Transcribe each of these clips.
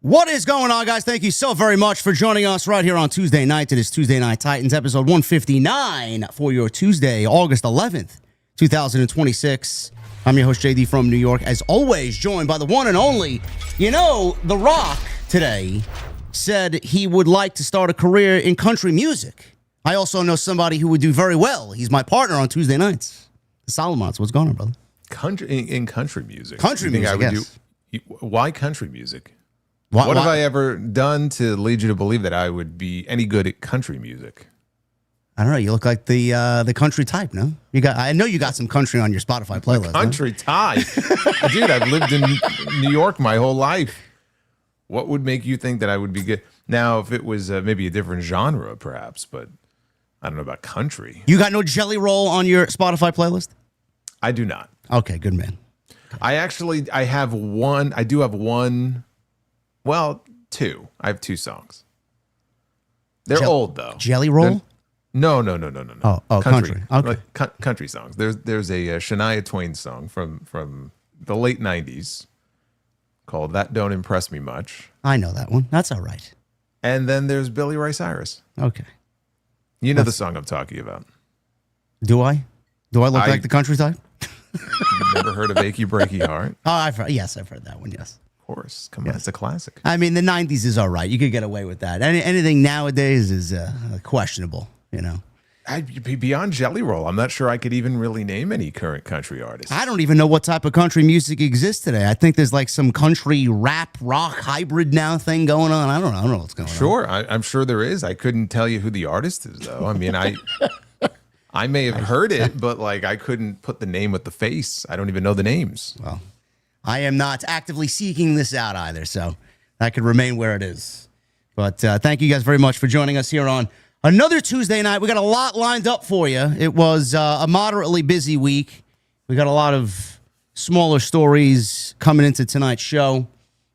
What is going on, guys? Thank you so very much for joining us right here on Tuesday night. It is Tuesday Night Titans, episode 159 for your Tuesday, August 11th, 2026. I'm your host, JD from New York, as always, joined by the one and only, The Rock today said he would like to start a career in country music. I also know somebody who would do very well. He's my partner on Tuesday nights. Solomons, what's going on, brother? In country music. Country music, yes. Why country music? Why have I ever done to lead you to believe that I would be any good at country music? I don't know. You look like the country type, no? I know you got some country on your Spotify playlist. Country type? Dude, I've lived in New York my whole life. What would make you think that I would be good? Now, if it was maybe a different genre, perhaps, but I don't know about country. You got no Jelly Roll on your Spotify playlist? I do not. Okay, good man. I have one. I do have one. Well, two. I have two songs. They're old though. Jelly Roll? No. Oh, country. Okay. Like, country songs. There's a Shania Twain song from the late 90s called "That Don't Impress Me Much." I know that one. That's all right. And then there's Billy Ray Cyrus. Okay. You know the song I'm talking about. Do I? Do I look like the country type? You've never heard of "Achy Breaky Heart"? Oh, I've heard that one. Yes. Of course. Come on, it's a classic. I mean, the 90s is all right. You could get away with that. Anything nowadays is questionable, Beyond Jelly Roll, I'm not sure I could even really name any current country artists. I don't even know what type of country music exists today. I think there's like some country rap rock hybrid now thing going on. I don't know what's going on. Sure, I'm sure there is. I couldn't tell you who the artist is, though. I mean, I may have heard it, but I couldn't put the name with the face. I don't even know the names. Well, I am not actively seeking this out either, so that could remain where it is. But thank you guys very much for joining us here on another Tuesday night. We got a lot lined up for you. It was a moderately busy week. We got a lot of smaller stories coming into tonight's show.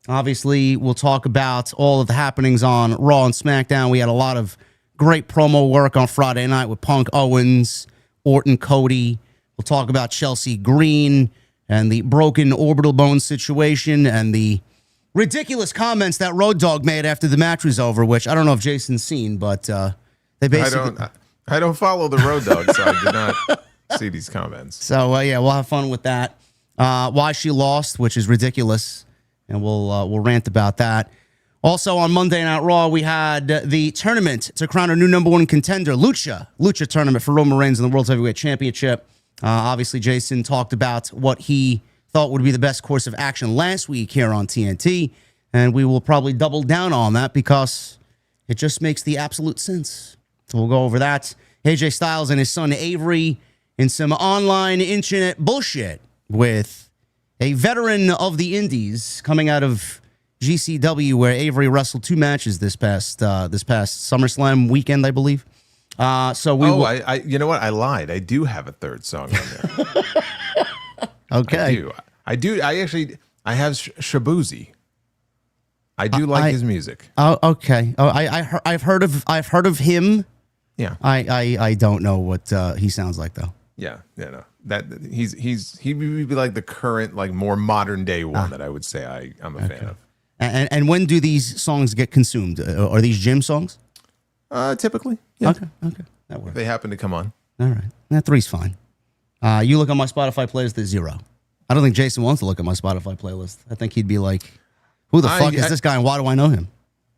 Obviously, we'll talk about all of the happenings on Raw and SmackDown. We had a lot of great promo work on Friday night with Punk, Owens, Orton, Cody. We'll talk about Chelsea Green and the broken Orbital Bone situation and the ridiculous comments that Road Dogg made after the match was over, which I don't know if Jason's seen, but they basically... I don't follow the Road Dogg, so I did not see these comments. So, we'll have fun with that. Why she lost, which is ridiculous, and we'll rant about that. Also, on Monday Night Raw, we had the tournament to crown a new number one contender, Lucha tournament for Roman Reigns in the World Heavyweight Championship. Obviously, Jason talked about what he thought would be the best course of action last week here on TNT, and we will probably double down on that because it just makes the absolute sense. So we'll go over that. AJ Styles and his son Avery in some online internet bullshit with a veteran of the Indies coming out of GCW, where Avery wrestled two matches this past SummerSlam weekend, I believe. You know what? I lied. I do have a third song on there. Okay. I do. I have Shabuzi. I do like his music. Oh, okay. Oh, I've heard of him. Yeah. I don't know what he sounds like though. Yeah. No. He would be like the current, like more modern day one that I would say I'm a fan of. And when do these songs get consumed? Are these gym songs? Typically. Yeah. Okay. That works. If they happen to come on. All right. That 3's fine. You look on my Spotify playlist, there's 0. I don't think Jason wants to look at my Spotify playlist. I think he'd be like, who the fuck is this guy and why do I know him?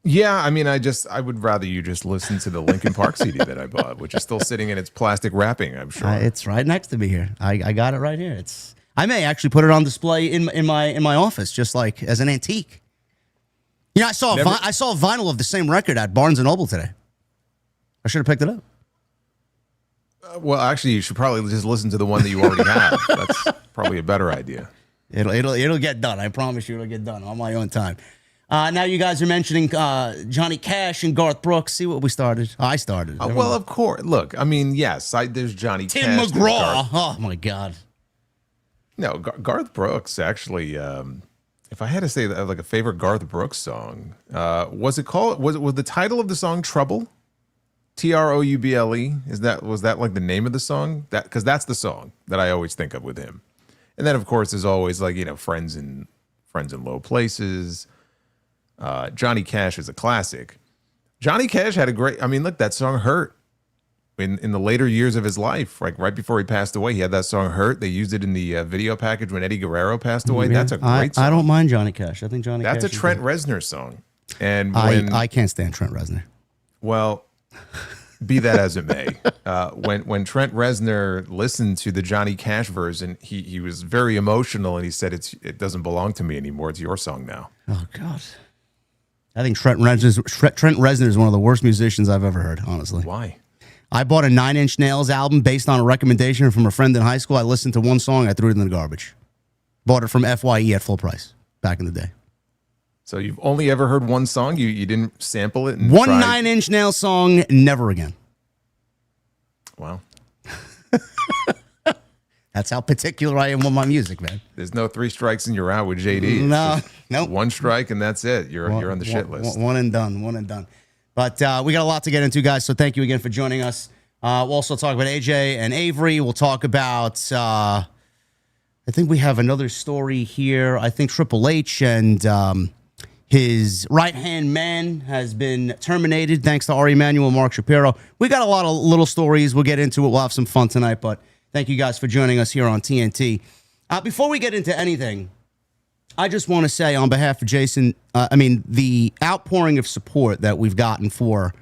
Yeah, I mean, I would rather you just listen to the Linkin Park CD that I bought, which is still sitting in its plastic wrapping, I'm sure. It's right next to me here. I got it right here. I may actually put it on display in my office, just like as an antique. I saw a vinyl of the same record at Barnes & Noble today. I should have picked it up. Well, actually, you should probably just listen to the one that you already have. That's probably a better idea. It'll get done. I promise you it'll get done on my own time. Now you guys are mentioning Johnny Cash and Garth Brooks. See what we started? I started. Well, of course. Look, I mean, yes, there's Johnny Tim Cash. Tim McGraw. Oh, my God. No, Garth Brooks, actually, if I had to say like a favorite Garth Brooks song, was the title of the song Trouble? Trouble? Was that like the name of the song? Because that's the song that I always think of with him. And then of course there's always like, Friends in Low Places. Johnny Cash is a classic. Johnny Cash had a great, I mean, look, that song Hurt. In the later years of his life, like right before he passed away, he had that song Hurt. They used it in the video package when Eddie Guerrero passed away. Yeah, That's a great song. I don't mind Johnny Cash. I think Johnny That's Cash a Trent Reznor song. And I can't stand Trent Reznor. Well, be that as it may, when Trent Reznor listened to the Johnny Cash version, he was very emotional, and he said, it doesn't belong to me anymore. It's your song now. Oh, God. I think Trent Reznor is one of the worst musicians I've ever heard, honestly. Why? I bought a Nine Inch Nails album based on a recommendation from a friend in high school. I listened to one song. I threw it in the garbage. Bought it from FYE at full price back in the day. So you've only ever heard one song? You didn't sample it? And one Nine Inch Nails song, never again. Wow. That's how particular I am with my music, man. There's no 3 strikes and you're out with JD. No. One strike and that's it. You're on the shit list. One and done. But we got a lot to get into, guys, so thank you again for joining us. We'll also talk about AJ and Avery. We'll talk about, I think we have another story here. I think Triple H and his right-hand man has been terminated thanks to Ari Emanuel and Mark Shapiro. We got a lot of little stories. We'll get into it. We'll have some fun tonight, but thank you guys for joining us here on TNT. Before we get into anything, I just want to say on behalf of Jason, the outpouring of support that we've gotten for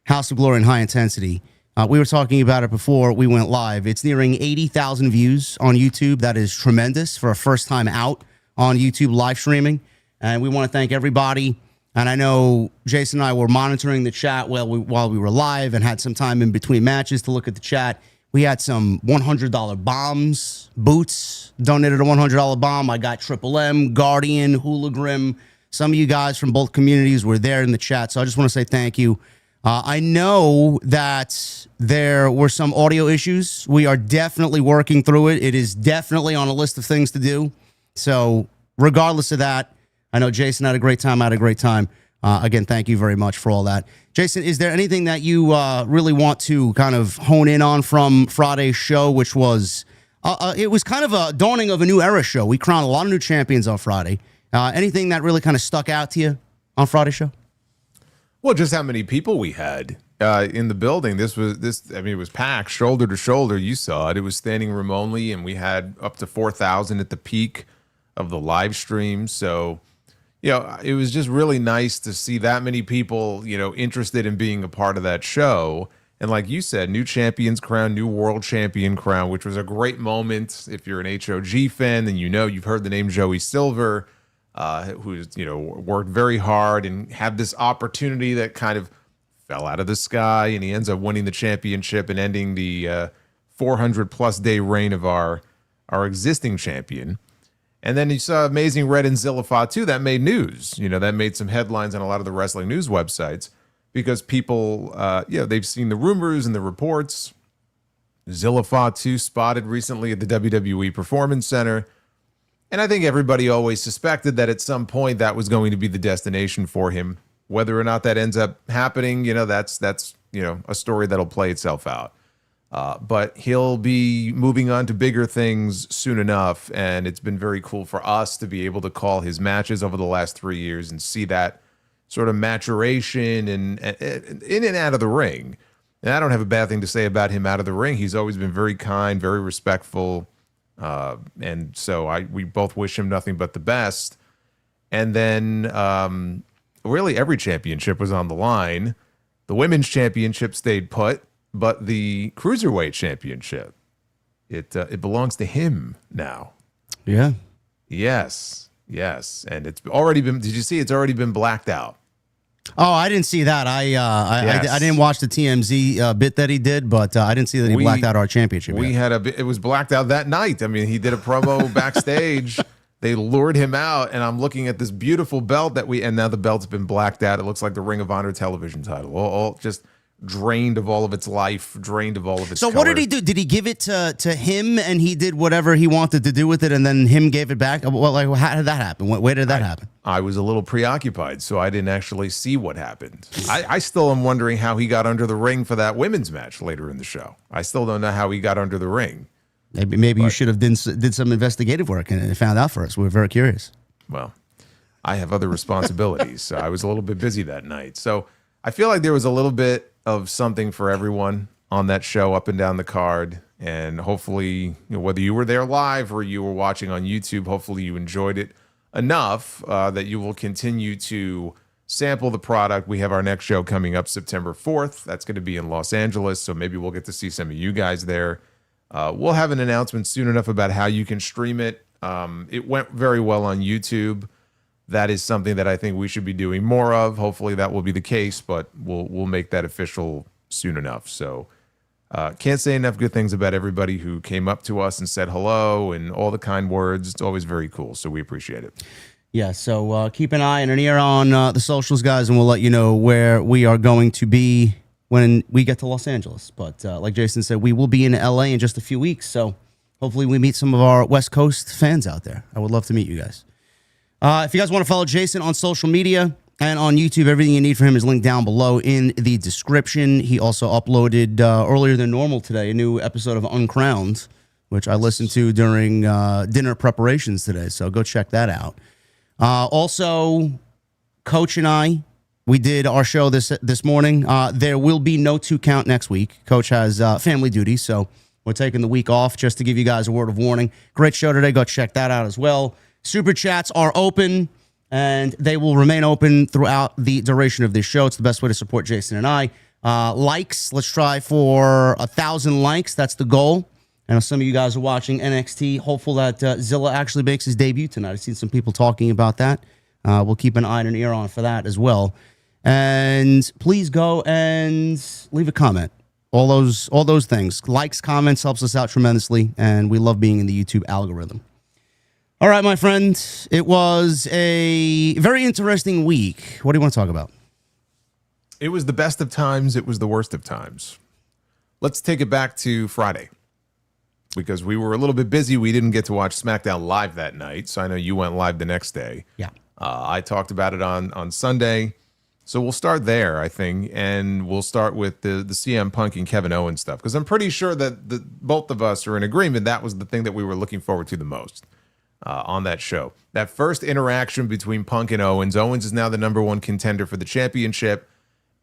House of Glory and High Intensity, we were talking about it before we went live. It's nearing 80,000 views on YouTube. That is tremendous for a first time out on YouTube live streaming. And we want to thank everybody. And I know Jason and I were monitoring the chat while we were live and had some time in between matches to look at the chat. We had some $100 bombs, boots, donated a $100 bomb. I got Triple M, Guardian, Hula Grim. Some of you guys from both communities were there in the chat, so I just want to say thank you. I know that there were some audio issues. We are definitely working through it. It is definitely on a list of things to do. So regardless of that, I know Jason had a great time. I had a great time. Again, thank you very much for all that. Jason, is there anything that you really want to kind of hone in on from Friday's show, which was, it was kind of a dawning of a new era show. We crowned a lot of new champions on Friday. Anything that really kind of stuck out to you on Friday's show? Well, just how many people we had in the building. It was packed shoulder to shoulder. You saw it. It was standing room only, and we had up to 4,000 at the peak of the live stream. So, it was just really nice to see that many people, interested in being a part of that show. And like you said, new champions crown, new world champion crown, which was a great moment. If you're an HOG fan, then you've heard the name Joey Silver, who's, worked very hard and had this opportunity that kind of fell out of the sky. And he ends up winning the championship and ending the 400-plus day reign of our existing champion. And then you saw Amazing Red and Zillafah too. That made news. That made some headlines on a lot of the wrestling news websites because people, they've seen the rumors and the reports. Zillafah too spotted recently at the WWE Performance Center. And I think everybody always suspected that at some point that was going to be the destination for him. Whether or not that ends up happening, that's a story that'll play itself out. But he'll be moving on to bigger things soon enough, and it's been very cool for us to be able to call his matches over the last 3 years and see that sort of maturation and in and out of the ring. And I don't have a bad thing to say about him out of the ring. He's always been very kind, very respectful, and so we both wish him nothing but the best. And then really every championship was on the line. The women's championship stayed put. But the Cruiserweight Championship, it belongs to him now. Yeah. Yes. And it's already been, did you see it's already been blacked out? Oh, I didn't see that. I didn't watch the TMZ bit that he did, but I didn't see that he blacked out our championship. It was blacked out that night. I mean, he did a promo backstage. They lured him out, and I'm looking at this beautiful belt and now the belt's been blacked out. It looks like the Ring of Honor television title. All just drained of all of its life, drained of all of its color. What did he do? Did he give it to him and he did whatever he wanted to do with it and then him gave it back? Well, how did that happen? Where did that happen? I was a little preoccupied, so I didn't actually see what happened. I still am wondering how he got under the ring for that women's match later in the show. I still don't know how he got under the ring. Maybe you should have did some investigative work and found out for us. We're very curious. Well, I have other responsibilities. So I was a little bit busy that night. So I feel like there was a little bit of something for everyone on that show up and down the card. And hopefully, whether you were there live or you were watching on YouTube, hopefully you enjoyed it enough that you will continue to sample the product. We have our next show coming up September 4th. That's going to be in Los Angeles. So maybe we'll get to see some of you guys there. We'll have an announcement soon enough about how you can stream it. It went very well on YouTube. That is something that I think we should be doing more of. Hopefully that will be the case, but we'll make that official soon enough. So can't say enough good things about everybody who came up to us and said hello and all the kind words. It's always very cool. So we appreciate it. Yeah, so keep an eye and an ear on the socials, guys, and we'll let you know where we are going to be when we get to Los Angeles. But like Jason said, we will be in LA in just a few weeks. So hopefully we meet some of our West Coast fans out there. I would love to meet you guys. If you guys want to follow Jason on social media and on YouTube, everything you need for him is linked down below in the description. He also uploaded earlier than normal today a new episode of Uncrowned, which I listened to during dinner preparations today. So go check that out. Also, Coach and I, we did our show this morning. There will be no 2 count next week. Coach has family duties, so we're taking the week off just to give you guys a word of warning. Great show today. Go check that out as well. Super chats are open, and they will remain open throughout the duration of this show. It's the best way to support Jason and I. Likes, let's try for 1,000 likes. That's the goal. I know some of you guys are watching NXT. Hopeful that Zilla actually makes his debut tonight. I've seen some people talking about that. We'll keep an eye and an ear on for that as well. And please go and leave a comment. All those things. Likes, comments helps us out tremendously, and we love being in the YouTube algorithm. All right, my friend. It was a very interesting week. What do you want to talk about? It was the best of times. It was the worst of times. Let's take it back to Friday, because we were a little bit busy. We didn't get to watch SmackDown live that night, so I know you went live the next day. Yeah. I talked about it on Sunday, so we'll start there, I think, and we'll start with the CM Punk and Kevin Owens stuff, because I'm pretty sure that both of us are in agreement that was the thing that we were looking forward to the most on that show. That first interaction between Punk and Owens. Owens is now the #1 contender for the championship,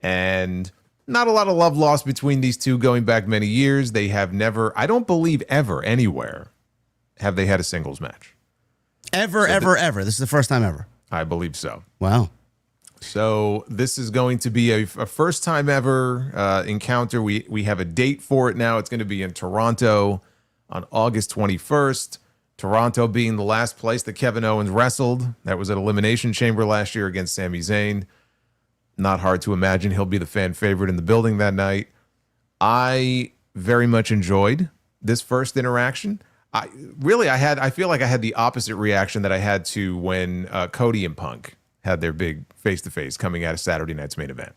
and not a lot of love lost between these two going back many years. They have never, I don't believe ever, anywhere, have they had a singles match. Ever. This is the first time ever. I believe so. Wow. So this is going to be a first time ever encounter. We have a date for it now. It's going to be in Toronto on August 21st. Toronto being the last place that Kevin Owens wrestled. That was at Elimination Chamber last year against Sami Zayn. Not hard to imagine he'll be the fan favorite in the building that night. I very much enjoyed this first interaction. I feel like I had the opposite reaction that I had to when Cody and Punk had their big face-to-face coming out of Saturday night's main event.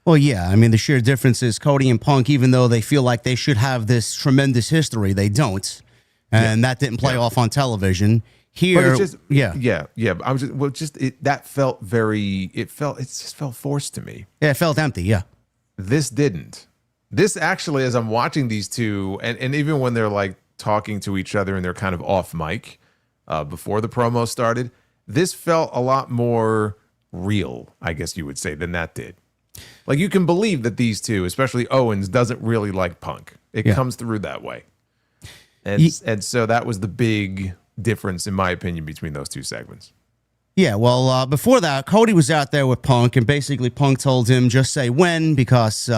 Well, yeah. I mean, the sheer difference is Cody and Punk, even though they feel like they should have this tremendous history, they don't. And that didn't play off on television. Here, yeah. I was just that felt very. It just felt forced to me. Yeah, it felt empty. Yeah, this didn't. This actually, as I'm watching these two, and even when they're like talking to each other and they're kind of off mic before the promo started, this felt a lot more real, I guess you would say, than that did. Like, you can believe that these two, especially Owens, doesn't really like Punk. It comes through that way. And so that was the big difference, in my opinion, between those two segments. Yeah, well, before that, Cody was out there with Punk, and basically Punk told him, just say when, because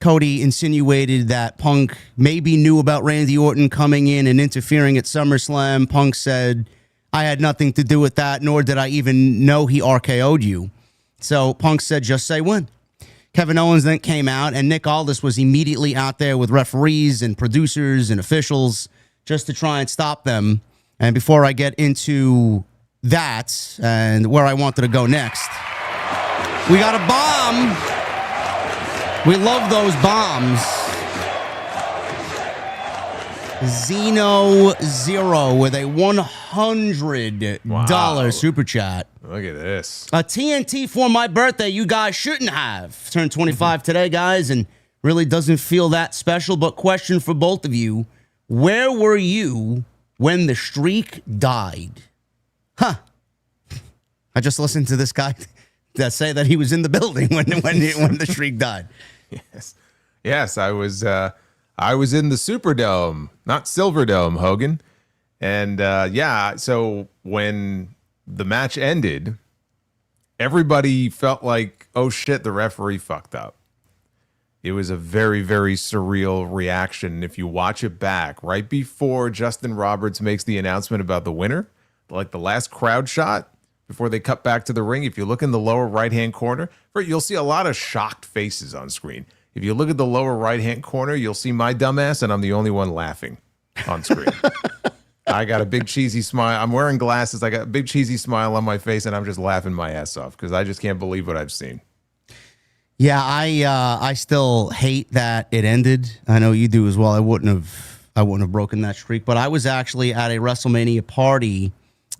Cody insinuated that Punk maybe knew about Randy Orton coming in and interfering at SummerSlam. Punk said, I had nothing to do with that, nor did I even know he RKO'd you. So Punk said, just say when. Kevin Owens then came out, and Nick Aldis was immediately out there with referees and producers and officials just to try and stop them. And before I get into that and where I wanted to go next, we got a bomb. We love those bombs. Zeno Zero with a $100 super chat. Look at this. A TNT for my birthday you guys shouldn't have. Turned 25 today, guys, and really doesn't feel that special. But question for both of you. Where were you when the streak died? Huh. I just listened to this guy that say that he was in the building when the streak died. Yes, I was in the Superdome, not Silverdome, Hogan. And so when the match ended, everybody felt like, oh shit, the referee fucked up. It was a very, very surreal reaction. If you watch it back, right before Justin Roberts makes the announcement about the winner, like the last crowd shot before they cut back to the ring, if you look in the lower right-hand corner, you'll see a lot of shocked faces on screen. If you look at the lower right-hand corner, you'll see my dumbass, and I'm the only one laughing on screen. I got a big cheesy smile. I'm wearing glasses. I got a big cheesy smile on my face, and I'm just laughing my ass off because I just can't believe what I've seen. Yeah, I still hate that it ended. I know you do as well. I wouldn't have broken that streak, but I was actually at a WrestleMania party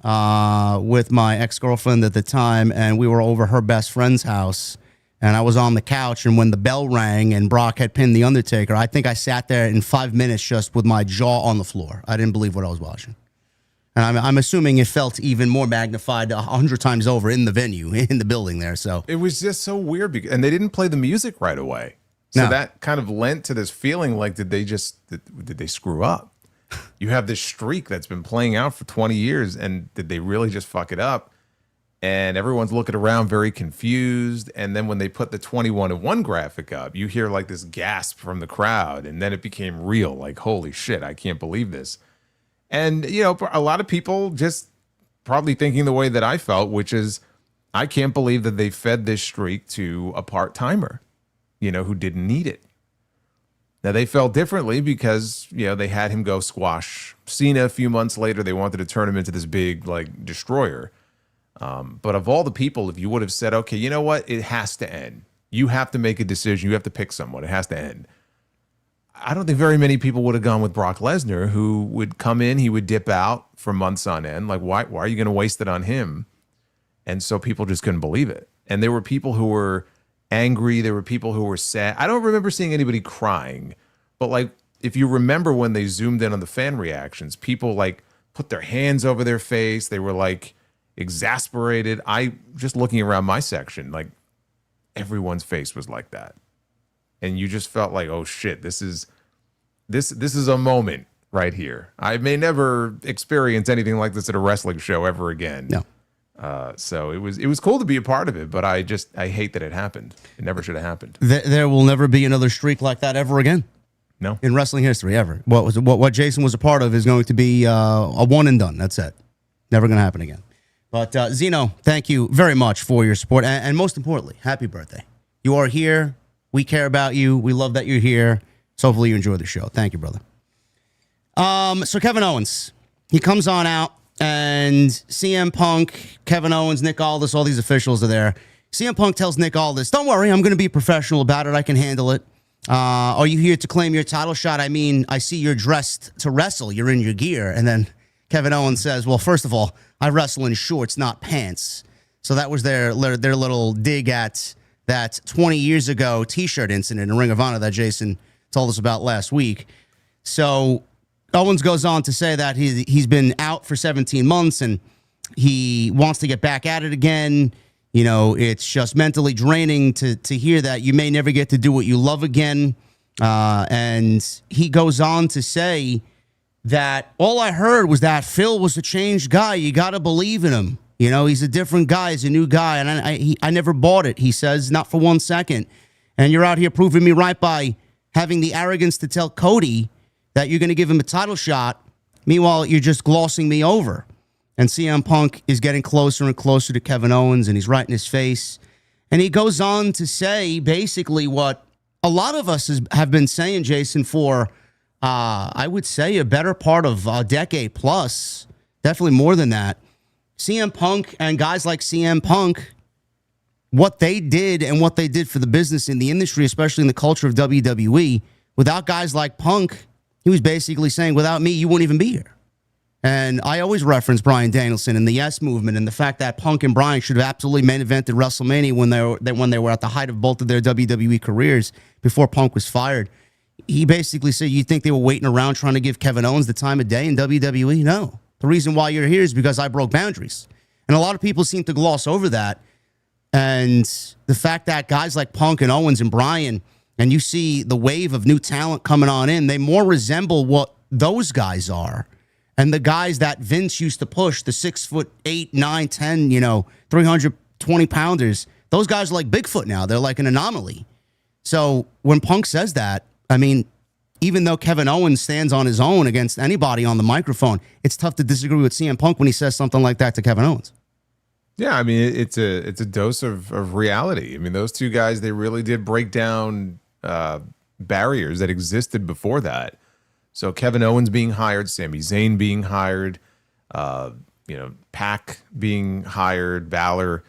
with my ex-girlfriend at the time, and we were over her best friend's house, and I was on the couch, and when the bell rang and Brock had pinned The Undertaker, I think I sat there in 5 minutes just with my jaw on the floor. I didn't believe what I was watching. And I'm assuming it felt even more magnified 100 times over in the venue, in the building there. So it was just so weird, and they didn't play the music right away. So that kind of lent to this feeling like, did they screw up? You have this streak that's been playing out for 20 years, and did they really just fuck it up? And everyone's looking around very confused. And then when they put the 21-1 graphic up, you hear like this gasp from the crowd, and then it became real. Like, holy shit, I can't believe this. And, you know, a lot of people just probably thinking the way that I felt, which is, I can't believe that they fed this streak to a part-timer, you know, who didn't need it. Now, they felt differently because, you know, they had him go squash Cena a few months later. They wanted to turn him into this big, like, destroyer. But of all the people, if you would have said, okay, you know what? It has to end. You have to make a decision. You have to pick someone. It has to end. I don't think very many people would have gone with Brock Lesnar, who would come in, he would dip out for months on end. Like, why are you going to waste it on him? And so people just couldn't believe it. And there were people who were angry. There were people who were sad. I don't remember seeing anybody crying. But, like, if you remember when they zoomed in on the fan reactions, people, like, put their hands over their face. They were, like, exasperated. Just looking around my section, like, everyone's face was like that. And you just felt like, oh shit, this is a moment right here. I may never experience anything like this at a wrestling show ever again. No. So it was cool to be a part of it, but I hate that it happened. It never should have happened. There will never be another streak like that ever again. No. In wrestling history, ever. What Jason was a part of is going to be a one and done. That's it. Never going to happen again. But Zeno, thank you very much for your support, and most importantly, happy birthday. You are here. We care about you. We love that you're here. So hopefully you enjoy the show. Thank you, brother. So Kevin Owens, he comes on out, and CM Punk, Kevin Owens, Nick Aldis, all these officials are there. CM Punk tells Nick Aldis, don't worry, I'm going to be professional about it. I can handle it. Are you here to claim your title shot? I mean, I see you're dressed to wrestle. You're in your gear. And then Kevin Owens says, well, first of all, I wrestle in shorts, not pants. So that was their little dig at that 20 years ago T-shirt incident in Ring of Honor that Jason told us about last week. So Owens goes on to say that he's been out for 17 months and he wants to get back at it again. You know, it's just mentally draining to hear that you may never get to do what you love again. And he goes on to say that all I heard was that Phil was a changed guy. You got to believe in him. You know, he's a different guy. He's a new guy. And I never bought it, he says, not for 1 second. And you're out here proving me right by having the arrogance to tell Cody that you're going to give him a title shot. Meanwhile, you're just glossing me over. And CM Punk is getting closer and closer to Kevin Owens, and he's right in his face. And he goes on to say basically what a lot of us have been saying, Jason, for, I would say, a better part of a decade plus, definitely more than that. CM Punk and guys like CM Punk, what they did and what they did for the business in the industry, especially in the culture of WWE, without guys like Punk, he was basically saying, without me, you wouldn't even be here. And I always reference Bryan Danielson and the Yes Movement and the fact that Punk and Bryan should have absolutely main evented WrestleMania when they were at the height of both of their WWE careers before Punk was fired. He basically said, you think they were waiting around trying to give Kevin Owens the time of day in WWE? No. The reason why you're here is because I broke boundaries. And a lot of people seem to gloss over that. And the fact that guys like Punk and Owens and Bryan, and you see the wave of new talent coming on in, they more resemble what those guys are. And the guys that Vince used to push, the 6'8", 9, 10, 320 pounders, those guys are like Bigfoot now. They're like an anomaly. So when Punk says that, I mean, even though Kevin Owens stands on his own against anybody on the microphone, it's tough to disagree with CM Punk when he says something like that to Kevin Owens. Yeah, I mean, it's a dose of reality. I mean, those two guys, they really did break down barriers that existed before that. So Kevin Owens being hired, Sami Zayn being hired, Pac being hired, Balor,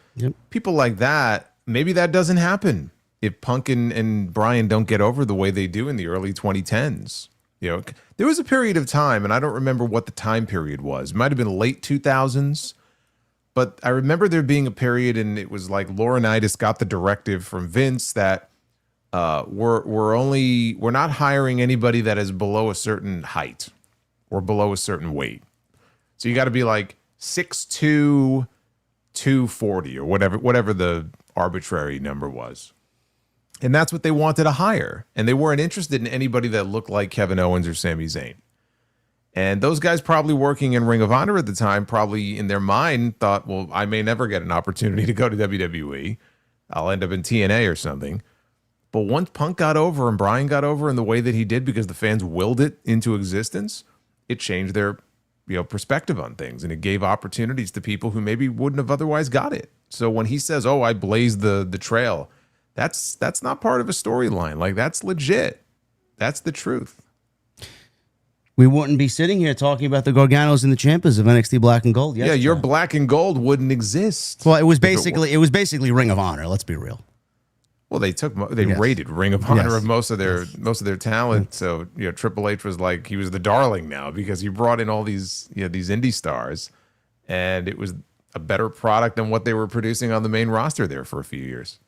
people like that, maybe that doesn't happen if Punk and Bryan don't get over the way they do in the early 2010s. There was a period of time, and I don't remember what the time period was. It might have been late 2000s, but I remember there being a period, and it was like Laurinaitis got the directive from Vince that we're not hiring anybody that is below a certain height or below a certain weight. So you got to be like 6'2", 240 or whatever the arbitrary number was. And that's what they wanted to hire. And they weren't interested in anybody that looked like Kevin Owens or Sami Zayn. And those guys probably working in Ring of Honor at the time, probably in their mind thought, well, I may never get an opportunity to go to WWE. I'll end up in TNA or something. But once Punk got over and Bryan got over in the way that he did because the fans willed it into existence, it changed their perspective on things. And it gave opportunities to people who maybe wouldn't have otherwise got it. So when he says, oh, I blazed the trail, that's not part of a storyline. Like, that's legit. That's the truth. We wouldn't be sitting here talking about the Garganos and the Ciampas of NXT Black and Gold. Yeah, your Black and Gold wouldn't exist. Well, it was basically Ring of Honor. Let's be real. Well, they rated Ring of Honor of most of their talent. So Triple H was like, he was the darling now because he brought in all these these indie stars, and it was a better product than what they were producing on the main roster there for a few years.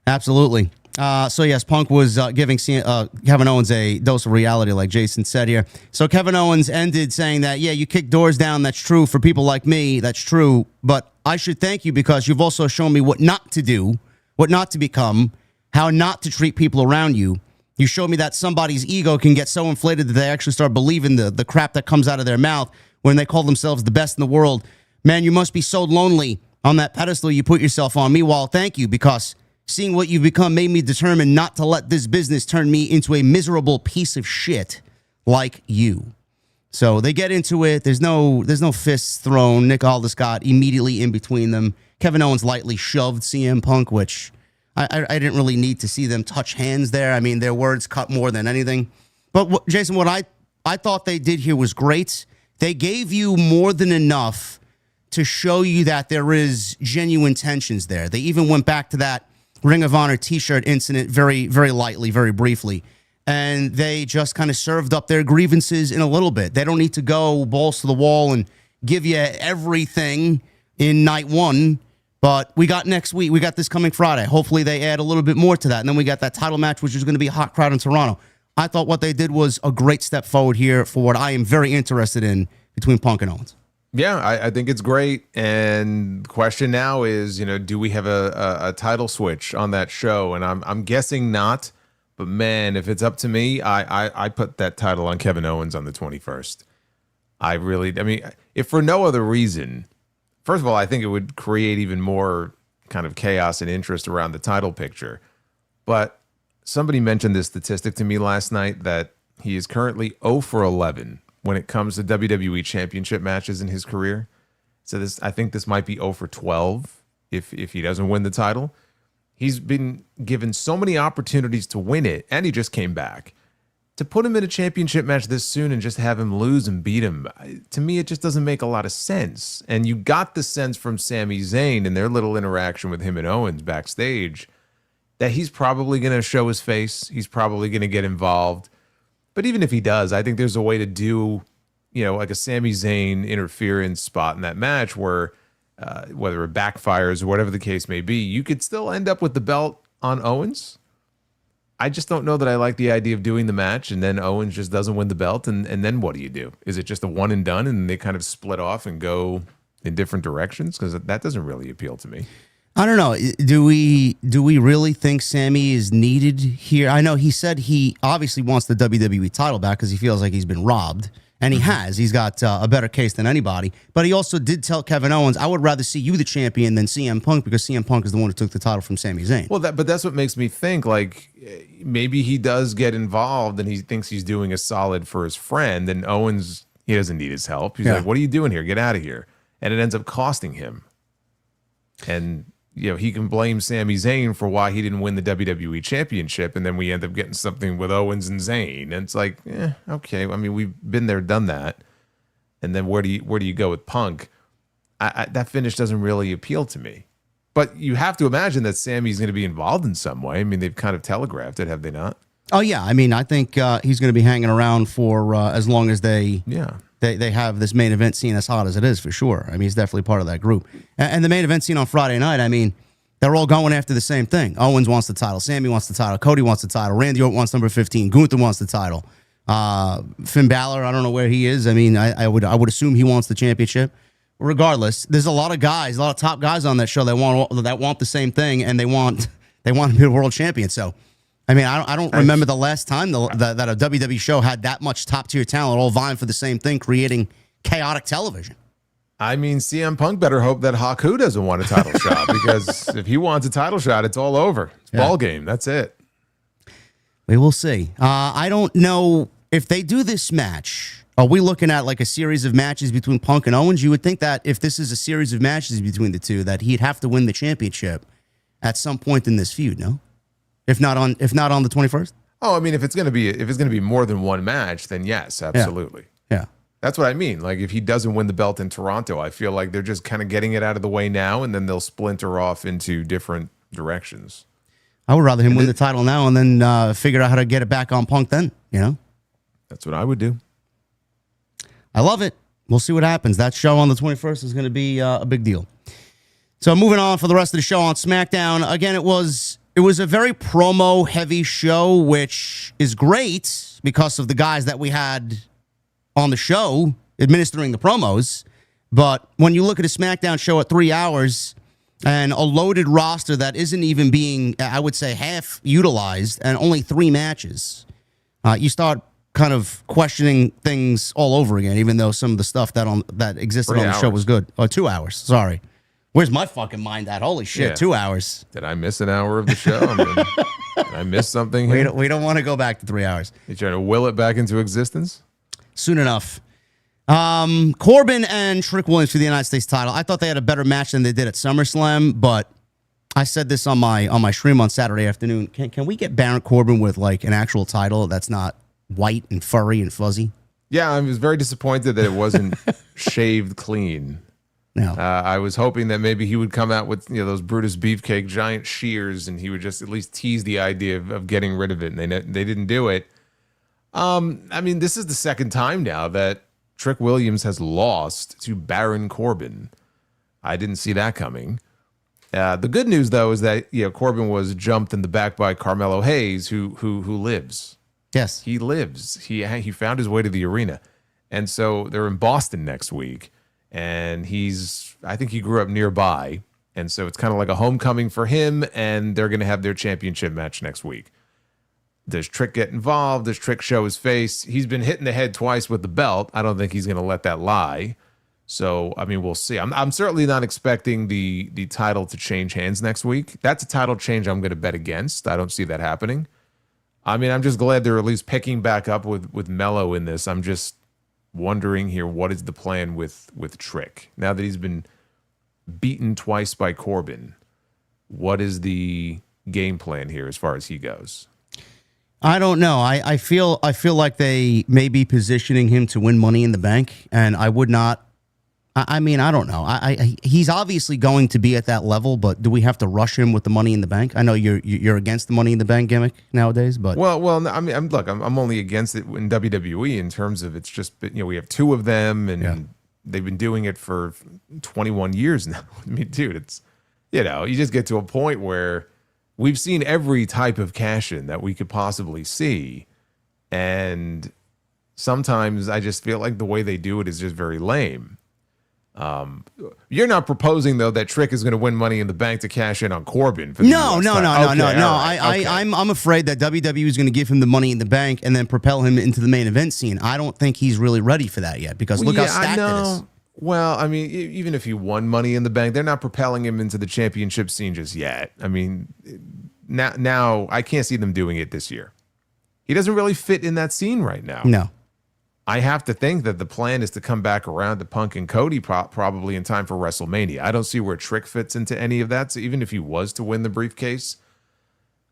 Absolutely. So yes, Punk was giving Kevin Owens a dose of reality, like Jason said here. So Kevin Owens ended saying that, yeah, you kick doors down. That's true for people like me. That's true. But I should thank you because you've also shown me what not to do, what not to become, how not to treat people around you. You showed me that somebody's ego can get so inflated that they actually start believing the crap that comes out of their mouth when they call themselves the best in the world. Man, you must be so lonely on that pedestal you put yourself on. Meanwhile, thank you, because seeing what you've become made me determined not to let this business turn me into a miserable piece of shit like you. So they get into it. There's no fists thrown. Nick Aldis got immediately in between them. Kevin Owens lightly shoved CM Punk, which I didn't really need to see them touch hands there. I mean, their words cut more than anything. But Jason, what I thought they did here was great. They gave you more than enough to show you that there is genuine tensions there. They even went back to that Ring of Honor t-shirt incident very, very lightly, very briefly. And they just kind of served up their grievances in a little bit. They don't need to go balls to the wall and give you everything in night one. But we got next week. We got this coming Friday. Hopefully they add a little bit more to that. And then we got that title match, which is going to be a hot crowd in Toronto. I thought what they did was a great step forward here for what I am very interested in between Punk and Owens. Yeah, I think it's great. And the question now is, do we have a title switch on that show? And I'm guessing not. But man, if it's up to me, I put that title on Kevin Owens on the 21st. I mean, if for no other reason, first of all, I think it would create even more kind of chaos and interest around the title picture. But somebody mentioned this statistic to me last night that he is currently 0 for 11 when it comes to WWE Championship matches in his career. So I think this might be 0 for 12 if he doesn't win the title. He's been given so many opportunities to win it, and he just came back. To put him in a championship match this soon and just have him lose and beat him, to me, it just doesn't make a lot of sense. And you got the sense from Sami Zayn and their little interaction with him and Owens backstage that he's probably going to show his face. He's probably going to get involved. But even if he does, I think there's a way to do, like a Sami Zayn interference spot in that match where whether it backfires or whatever the case may be, you could still end up with the belt on Owens. I just don't know that I like the idea of doing the match and then Owens just doesn't win the belt. And then what do you do? Is it just a one and done and they kind of split off and go in different directions? Because that doesn't really appeal to me. I don't know. Do we really think Sami is needed here? I know he said he obviously wants the WWE title back because he feels like he's been robbed, and he has. He's got a better case than anybody. But he also did tell Kevin Owens, "I would rather see you the champion than CM Punk because CM Punk is the one who took the title from Sami Zayn." Well, but that's what makes me think like maybe he does get involved and he thinks he's doing a solid for his friend, and Owens, he doesn't need his help. He's like, "What are you doing here? Get out of here!" And it ends up costing him. And he can blame Sami Zayn for why he didn't win the WWE Championship, and then we end up getting something with Owens and Zayn. And it's like, okay. I mean, we've been there, done that. And then where do you go with Punk? That finish doesn't really appeal to me. But you have to imagine that Sami's going to be involved in some way. I mean, they've kind of telegraphed it, have they not? Oh yeah, I mean, I think he's going to be hanging around for as long as they have this main event scene as hot as it is, for sure. I mean, he's definitely part of that group. And the main event scene on Friday night, I mean, they're all going after the same thing. Owens wants the title. Sami wants the title. Cody wants the title. Randy Orton wants number 15. Gunther wants the title. Finn Balor, I don't know where he is. I mean, I would assume he wants the championship. Regardless, there's a lot of guys, a lot of top guys on that show that want the same thing, and they want to be a world champion. So, I mean, I don't remember the last time that a WWE show had that much top-tier talent all vying for the same thing, creating chaotic television. I mean, CM Punk better hope that Haku doesn't want a title shot, because if he wants a title shot, it's all over. It's ball game. That's it. We will see. I don't know if they do this match. Are we looking at like a series of matches between Punk and Owens? You would think that if this is a series of matches between the two, that he'd have to win the championship at some point in this feud, no? If not on the 21st? Oh, I mean, if it's gonna be more than one match, then yes, absolutely. Yeah. That's what I mean. Like, if he doesn't win the belt in Toronto, I feel like they're just kind of getting it out of the way now, and then they'll splinter off into different directions. I would rather him win the title now and then figure out how to get it back on Punk then, That's what I would do. I love it. We'll see what happens. That show on the 21st is going to be a big deal. So moving on for the rest of the show on SmackDown. Again, it was a very promo-heavy show, which is great because of the guys that we had on the show administering the promos. But when you look at a SmackDown show at 3 hours and a loaded roster that isn't even being, I would say, half utilized and only 3 matches, you start kind of questioning things all over again, even though some of the stuff that existed on the show was good. 2 hours, sorry. Where's my fucking mind at? Holy shit, Yeah. 2 hours. Did I miss an hour of the show? I mean, did I miss something here? We don't want to go back to 3 hours. You trying to will it back into existence? Soon enough. Corbin and Trick Williams for the United States title. I thought they had a better match than they did at SummerSlam, but I said this on my stream on Saturday afternoon. Can we get Baron Corbin with like an actual title that's not white and furry and fuzzy? Yeah, I was very disappointed that it wasn't shaved clean. No. I was hoping that maybe he would come out with those Brutus Beefcake giant shears, and he would just at least tease the idea of getting rid of it, and they didn't do it. I mean, this is the second time now that Trick Williams has lost to Baron Corbin. I didn't see that coming. The good news, though, is that Corbin was jumped in the back by Carmelo Hayes, who lives. Yes. He lives. He found his way to the arena. And so they're in Boston next week. And I think he grew up nearby. And so it's kind of like a homecoming for him. And they're going to have their championship match next week. Does Trick get involved? Does Trick show his face? He's been hit in the head twice with the belt. I don't think he's going to let that lie. So, I mean, we'll see. I'm certainly not expecting the title to change hands next week. That's a title change I'm going to bet against. I don't see that happening. I mean, I'm just glad they're at least picking back up with Melo in this. I'm just wondering here, what is the plan with Trick? Now that he's been beaten twice by Corbin, what is the game plan here as far as he goes? I don't know. I feel like they may be positioning him to win Money in the Bank, and I would not. I mean, I don't know. He's obviously going to be at that level, but do we have to rush him with the Money in the Bank? I know you're against the Money in the Bank gimmick nowadays, but well, I mean, I'm only against it in WWE in terms of it's just we have 2 of them, and they've been doing it for 21 years now. I mean, dude, it's you just get to a point where we've seen every type of cash-in that we could possibly see, and sometimes I just feel like the way they do it is just very lame. You're not proposing though that Trick is going to win Money in the Bank to cash in on Corbin for the No. US title. Okay, all right, okay. I'm afraid that WWE is going to give him the Money in the Bank and then propel him into the main event scene. I don't think he's really ready for that yet because look how stacked it is. Well, I mean, even if he won Money in the Bank, they're not propelling him into the championship scene just yet. I mean, now I can't see them doing it this year. He doesn't really fit in that scene right now. No. I have to think that the plan is to come back around to Punk and Cody probably in time for WrestleMania. I don't see where Trick fits into any of that. So even if he was to win the briefcase,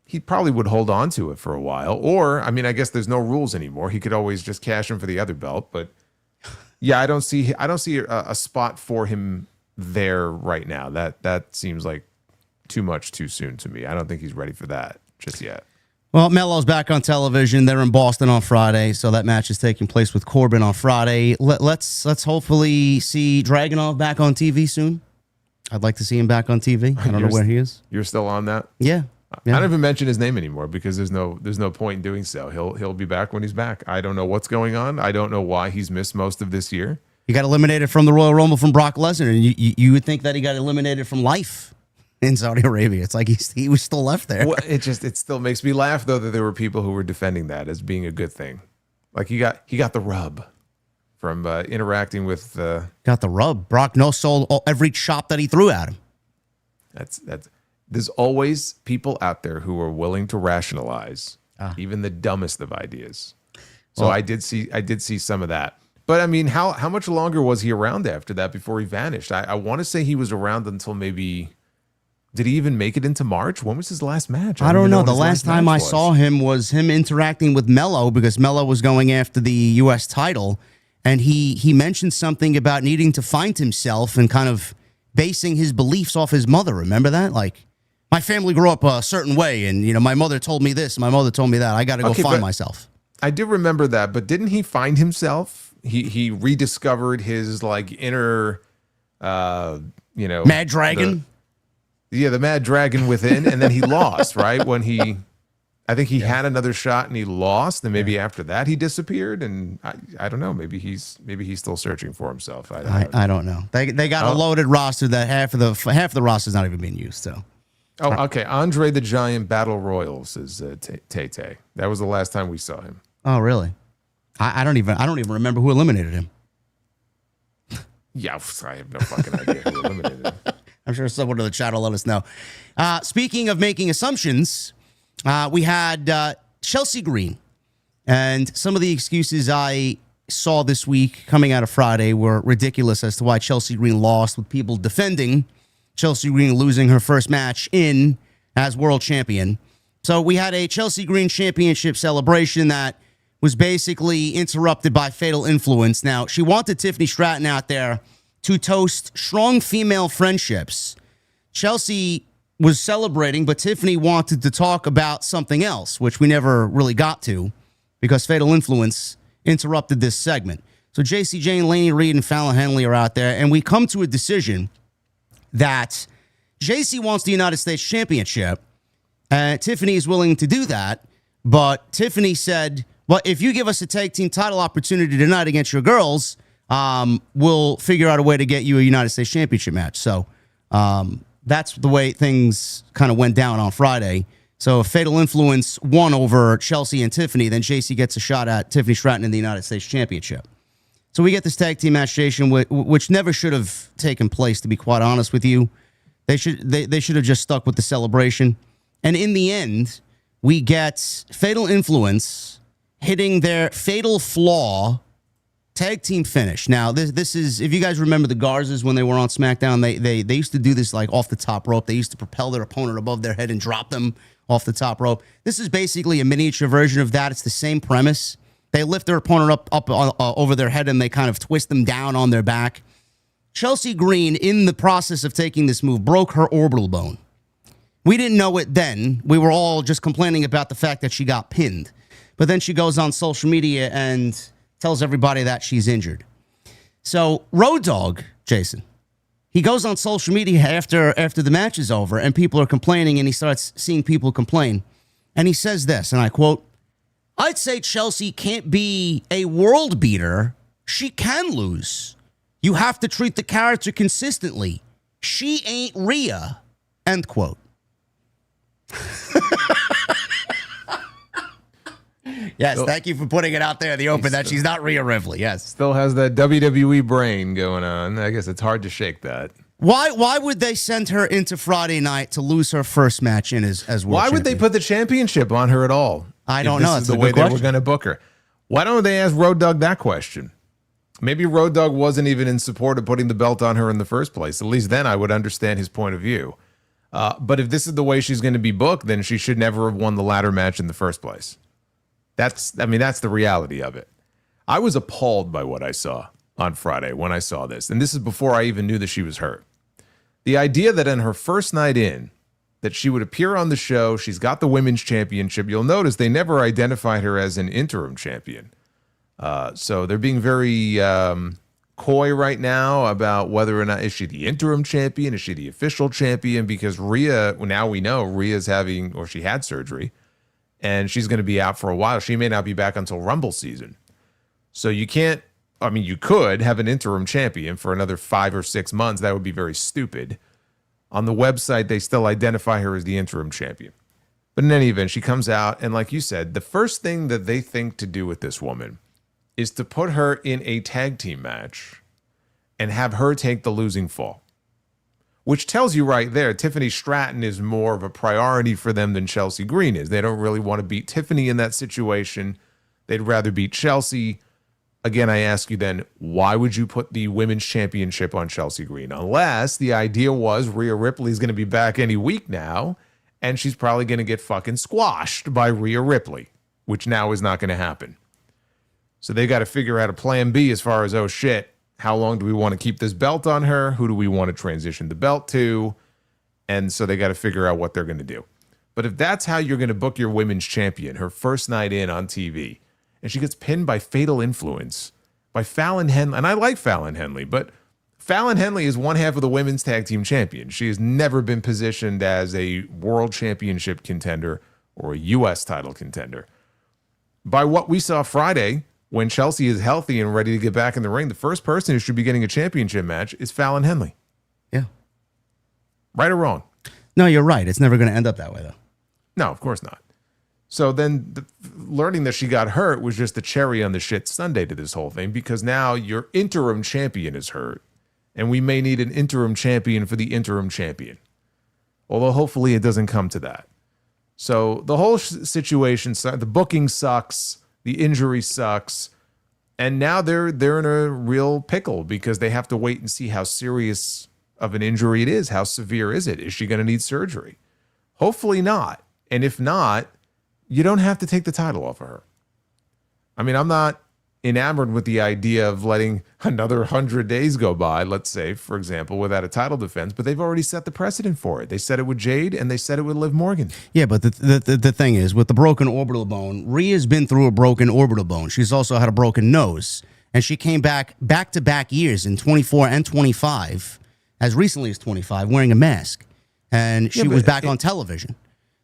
he probably would hold on to it for a while. Or, I mean, I guess there's no rules anymore. He could always just cash in for the other belt. But yeah, I don't see a spot for him there right now. That seems like too much too soon to me. I don't think he's ready for that just yet. Well, Melo's back on television. They're in Boston on Friday, so that match is taking place with Corbin on Friday. Let's hopefully see Dragunov back on TV soon. I'd like to see him back on TV. I don't know where he is. You're still on that? Yeah. I don't even mention his name anymore because there's no point in doing so. He'll be back when he's back. I don't know what's going on. I don't know why he's missed most of this year. He got eliminated from the Royal Rumble from Brock Lesnar, and you would think that he got eliminated from life in Saudi Arabia. It's like he was still left there. Well, it still makes me laugh though that there were people who were defending that as being a good thing. Like he got the rub from interacting with. Got the rub. Brock no sold every chop that he threw at him. That's. There's always people out there who are willing to rationalize even the dumbest of ideas. So I did see some of that. But I mean, how much longer was he around after that before he vanished? I want to say he was around until maybe. Did he even make it into March? When was his last match? I don't know. The last time I saw him was him interacting with Melo because Melo was going after the U.S. title. And he mentioned something about needing to find himself and kind of basing his beliefs off his mother. Remember that? Like, my family grew up a certain way. And, my mother told me this. My mother told me that. I got to go find myself. I do remember that. But didn't he find himself? He rediscovered his, like, inner, Mad Dragon? The Mad Dragon within, and then he lost, right? I think he had another shot and he lost, and maybe after that he disappeared, and I don't know. Maybe he's still searching for himself. I don't know. They got a loaded roster that half of the roster's not even being used. So. Oh, okay. Andre the Giant Battle Royal says Tay. That was the last time we saw him. Oh, really? I don't even remember who eliminated him. Yeah, I have no fucking idea who eliminated him. I'm sure someone in the chat will let us know. Speaking of making assumptions, we had Chelsea Green. And some of the excuses I saw this week coming out of Friday were ridiculous as to why Chelsea Green lost, with people defending Chelsea Green losing her first match as world champion. So we had a Chelsea Green championship celebration that was basically interrupted by Fatal Influence. Now, she wanted Tiffany Stratton out there to toast strong female friendships. Chelsea was celebrating, but Tiffany wanted to talk about something else, which we never really got to because Fatal Influence interrupted this segment. So JC Jane, Laney Reed, and Fallon Henley are out there, and we come to a decision that JC wants the United States Championship, and Tiffany is willing to do that, but Tiffany said, well, if you give us a tag team title opportunity tonight against your girls, we'll figure out a way to get you a United States Championship match. So that's the way things kind of went down on Friday. So if Fatal Influence won over Chelsea and Tiffany, then JC gets a shot at Tiffany Stratton in the United States Championship. So we get this tag team match, Jason, which never should have taken place, to be quite honest with you. They should have just stuck with the celebration. And in the end, we get Fatal Influence hitting their Fatal Flaw tag team finish. Now, this is, if you guys remember the Garzas when they were on SmackDown, they used to do this like off the top rope. They used to propel their opponent above their head and drop them off the top rope. This is basically a miniature version of that. It's the same premise. They lift their opponent up over their head and they kind of twist them down on their back. Chelsea Green, in the process of taking this move, broke her orbital bone. We didn't know it then. We were all just complaining about the fact that she got pinned. But then she goes on social media and tells everybody that she's injured. So Road Dogg, Jason, he goes on social media after the match is over and people are complaining, and he starts seeing people complain. And he says this, and I quote, "I'd say Chelsea can't be a world beater. She can lose. You have to treat the character consistently. She ain't Rhea. End quote. Yes, thank you for putting it out there in the open that she's not Rhea Ripley. Yes. Still has that WWE brain going on. I guess it's hard to shake that. Why would they send her into Friday night to lose her first match in as world Why would they champion? put the championship on her at all? I don't know. This is That's the a way good they were question. going to book her. Why don't they ask Road Dogg that question? Maybe Road Dogg wasn't even in support of putting the belt on her in the first place. At least then I would understand his point of view. But if this is the way she's going to be booked, then she should never have won the ladder match in the first place. That's the reality of it. I was appalled by what I saw on Friday when I saw this. And this is before I even knew that she was hurt. The idea that in her first night in, that she would appear on the show, she's got the women's championship. You'll notice they never identified her as an interim champion. So they're being very coy right now about whether or not is she the interim champion, is she the official champion, because Rhea, now we know Rhea's having, or she had surgery, and she's going to be out for a while. She may not be back until Rumble season. So you can't, you could have an interim champion for another 5 or 6 months. That would be very stupid. On the website, they still identify her as the interim champion. But in any event, she comes out, and like you said, the first thing that they think to do with this woman is to put her in a tag team match and have her take the losing fall. Which tells you right there, Tiffany Stratton is more of a priority for them than Chelsea Green is. They don't really want to beat Tiffany in that situation. They'd rather beat Chelsea. Again, I ask you then, why would you put the women's championship on Chelsea Green? Unless the idea was Rhea Ripley is going to be back any week now, and she's probably going to get fucking squashed by Rhea Ripley, which now is not going to happen. So they got to figure out a plan B as far as, oh shit, how long do we want to keep this belt on her? Who do we want to transition the belt to? And so they got to figure out what they're going to do. But if that's how you're going to book your women's champion, her first night in on TV, and she gets pinned by Fatal Influence, by Fallon Henley, and I like Fallon Henley, but Fallon Henley is one half of the women's tag team champion. She has never been positioned as a world championship contender or a U.S. title contender. By what we saw Friday, when Chelsea is healthy and ready to get back in the ring, the first person who should be getting a championship match is Fallon Henley. Yeah. Right or wrong? No, you're right. It's never going to end up that way, though. No, of course not. So then learning that she got hurt was just the cherry on the shit Sunday to this whole thing, because now your interim champion is hurt, and we may need an interim champion for the interim champion. Although hopefully it doesn't come to that. So the whole situation, the booking sucks. The injury sucks. And now they're in a real pickle because they have to wait and see how serious of an injury it is. How severe is it? Is she going to need surgery? Hopefully not. And if not, you don't have to take the title off of her. I'm not enamored with the idea of letting another 100 days go by, let's say, for example, without a title defense, but they've already set the precedent for it. They said it with Jade, and they said it with Liv Morgan. Yeah, but the thing is, with the broken orbital bone, Rhea's been through a broken orbital bone. She's also had a broken nose, and she came back-to-back years in 24 and 25, as recently as 25, wearing a mask, and she was back on television.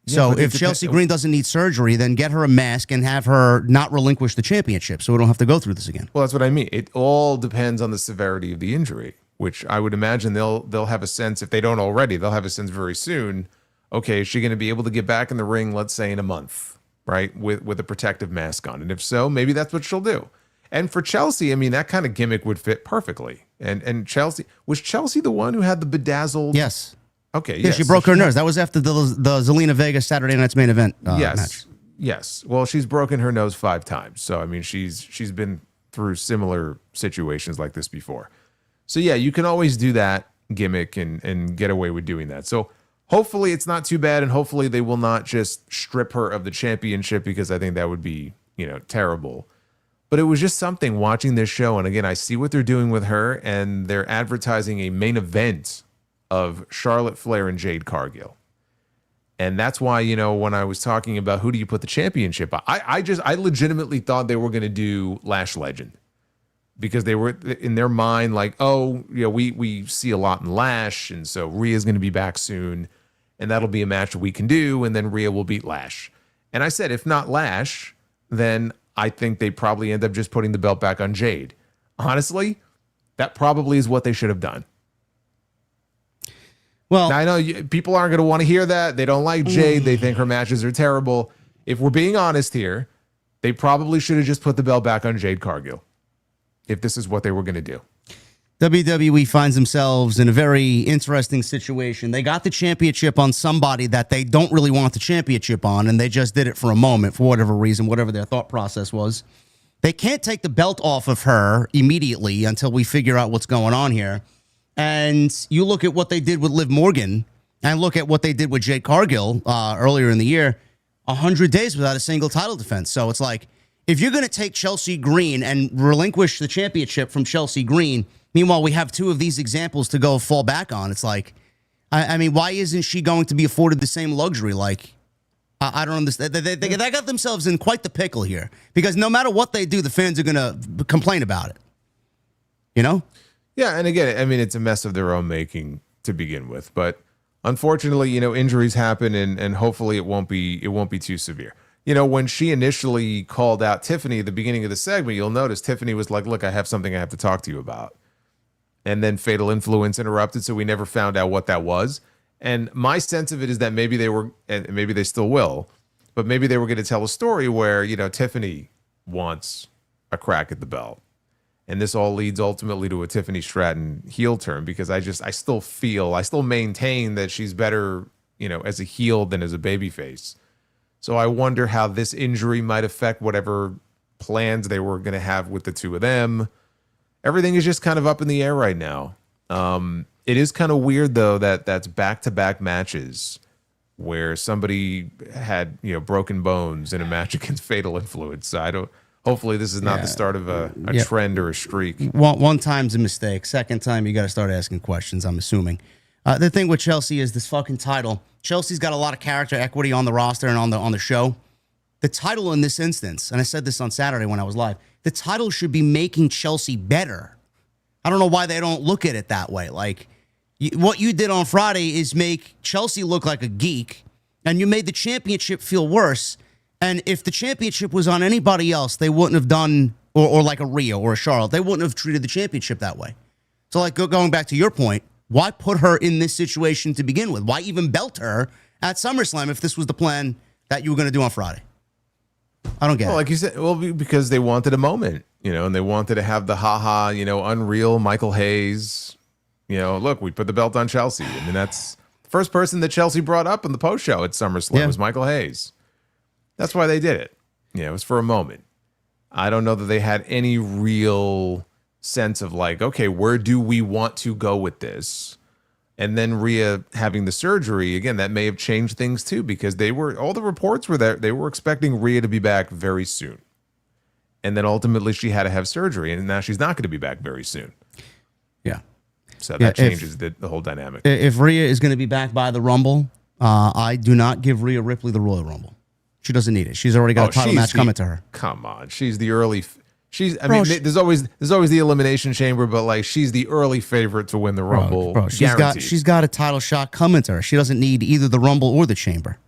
So if Chelsea Green doesn't need surgery, then get her a mask and have her not relinquish the championship so we don't have to go through this again. Well, that's what I mean. It all depends on the severity of the injury, which I would imagine they'll have a sense, if they don't already, they'll have a sense very soon. Okay, is she going to be able to get back in the ring, let's say in a month, right, with a protective mask on? And if so, maybe that's what she'll do. And for Chelsea, that kind of gimmick would fit perfectly. And Chelsea, was Chelsea the one who had the bedazzled? Yes. Okay. Yeah, she broke her nose. That was after the Zelina Vega Saturday Night's Main Event match. Yes. Well, she's broken her nose 5 times. So, she's been through similar situations like this before. So, yeah, you can always do that gimmick and get away with doing that. So, hopefully it's not too bad, and hopefully they will not just strip her of the championship, because I think that would be, terrible. But it was just something watching this show. And again, I see what they're doing with her, and they're advertising a main event of Charlotte Flair and Jade Cargill. And that's why, when I was talking about who do you put the championship, I legitimately thought they were going to do Lash Legend, because they were in their mind like, we see a lot in Lash, and so Rhea's going to be back soon, and that'll be a match that we can do, and then Rhea will beat Lash. And I said, if not Lash, then I think they probably end up just putting the belt back on Jade. Honestly, That probably is what they should have done. Well, now, I know people aren't going to want to hear that. They don't like Jade. They think her matches are terrible. If we're being honest here, they probably should have just put the belt back on Jade Cargill if this is what they were going to do. WWE finds themselves in a very interesting situation. They got the championship on somebody that they don't really want the championship on, and they just did it for a moment for whatever reason, whatever their thought process was. They can't take the belt off of her immediately until we figure out what's going on here. And you look at what they did with Liv Morgan and look at what they did with Jade Cargill earlier in the year, 100 days without a single title defense. So it's like, if you're going to take Chelsea Green and relinquish the championship from Chelsea Green, meanwhile, we have two of these examples to go fall back on. It's like, I mean, why isn't she going to be afforded the same luxury? Like, I don't understand. They got themselves in quite the pickle here because no matter what they do, the fans are going to complain about it. You know? Yeah, and again, I mean, it's a mess of their own making to begin with. But unfortunately, you know, injuries happen, and hopefully it won't be too severe. You know, when she initially called out Tiffany at the beginning of the segment, you'll notice Tiffany was like, "Look, I have something I have to talk to you about." And then Fatal Influence interrupted, so we never found out what that was. And my sense of it is that maybe they were, and maybe they still will, but maybe they were going to tell a story where, you know, Tiffany wants a crack at the belt. And this all leads ultimately to a Tiffany Stratton heel turn, because I still maintain that she's better, you know, as a heel than as a babyface. So I wonder how this injury might affect whatever plans they were going to have with the two of them. Everything is just kind of up in the air right now. It is kind of weird, though, that that's back-to-back matches where somebody had, you know, broken bones in a match against Fatal Influence. So hopefully this is not the start of a trend or a streak. One time's a mistake. Second time, you got to start asking questions, I'm assuming. The thing with Chelsea is this fucking title. Chelsea's got a lot of character equity on the roster and on the show. The title in this instance, and I said this on Saturday when I was live, the title should be making Chelsea better. I don't know why they don't look at it that way. Like, what you did on Friday is make Chelsea look like a geek, and you made the championship feel worse. And if the championship was on anybody else, they wouldn't have done, or like a Rhea or a Charlotte, they wouldn't have treated the championship that way. So, like, going back to your point, why put her in this situation to begin with? Why even belt her at SummerSlam if this was the plan that you were going to do on Friday? I don't get it. Like you said, well, because they wanted a moment, you know, and they wanted to have the haha, you know, unreal Michael Hayes. You know, look, we put the belt on Chelsea. I mean, that's the first person that Chelsea brought up in the post show at SummerSlam was Michael Hayes. That's why they did it. You know, it was for a moment. I don't know that they had any real sense of like, okay, where do we want to go with this? And then Rhea having the surgery, again, that may have changed things too, because all the reports were that they were expecting Rhea to be back very soon. And then ultimately she had to have surgery, and now she's not going to be back very soon. Yeah. So that changes the whole dynamic. If Rhea is going to be back by the Rumble, I do not give Rhea Ripley the Royal Rumble. She doesn't need it. She's already got a title match coming to her. Come on. She's the early... there's always the Elimination Chamber, but like she's the early favorite to win the Rumble. Bro, she's got a title shot coming to her. She doesn't need either the Rumble or the Chamber.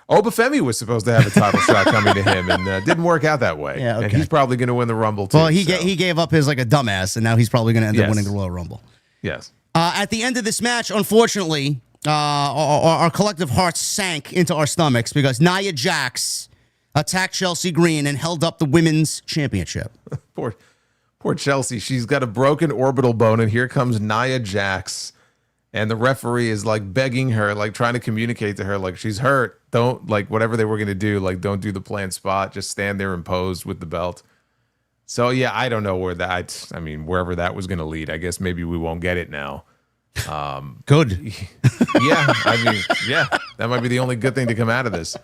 Oba Femi was supposed to have a title shot coming to him, and didn't work out that way. Yeah, okay. And he's probably going to win the Rumble too. Well, he gave up his like a dumbass, and now he's probably going to end up winning the Royal Rumble. Yes. At the end of this match, unfortunately, our collective hearts sank into our stomachs because Nia Jax attacked Chelsea Green and held up the women's championship. Poor Chelsea. She's got a broken orbital bone, and here comes Nia Jax. And the referee is like begging her, like trying to communicate to her, like she's hurt. Don't, like, whatever they were going to do, like don't do the planned spot. Just stand there and pose with the belt. So, yeah, I don't know wherever that was going to lead. I guess maybe we won't get it now. Good. That might be the only good thing to come out of this.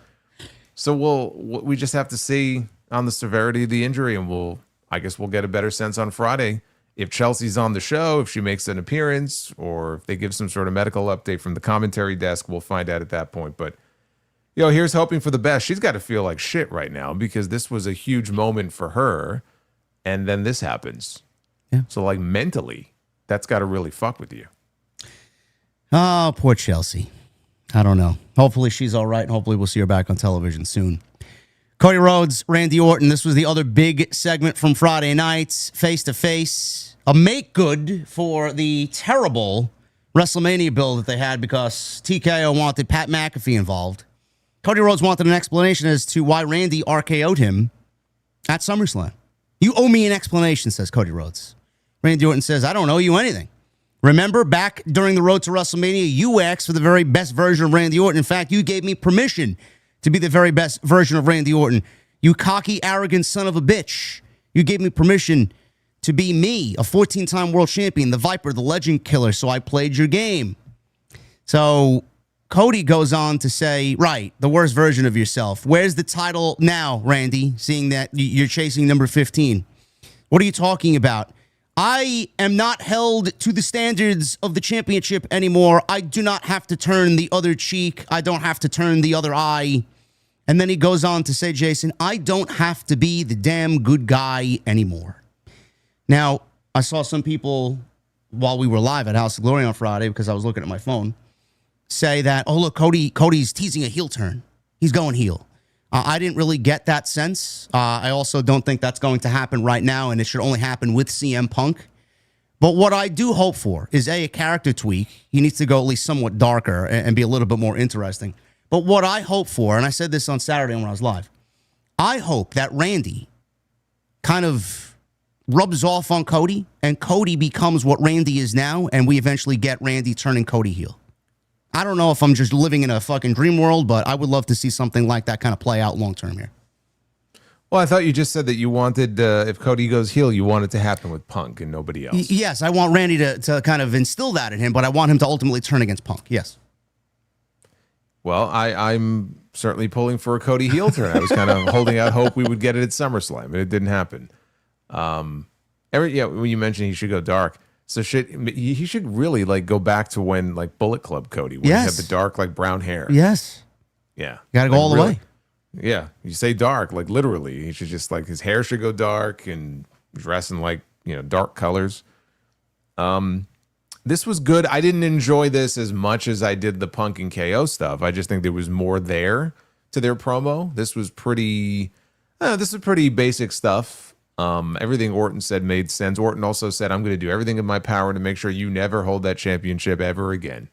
So we just have to see on the severity of the injury, and I guess we'll get a better sense on Friday. If Chelsea's on the show, if she makes an appearance, or if they give some sort of medical update from the commentary desk, we'll find out at that point. But, here's hoping for the best. She's got to feel like shit right now because this was a huge moment for her, and then this happens. Yeah. So, like, mentally, that's got to really fuck with you. Oh, poor Chelsea. I don't know. Hopefully she's all right, and hopefully we'll see her back on television soon. Cody Rhodes, Randy Orton. This was the other big segment from Friday nights, face-to-face. A make-good for the terrible WrestleMania bill that they had because TKO wanted Pat McAfee involved. Cody Rhodes wanted an explanation as to why Randy RKO'd him at SummerSlam. You owe me an explanation, says Cody Rhodes. Randy Orton says, I don't owe you anything. Remember, back during the road to WrestleMania, you asked for the very best version of Randy Orton. In fact, you gave me permission to be the very best version of Randy Orton. You cocky, arrogant son of a bitch. You gave me permission to be me, a 14-time world champion, the Viper, the legend killer, so I played your game. So Cody goes on to say, right, the worst version of yourself. Where's the title now, Randy, seeing that you're chasing number 15? What are you talking about? I am not held to the standards of the championship anymore. I do not have to turn the other cheek. I don't have to turn the other eye. And then he goes on to say, Jason, I don't have to be the damn good guy anymore. Now, I saw some people while we were live at House of Glory on Friday, because I was looking at my phone, say that, oh, look, Cody's teasing a heel turn. He's going heel. I didn't really get that sense. I also don't think that's going to happen right now, and it should only happen with CM Punk. But what I do hope for is, A, character tweak. He needs to go at least somewhat darker and be a little bit more interesting. But what I hope for, and I said this on Saturday when I was live, I hope that Randy kind of rubs off on Cody, and Cody becomes what Randy is now, and we eventually get Randy turning Cody heel. I don't know if I'm just living in a fucking dream world, but I would love to see something like that kind of play out long term here. Well, I thought you just said that you wanted, if Cody goes heel, you want it to happen with Punk and nobody else. Yes, I want Randy to kind of instill that in him, but I want him to ultimately turn against Punk. Yes. Well, I'm certainly pulling for a Cody heel turn. I was kind of holding out hope we would get it at SummerSlam, and it didn't happen. When you mentioned he should go dark. So he should really like go back to when like Bullet Club Cody, when he had the dark like brown hair. Yes. Yeah. Gotta go all the way. Yeah. You say dark, like literally. He should just like his hair should go dark and dress in like, dark colors. This was good. I didn't enjoy this as much as I did the Punk and KO stuff. I just think there was more there to their promo. This was pretty basic stuff. Everything Orton said made sense. Orton also said, I'm going to do everything in my power to make sure you never hold that championship ever again.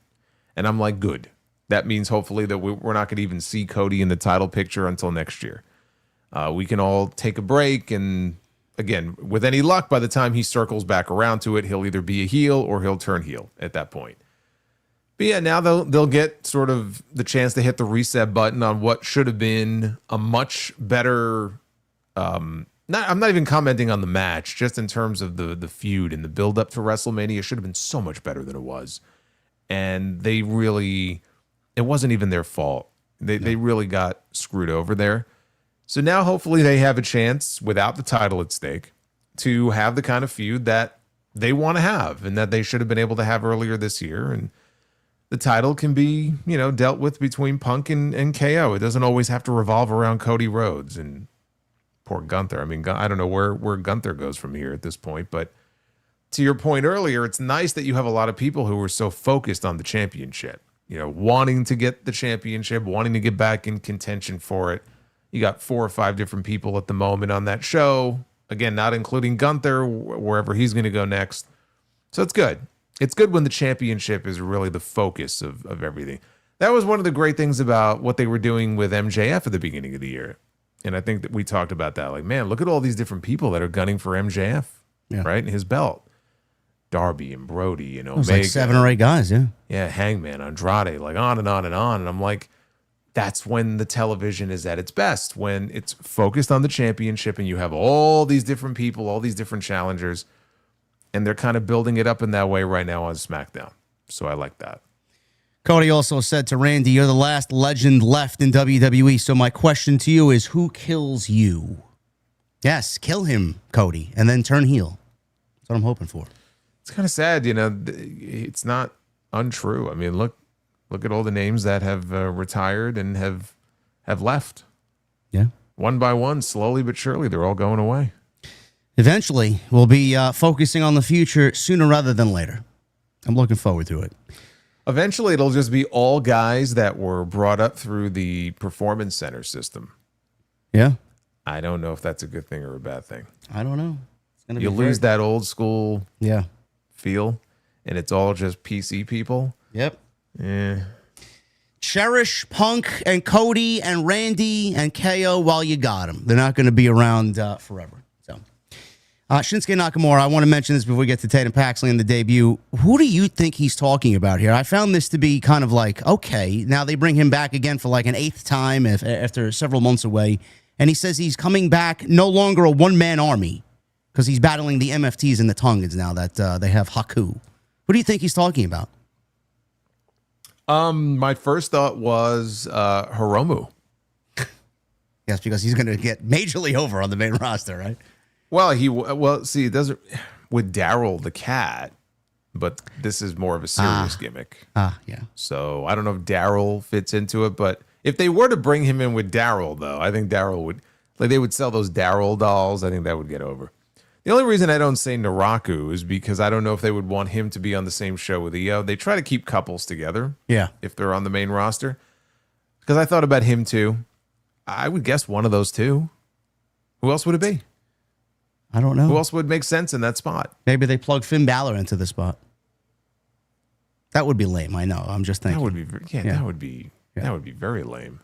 And I'm like, good. That means hopefully that we're not going to even see Cody in the title picture until next year. We can all take a break. And again, with any luck, by the time he circles back around to it, he'll either be a heel or he'll turn heel at that point. But yeah, now they'll get sort of the chance to hit the reset button on what should have been a much better, I'm not even commenting on the match, just in terms of the feud and the build up to WrestleMania. It should have been so much better than it was. And it wasn't even their fault. They really got screwed over there. So now hopefully they have a chance, without the title at stake, to have the kind of feud that they want to have and that they should have been able to have earlier this year. And the title can be, dealt with between Punk and KO. It doesn't always have to revolve around Cody Rhodes and poor Gunther. I mean, I don't know where Gunther goes from here at this point, but to your point earlier, it's nice that you have a lot of people who are so focused on the championship, wanting to get the championship, wanting to get back in contention for it. You got 4 or 5 different people at the moment on that show. Again, not including Gunther, wherever he's going to go next. So it's good. It's good when the championship is really the focus of everything. That was one of the great things about what they were doing with MJF at the beginning of the year. And I think that we talked about that. Like, man, look at all these different people that are gunning for MJF, right? And his belt. Darby and Brody and Omega. It was like 7 or 8 guys, yeah. Yeah, Hangman, Andrade, like on and on and on. And I'm like, that's when the television is at its best, when it's focused on the championship and you have all these different people, all these different challengers, and they're kind of building it up in that way right now on SmackDown. So I like that. Cody also said to Randy, you're the last legend left in WWE. So my question to you is, who kills you? Yes, kill him, Cody, and then turn heel. That's what I'm hoping for. It's kind of sad, it's not untrue. I mean, look at all the names that have retired and have left. Yeah. One by one, slowly but surely, they're all going away. Eventually, we'll be focusing on the future sooner rather than later. I'm looking forward to it. Eventually, it'll just be all guys that were brought up through the Performance Center system. Yeah. I don't know if that's a good thing or a bad thing. I don't know. It's gonna You be lose that old school feel, and it's all just PC people. Yep. Yeah. Cherish Punk and Cody and Randy and KO while you got them. They're not going to be around forever. So, Shinsuke Nakamura, I want to mention this before we get to Tatum Paxley in the debut. Who do you think he's talking about here? I found this to be kind of like, okay, now they bring him back again for like an 8th time after several months away. And he says he's coming back no longer a one-man army because he's battling the MFTs and the Tongans now that they have Haku. Who do you think he's talking about? My first thought was Hiromu. Yes, because he's going to get majorly over on the main roster, right? Well, see, it doesn't with Daryl the cat, but this is more of a serious gimmick. Yeah. So I don't know if Daryl fits into it, but if they were to bring him in with Daryl, though, I think Daryl would, like, they would sell those Daryl dolls. I think that would get over. The only reason I don't say Naraku is because I don't know if they would want him to be on the same show with Io. They try to keep couples together. Yeah. If they're on the main roster. Because I thought about him too. I would guess one of those two. Who else would it be? I don't know. Who else would make sense in that spot? Maybe they plug Finn Balor into the spot. That would be lame. I know. I'm just thinking. That would be, that would be very lame.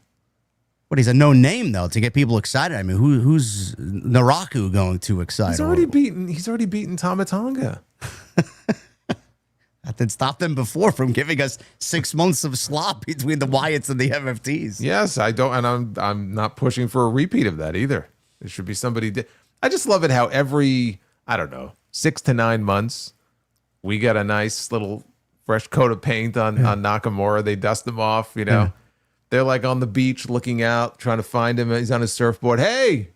But he's a known name though to get people excited. I mean, who's Naraku going to excite? He's already beaten Tama Tonga. That did stop them before from giving us 6 months of slop between the Wyatts and the MFTs. Yes, I don't, and I'm not pushing for a repeat of that either. It should be somebody. I just love it how every, I don't know, 6 to 9 months, we got a nice little fresh coat of paint on Nakamura. They dust him off, you know. They're like on the beach looking out, trying to find him. He's on his surfboard. Hey,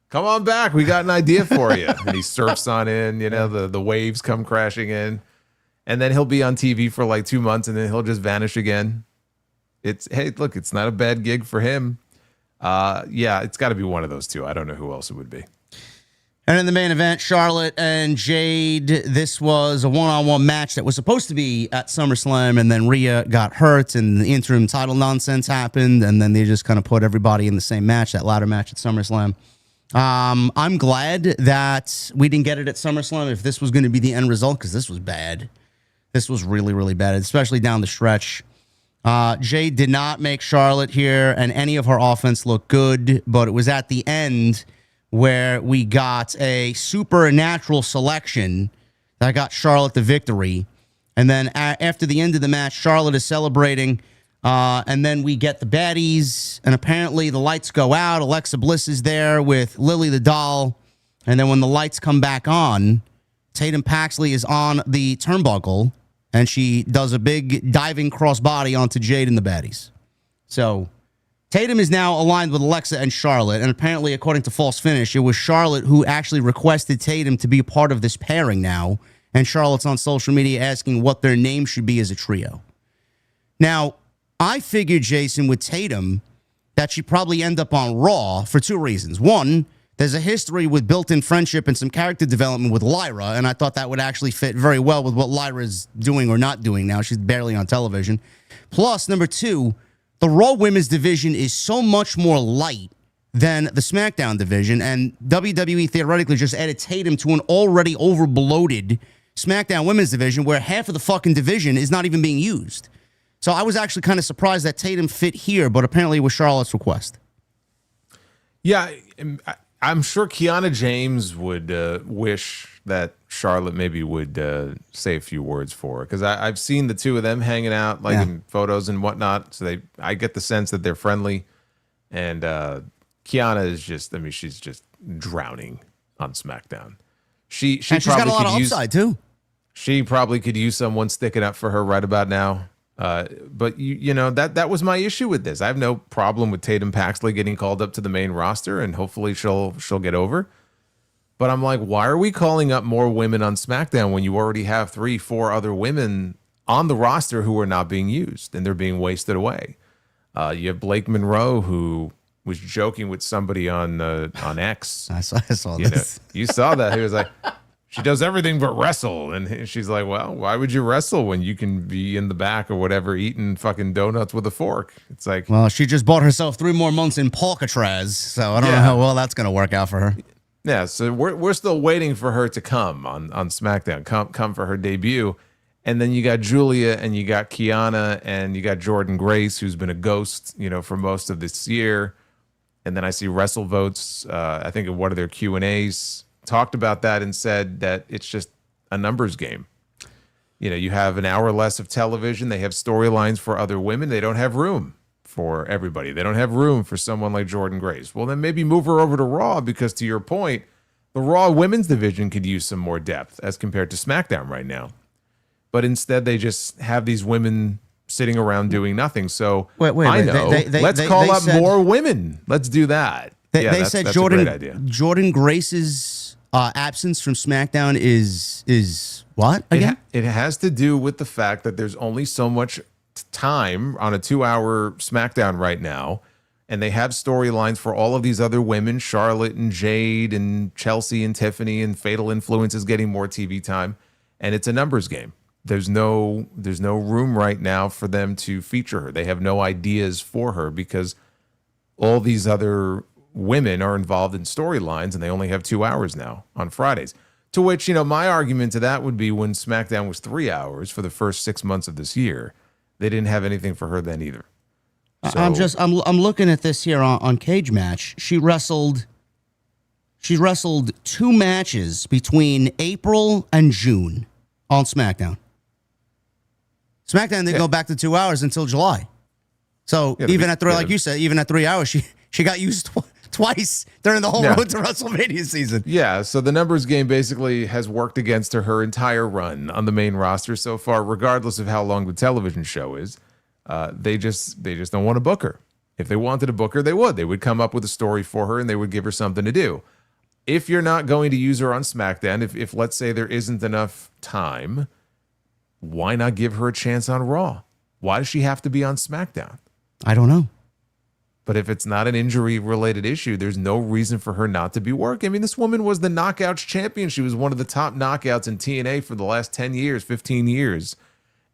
come on back. We got an idea for you. And he surfs on in, you know, the waves come crashing in. And then he'll be on TV for like 2 months and then he'll just vanish again. Hey, look, it's not a bad gig for him. Yeah, it's got to be one of those two. I don't know who else it would be. And in the main event, Charlotte and Jade, this was a one-on-one match that was supposed to be at SummerSlam, and then Rhea got hurt, and the interim title nonsense happened, and then they just kind of put everybody in the same match, that ladder match at SummerSlam. I'm glad that we didn't get it at SummerSlam if this was going to be the end result, because this was bad. This was really, really bad, especially down the stretch. Jade did not make Charlotte here, and any of her offense looked good, but it was at the end where we got a supernatural selection that got Charlotte the victory. And then after the end of the match, Charlotte is celebrating. And then we get the baddies. And apparently the lights go out. Alexa Bliss is there with Lily the doll. And then when the lights come back on, Tatum Paxley is on the turnbuckle. And she does a big diving crossbody onto Jade and the baddies. So Tatum is now aligned with Alexa and Charlotte, and apparently, according to False Finish, it was Charlotte who actually requested Tatum to be a part of this pairing now, and Charlotte's on social media asking what their name should be as a trio. Now, I figured, Jason, with Tatum, that she'd probably end up on Raw for 2 reasons. One, there's a history with built-in friendship and some character development with Lyra, and I thought that would actually fit very well with what Lyra's doing or not doing now. She's barely on television. Plus, number 2, the Raw Women's division is so much more light than the SmackDown division, and WWE theoretically just added Tatum to an already over-bloated SmackDown Women's division where half of the fucking division is not even being used. So I was actually kind of surprised that Tatum fit here, but apparently it was Charlotte's request. Yeah, I'm sure Kiana James would wish that Charlotte maybe would say a few words for her, because I've seen the two of them hanging out like in photos and whatnot. So I get the sense that they're friendly, and Kiana is just, I mean, she's just drowning on SmackDown. She's got a lot of upside too. She probably could use someone sticking up for her right about now. But you know that was my issue with this. I have no problem with Tatum Paxley getting called up to the main roster, and hopefully she'll get over. But I'm like, why are we calling up more women on SmackDown when you already have 3-4 other women on the roster who are not being used and they're being wasted away? You have Blake Monroe, who was joking with somebody on X. I saw this. You saw that. He was like, She does everything but wrestle. And she's like, well, why would you wrestle when you can be in the back or whatever eating fucking donuts with a fork? It's like, well, she just bought herself 3 more months in Alcatraz, so I don't know how well that's going to work out for her. yeah, so we're still waiting for her to come on SmackDown, come for her debut. And then you got Julia and you got Kiana and you got Jordan Grace, who's been a ghost, for most of this year. And then I see WrestleVotes, I think in one of their Q&As, talked about that and said that it's just a numbers game. You have an hour less of television. They have storylines for other women. They don't have room for everybody. They don't have room for someone like Jordan Grace. Well, then maybe move her over to Raw because, to your point, the Raw women's division could use some more depth as compared to SmackDown right now. But instead, they just have these women sitting around doing nothing. So wait, let's call up more women. Let's do that. They said that's Jordan, a great idea. Jordan Grace's absence from SmackDown is what again? It has to do with the fact that there's only so much time on a 2-hour SmackDown right now, and they have storylines for all of these other women, Charlotte and Jade and Chelsea and Tiffany, and Fatal Influence is getting more TV time, and it's a numbers game. There's no room right now for them to feature her. They have no ideas for her because all these other women are involved in storylines and they only have 2 hours now on Fridays. To which, my argument to that would be when SmackDown was 3 hours for the first 6 months of this year, they didn't have anything for her then either. So, I'm looking at this here on Cage Match. She wrestled 2 matches between April and June on SmackDown. SmackDown didn't go back to 2 hours until July. So even at 3, like you said, even at 3 hours, she got used twice during the whole road to WrestleMania season. Yeah, so the numbers game basically has worked against her entire run on the main roster so far, regardless of how long the television show is. They just don't want to book her. If they wanted to book her, they would. They would come up with a story for her and they would give her something to do. If you're not going to use her on SmackDown, if let's say there isn't enough time, why not give her a chance on Raw? Why does she have to be on SmackDown? I don't know. But if it's not an injury-related issue, there's no reason for her not to be working. I mean, this woman was the Knockouts champion. She was one of the top knockouts in TNA for the last 10 years, 15 years.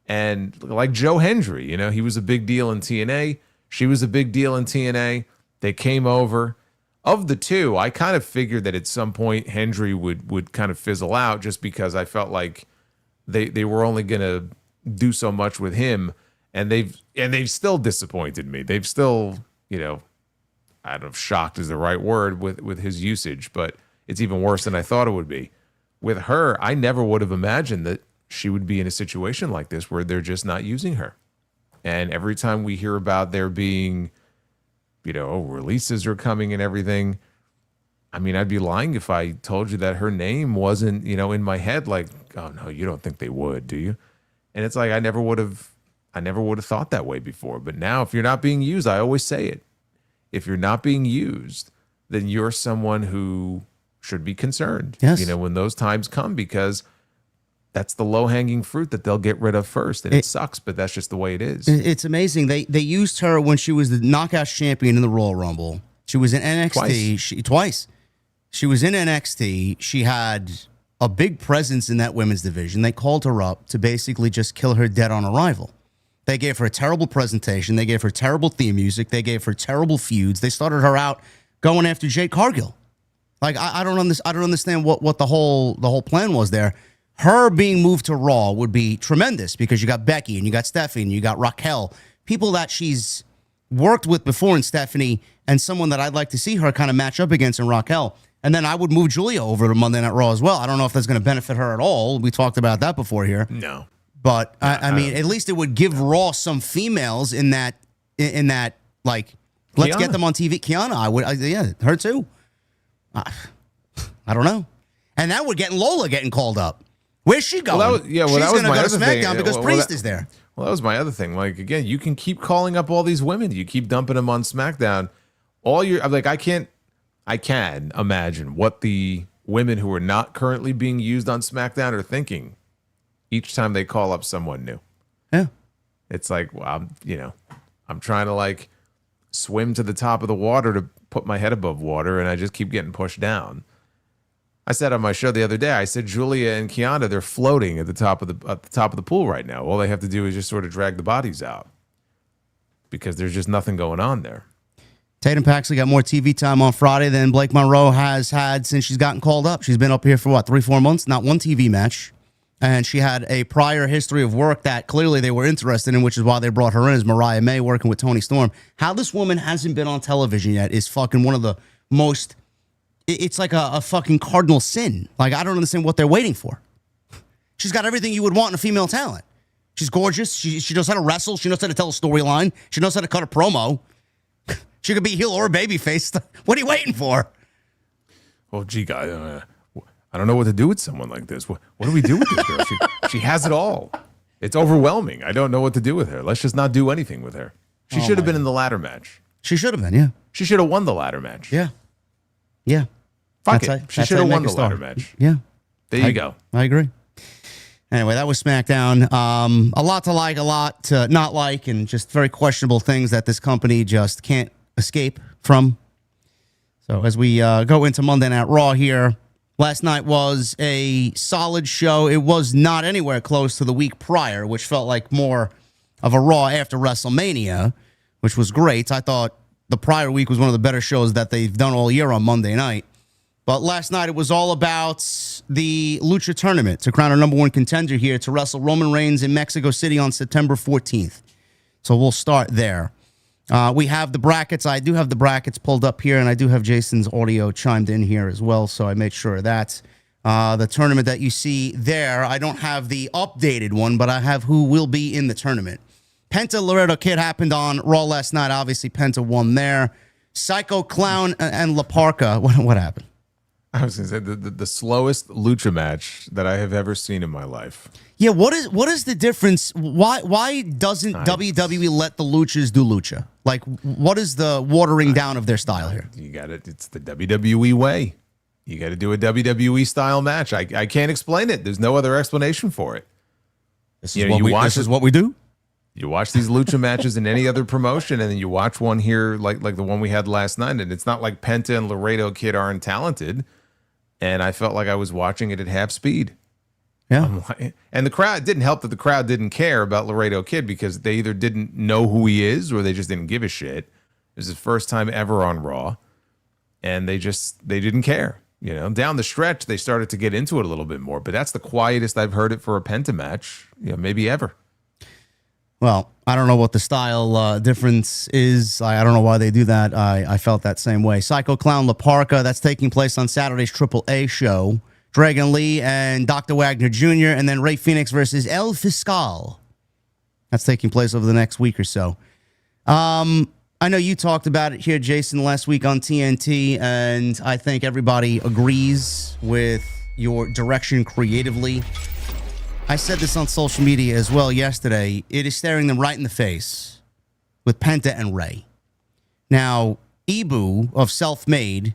And like Joe Hendry, he was a big deal in TNA. She was a big deal in TNA. They came over. Of the two, I kind of figured that at some point Hendry would kind of fizzle out just because I felt like they were only going to do so much with him. And they've still disappointed me. They've still... I don't know if shocked is the right word with his usage, but it's even worse than I thought it would be. With her, I never would have imagined that she would be in a situation like this where they're just not using her. And every time we hear about there being, releases are coming and everything, I mean, I'd be lying if I told you that her name wasn't, in my head like, oh, no, you don't think they would, do you? And it's like I never would have thought that way before. But now, if you're not being used, I always say it. If you're not being used, then you're someone who should be concerned. Yes. When those times come, because that's the low-hanging fruit that they'll get rid of first. And it sucks, but that's just the way it is. It's amazing. They used her when she was the Knockouts champion in the Royal Rumble. She was in NXT twice. She was in NXT. She had a big presence in that women's division. They called her up to basically just kill her dead on arrival. They gave her a terrible presentation. They gave her terrible theme music. They gave her terrible feuds. They started her out going after Jade Cargill. Like I don't understand what the whole plan was there. Her being moved to Raw would be tremendous because you got Becky and you got Stephanie and you got Raquel, people that she's worked with before in Stephanie, and someone that I'd like to see her kind of match up against in Raquel. And then I would move Julia over to Monday Night Raw as well. I don't know if that's going to benefit her at all. We talked about that before here. No. But I mean, at least it would give Raw some females in that like, let's get them on TV. Kiana, her too. I don't know. And that would get Lola getting called up. Where's she going? She's going to go to SmackDown because Priest is there. Well, that was my other thing. Like, again, you can keep calling up all these women. You keep dumping them on SmackDown. I can imagine what the women who are not currently being used on SmackDown are thinking each time they call up someone new. Yeah. It's like, well, I'm trying to like swim to the top of the water to put my head above water, and I just keep getting pushed down. I said on my show the other day, I said Julia and Kiana, they're floating at the top of the pool right now. All they have to do is just sort of drag the bodies out because there's just nothing going on there. Tatum Paxley got more TV time on Friday than Blake Monroe has had since she's gotten called up. She's been up here for, 3-4 months? Not one TV match. And she had a prior history of work that clearly they were interested in, which is why they brought her in, as Mariah May working with Tony Storm. How this woman hasn't been on television yet is fucking one of the most... It's like a fucking cardinal sin. Like, I don't understand what they're waiting for. She's got everything you would want in a female talent. She's gorgeous. She knows how to wrestle. She knows how to tell a storyline. She knows how to cut a promo. She could be heel or babyface. What are you waiting for? Well, gee, guy, I don't know what to do with someone like this. What do we do with this girl? She has it all. It's overwhelming. I don't know what to do with her. Let's just not do anything with her. She should have been in the ladder match. She should have been, yeah. She should have won the ladder match. Yeah. Yeah. Fuck it. She should have won the ladder match. Yeah. There you go. I agree. Anyway, that was SmackDown. A lot to like, a lot to not like, and just very questionable things that this company just can't escape from. So as we go into Monday Night Raw here, last night was a solid show. It was not anywhere close to the week prior, which felt like more of a Raw after WrestleMania, which was great. I thought the prior week was one of the better shows that they've done all year on Monday night. But last night, it was all about the Lucha Tournament to crown our number one contender here to wrestle Roman Reigns in Mexico City on September 14th. So we'll start there. We have the brackets. I do have the brackets pulled up here, and I do have Jason's audio chimed in here as well, so I made sure of that. The tournament that you see there, I don't have the updated one, but I have who will be in the tournament. Penta Laredo Kid happened on Raw last night. Obviously, Penta won there. Psycho Clown and La Parka. What happened? I was going to say the slowest lucha match that I have ever seen in my life. Yeah, what is the difference? Why doesn't WWE let the luchas do lucha? Like, what is the watering down of their style here? You got it. It's the WWE way. You got to do a WWE style match. I can't explain it. There's no other explanation for it. This is what we do. You watch these lucha matches in any other promotion, and then you watch one here like the one we had last night, and it's not like Penta and Laredo Kid aren't talented. And I felt like I was watching it at half speed. Yeah. And the crowd didn't help that the crowd didn't care about Laredo Kid because they either didn't know who he is or they just didn't give a shit. It was his first time ever on Raw. And they didn't care. You know, down the stretch, they started to get into it a little bit more. But that's the quietest I've heard it for a Penta match, maybe ever. Well, I don't know what the style difference is. I don't know why they do that. I felt that same way. Psycho Clown La Parka, that's taking place on Saturday's AAA show. Dragon Lee and Dr. Wagner Jr., and then Ray Phoenix versus El Fiscal. That's taking place over the next week or so. I know you talked about it here, Jason, last week on TNT, and I think everybody agrees with your direction creatively. I said this on social media as well yesterday. It is staring them right in the face with Penta and Ray. Now, Ibu of Self-Made,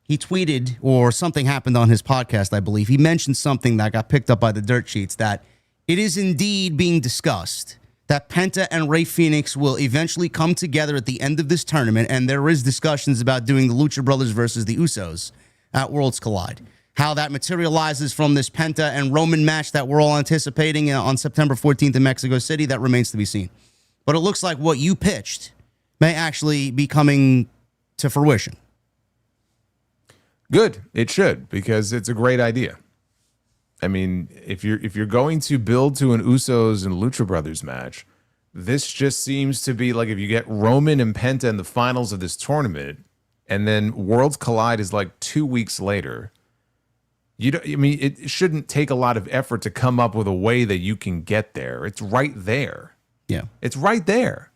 he tweeted, or something happened on his podcast, I believe. He mentioned something that got picked up by the dirt sheets, that it is indeed being discussed that Penta and Ray Phoenix will eventually come together at the end of this tournament, and there is discussions about doing the Lucha Brothers versus the Usos at Worlds Collide. How that materializes from this Penta and Roman match that we're all anticipating on September 14th in Mexico City, that remains to be seen. But it looks like what you pitched may actually be coming to fruition. Good. It should, because it's a great idea. I mean, if you're going to build to an Usos and Lucha Brothers match, this just seems to be like if you get Roman and Penta in the finals of this tournament, and then Worlds Collide is like 2 weeks later. It shouldn't take a lot of effort to come up with a way that you can get there. It's right there. Yeah. It's right there.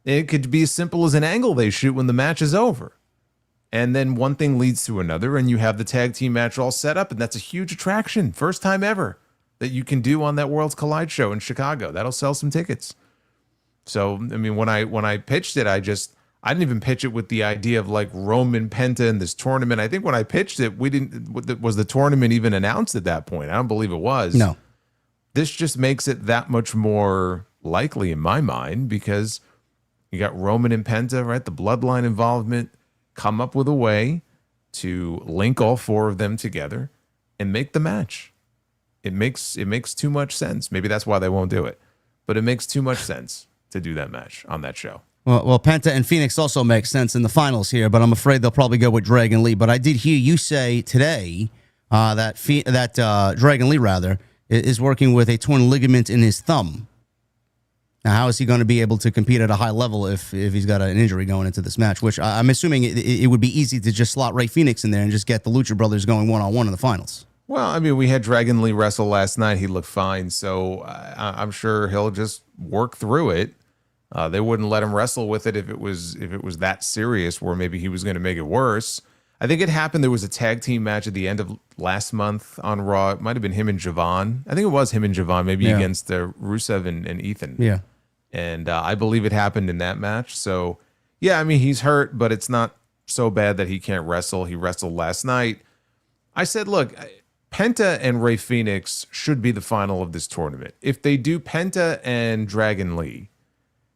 It could be as simple as an angle they shoot when the match is over. And then one thing leads to another, and you have the tag team match all set up, and that's a huge attraction. First time ever that you can do on that Worlds Collide show in Chicago. That'll sell some tickets. So, I mean, when I pitched it, I didn't even pitch it with the idea of like Roman Penta in this tournament. I think when I pitched it, was the tournament even announced at that point? I don't believe it was. No. This just makes it that much more likely in my mind because you got Roman and Penta, right? The Bloodline involvement, come up with a way to link all four of them together. and make the match. It makes too much sense. Maybe that's why they won't do it, but it makes too much sense to do that match on that show. Well, Penta and Phoenix also makes sense in the finals here, but I'm afraid they'll probably go with Dragon Lee. But I did hear you say today that Dragon Lee rather is working with a torn ligament in his thumb. Now, how is he going to be able to compete at a high level if he's got an injury going into this match? Which I'm assuming it would be easy to just slot Rey Fenix in there and just get the Lucha Brothers going one-on-one in the finals. Well, I mean, we had Dragon Lee wrestle last night. He looked fine, so I'm sure he'll just work through it. They wouldn't let him wrestle with it if it was that serious, where maybe he was going to make it worse. I think it happened. There was a tag team match at the end of last month on Raw. It might have been him and Javon. I think it was him and Javon, maybe against Rusev and Ethan. Yeah. And I believe it happened in that match. So, yeah, I mean, he's hurt, but it's not so bad that he can't wrestle. He wrestled last night. I said, look, Penta and Rey Fenix should be the final of this tournament. If they do Penta and Dragon Lee,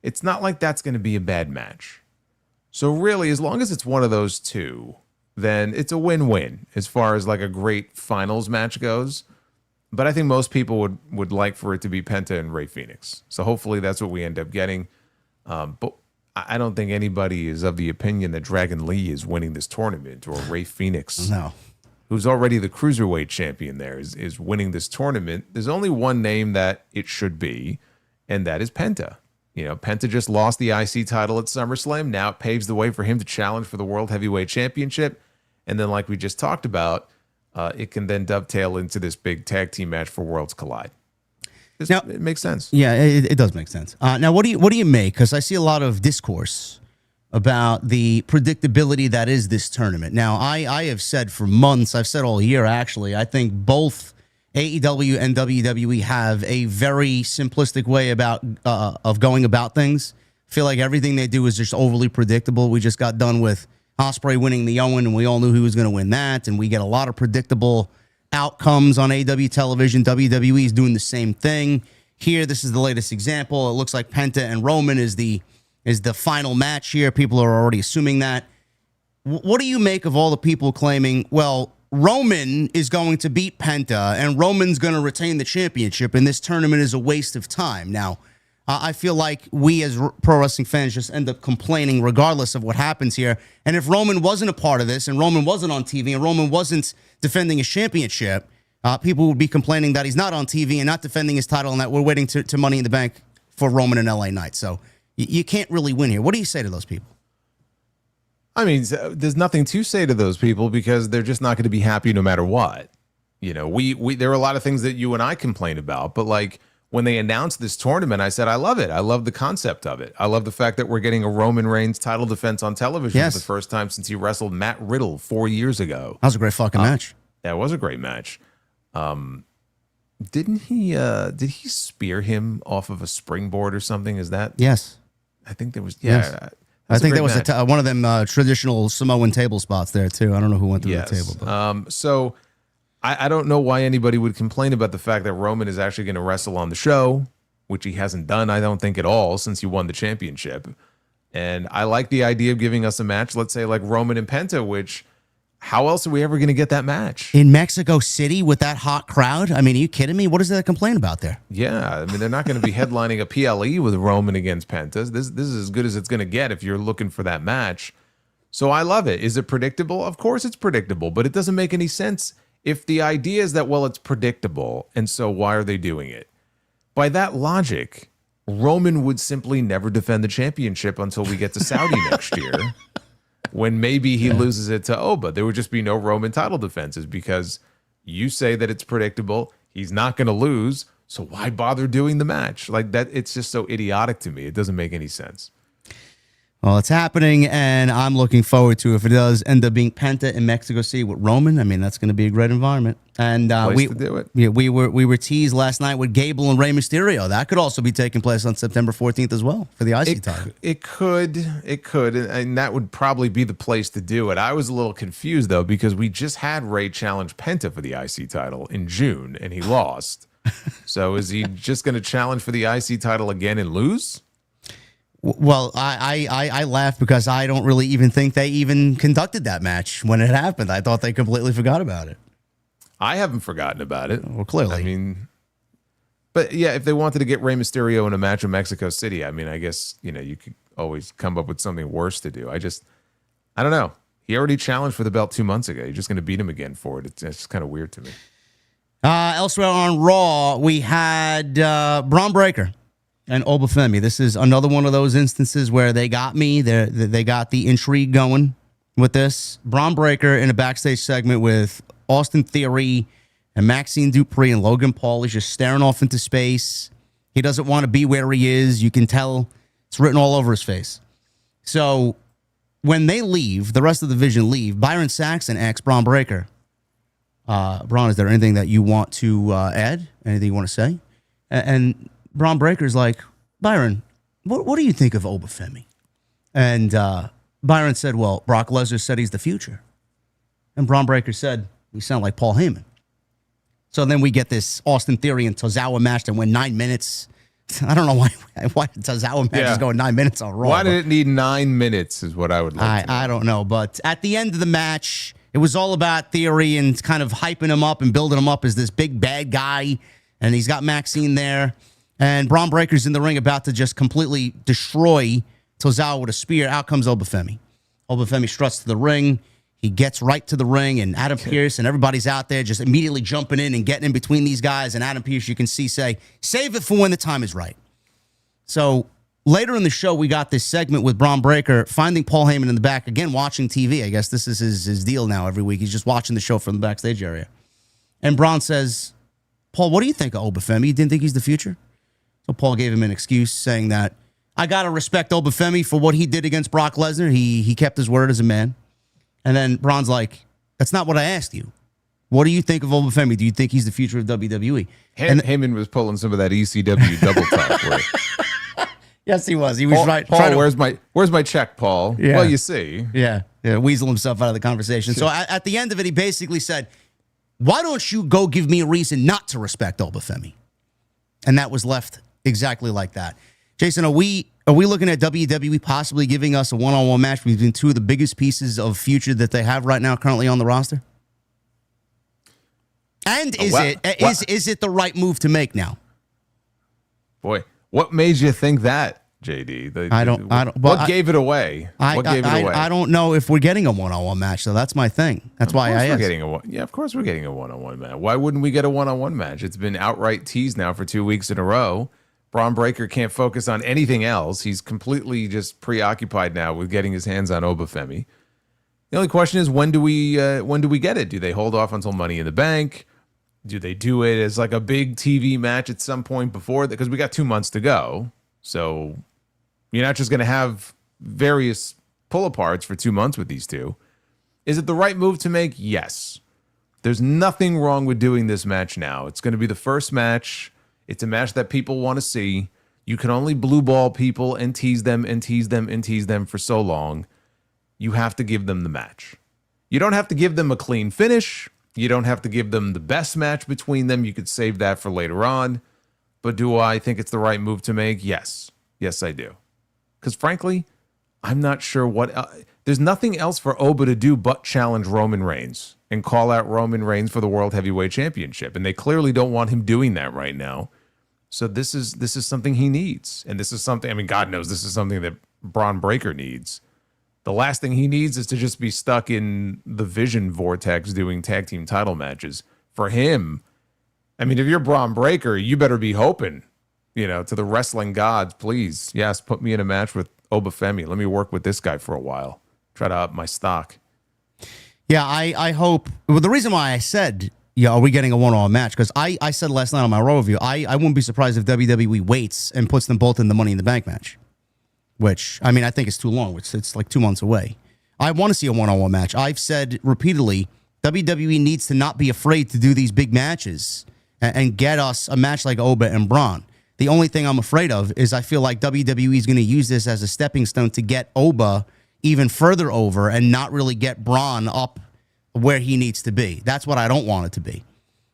it's not like that's going to be a bad match. So really, as long as it's one of those two, then it's a win-win as far as like a great finals match goes. But I think most people would like for it to be Penta and Rey Fenix. So hopefully that's what we end up getting. But I don't think anybody is of the opinion that Dragon Lee is winning this tournament, or Rey Fenix, No. who's already the cruiserweight champion there, is winning this tournament. There's only one name that it should be, and that is Penta. You know, Penta just lost the IC title at SummerSlam. Now it paves the way for him to challenge for the World Heavyweight Championship. And then, like we just talked about, it can then dovetail into this big tag team match for Worlds Collide. Now, it makes sense. Yeah, it does make sense. Now, what do you make? Because I see a lot of discourse about the predictability that is this tournament. Now, I have said for months, I've said all year actually, I think both AEW and WWE have a very simplistic way of going about things. I feel like everything they do is just overly predictable. We just got done with Ospreay winning the Owen, and we all knew who was going to win that. And we get a lot of predictable outcomes on AEW television. WWE is doing the same thing. Here, this is the latest example. It looks like Penta and Roman is the final match here. People are already assuming that. What do you make of all the people claiming, well, Roman is going to beat Penta and Roman's going to retain the championship, and this tournament is a waste of time? Now, I feel like we as pro wrestling fans just end up complaining regardless of what happens here. And if Roman wasn't a part of this, and Roman wasn't on TV, and Roman wasn't defending his championship, people would be complaining that he's not on TV and not defending his title, and that we're waiting to Money in the Bank for Roman and LA Knight. So you can't really win here. What do you say to those people? I mean, there's nothing to say to those people because they're just not going to be happy no matter what. You know, there are a lot of things that you and I complain about, but like, when they announced this tournament, I said, I love it. I love the concept of it. I love the fact that we're getting a Roman Reigns title defense on television for the first time since he wrestled Matt Riddle 4 years ago. That was a great fucking match. Yeah, it was a great match. Did he spear him off of a springboard or something? Is that? Yes. I think there was, Yes. I think there was one of them traditional Samoan table spots there too. I don't know who went through the table. But. So I don't know why anybody would complain about the fact that Roman is actually going to wrestle on the show, which he hasn't done, I don't think, at all since he won the championship. And I like the idea of giving us a match, let's say, like Roman and Penta, which, how else are we ever going to get that match? In Mexico City with that hot crowd? I mean, are you kidding me? What is there to complain about there? Yeah, I mean, they're not going to be headlining a PLE with Roman against Penta. This is as good as it's going to get if you're looking for that match. So I love it. Is it predictable? Of course it's predictable, but it doesn't make any sense if the idea is that, well, it's predictable, and so why are they doing it? By that logic, Roman would simply never defend the championship until we get to Saudi next year, when maybe he loses it to Oba. There would just be no Roman title defenses because you say that it's predictable. He's not going to lose, so why bother doing the match? Like that, it's just so idiotic to me. It doesn't make any sense. Well, it's happening, and I'm looking forward to it. If it does end up being Penta in Mexico City with Roman, I mean, that's going to be a great environment. And Place to do it. Yeah, we were teased last night with Gable and Rey Mysterio. That could also be taking place on September 14th as well for the IC title. It could, and that would probably be the place to do it. I was a little confused though because we just had Rey challenge Penta for the IC title in June, and he lost. So is he just going to challenge for the IC title again and lose? Well, I laugh because I don't really even think they even conducted that match when it happened. I thought they completely forgot about it. I haven't forgotten about it. Well, clearly. I mean, but yeah, if they wanted to get Rey Mysterio in a match in Mexico City, I mean, I guess, you could always come up with something worse to do. I don't know. He already challenged for the belt 2 months ago. You're just going to beat him again for it. It's kind of weird to me. Elsewhere on Raw, we had Bron Breakker and Oba Femi. This is another one of those instances where they got me. They got the intrigue going with this. Bron Breakker in a backstage segment with Austin Theory and Maxine Dupree and Logan Paul. He's just staring off into space. He doesn't want to be where he is. You can tell it's written all over his face. So when they leave, the rest of the division leave, Byron Saxton asks Bron Breakker, Bron, is there anything that you want to add? Anything you want to say? And Bron Breakker's like, Byron, what do you think of Oba Femi? And Byron said, well, Brock Lesnar said he's the future. And Bron Breakker said, you sound like Paul Heyman. So then we get this Austin Theory and Tozawa match that went 9 minutes. I don't know why the Tozawa match is going 9 minutes on Raw. Why did it need 9 minutes is what I would like to know. I don't know. But at the end of the match, it was all about Theory and kind of hyping him up and building him up as this big bad guy. And he's got Maxine there. And Bron Breakker's in the ring about to just completely destroy Tozawa with a spear. Out comes Oba Femi. Oba Femi struts to the ring. He gets right to the ring, and Adam Pearce and everybody's out there just immediately jumping in and getting in between these guys. And Adam Pearce, you can see, say, save it for when the time is right. So later in the show, we got this segment with Bron Breakker finding Paul Heyman in the back, again, watching TV. I guess this is his deal now every week. He's just watching the show from the backstage area. And Bron says, Paul, what do you think of Oba Femi? You didn't think he's the future? So Paul gave him an excuse saying that, I got to respect Oba Femi for what he did against Brock Lesnar. He kept his word as a man. And then Bron's like, that's not what I asked you. What do you think of Oba Femi? Do you think he's the future of WWE? And Heyman was pulling some of that ECW double talk. Yes, he was. He was Paul, where's my check, Paul? Yeah. Well, you see. Yeah, weasel himself out of the conversation. So at the end of it, he basically said, why don't you go give me a reason not to respect Oba Femi? And that was left exactly like that. Jason, are we looking at WWE possibly giving us a one-on-one match between two of the biggest pieces of future that they have right now currently on the roster? And is it the right move to make now? Boy, what made you think that, JD? I don't. What gave it away? I don't know if we're getting a one-on-one match, so that's my thing. That's why I asked. Of course we're getting a one-on-one match. Why wouldn't we get a one-on-one match? It's been outright teased now for 2 weeks in a row. Bron Breakker can't focus on anything else. He's completely just preoccupied now with getting his hands on Oba Femi. The only question is, when do we get it? Do they hold off until Money in the Bank? Do they do it as like a big TV match at some point before that? Because we got 2 months to go. So you're not just going to have various pull-aparts for 2 months with these two. Is it the right move to make? Yes. There's nothing wrong with doing this match now. It's going to be the first match. It's a match that people want to see. You can only blue ball people and tease them and tease them and tease them for so long. You have to give them the match. You don't have to give them a clean finish. You don't have to give them the best match between them. You could save that for later on. But do I think it's the right move to make? Yes. Yes, I do. Because frankly, I'm not sure what... there's nothing else for Oba to do but challenge Roman Reigns and call out Roman Reigns for the World Heavyweight Championship. And they clearly don't want him doing that right now. So this is something he needs. And this is something, I mean, God knows this is something that Bron Breakker needs. The last thing he needs is to just be stuck in the Vision vortex doing tag team title matches. For him, I mean, if you're Bron Breakker, you better be hoping, to the wrestling gods, please, yes, put me in a match with Oba Femi. Let me work with this guy for a while. Try to up my stock. Yeah, I hope. Well, the reason why I said, are we getting a one-on-one match? Because I said last night on my Raw review, I wouldn't be surprised if WWE waits and puts them both in the Money in the Bank match. Which, I mean, I think it's too long. It's like 2 months away. I want to see a one-on-one match. I've said repeatedly, WWE needs to not be afraid to do these big matches and get us a match like Oba and Bron. The only thing I'm afraid of is I feel like WWE is going to use this as a stepping stone to get Oba even further over and not really get Bron up where he needs to be. That's what I don't want it to be.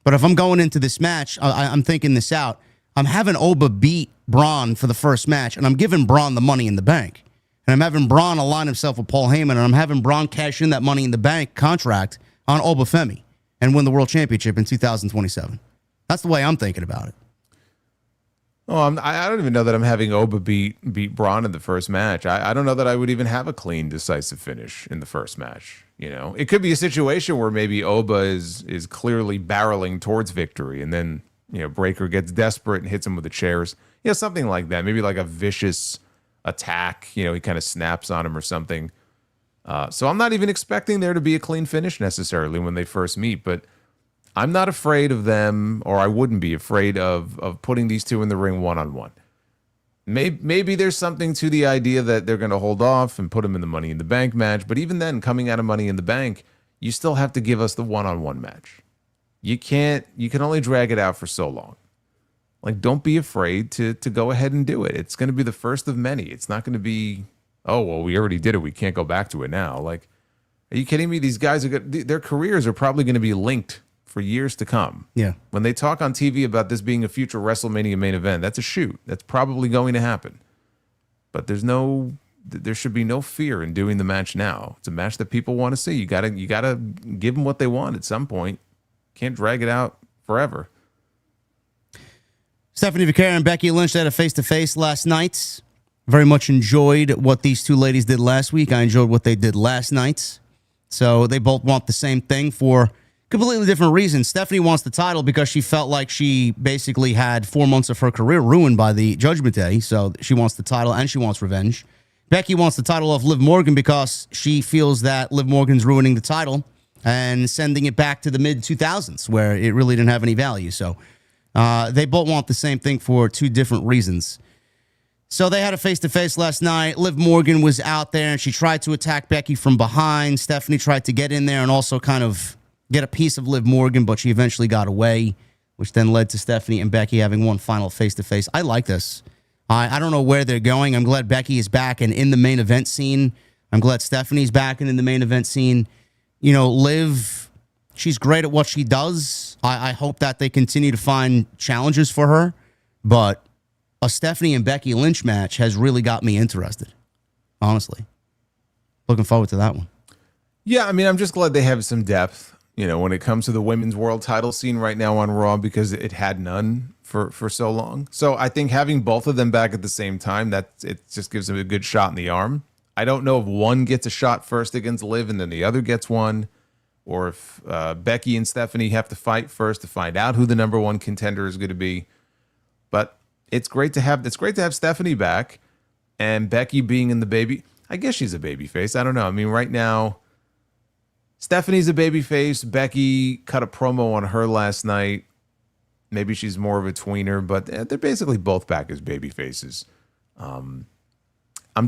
But if I'm going into this match, I'm thinking this out. I'm having Oba beat Bron for the first match, and I'm giving Bron the Money in the Bank. And I'm having Bron align himself with Paul Heyman, and I'm having Bron cash in that Money in the Bank contract on Oba Femi. and win the world championship in 2027. That's the way I'm thinking about it. Oh, I don't even know that I'm having Oba beat Bron in the first match. I don't know that I would even have a clean, decisive finish in the first match. You know, it could be a situation where maybe Oba is clearly barreling towards victory, and then Breakker gets desperate and hits him with the chairs. Something like that. Maybe like a vicious attack. He kind of snaps on him or something. So I'm not even expecting there to be a clean finish necessarily when they first meet, but I'm not afraid of them, or I wouldn't be afraid of putting these two in the ring one-on-one. Maybe there's something to the idea that they're going to hold off and put them in the Money in the Bank match, but even then, coming out of Money in the Bank, you still have to give us the one-on-one match. You can only drag it out for so long. Like, don't be afraid to go ahead and do it. It's going to be the first of many. It's not going to be, oh, well, we already did it. We can't go back to it now. Like, are you kidding me? These guys their careers are probably going to be linked for years to come. Yeah. When they talk on TV about this being a future WrestleMania main event, that's a shoot. That's probably going to happen. But there should be no fear in doing the match now. It's a match that people want to see. You gotta give them what they want at some point. Can't drag it out forever. Stephanie Vaquera and Becky Lynch had a face-to-face last night. Very much enjoyed what these two ladies did last week. I enjoyed what they did last night. So they both want the same thing for completely different reasons. Stephanie wants the title because she felt like she basically had 4 months of her career ruined by the Judgment Day. So she wants the title and she wants revenge. Becky wants the title of Liv Morgan because she feels that Liv Morgan's ruining the title and sending it back to the mid-2000s where it really didn't have any value. So they both want the same thing for two different reasons. So they had a face-to-face last night. Liv Morgan was out there and she tried to attack Becky from behind. Stephanie tried to get in there and also kind of get a piece of Liv Morgan, but she eventually got away, which then led to Stephanie and Becky having one final face-to-face. I like this. I don't know where they're going. I'm glad Becky is back and in the main event scene. I'm glad Stephanie's back and in the main event scene. Liv, she's great at what she does. I hope that they continue to find challenges for her, but a Stephanie and Becky Lynch match has really got me interested, honestly. Looking forward to that one. Yeah, I mean, I'm just glad they have some depth, when it comes to the women's world title scene right now on Raw, because it had none for so long. So I think having both of them back at the same time, it just gives them a good shot in the arm. I don't know if one gets a shot first against Liv and then the other gets one, or if Becky and Stephanie have to fight first to find out who the number one contender is going to be. But it's great to have Stephanie back, and Becky being in the baby. I guess she's a baby face. I don't know. I mean, right now, Stephanie's a baby face. Becky cut a promo on her last night. Maybe she's more of a tweener, but they're basically both back as baby faces. I'm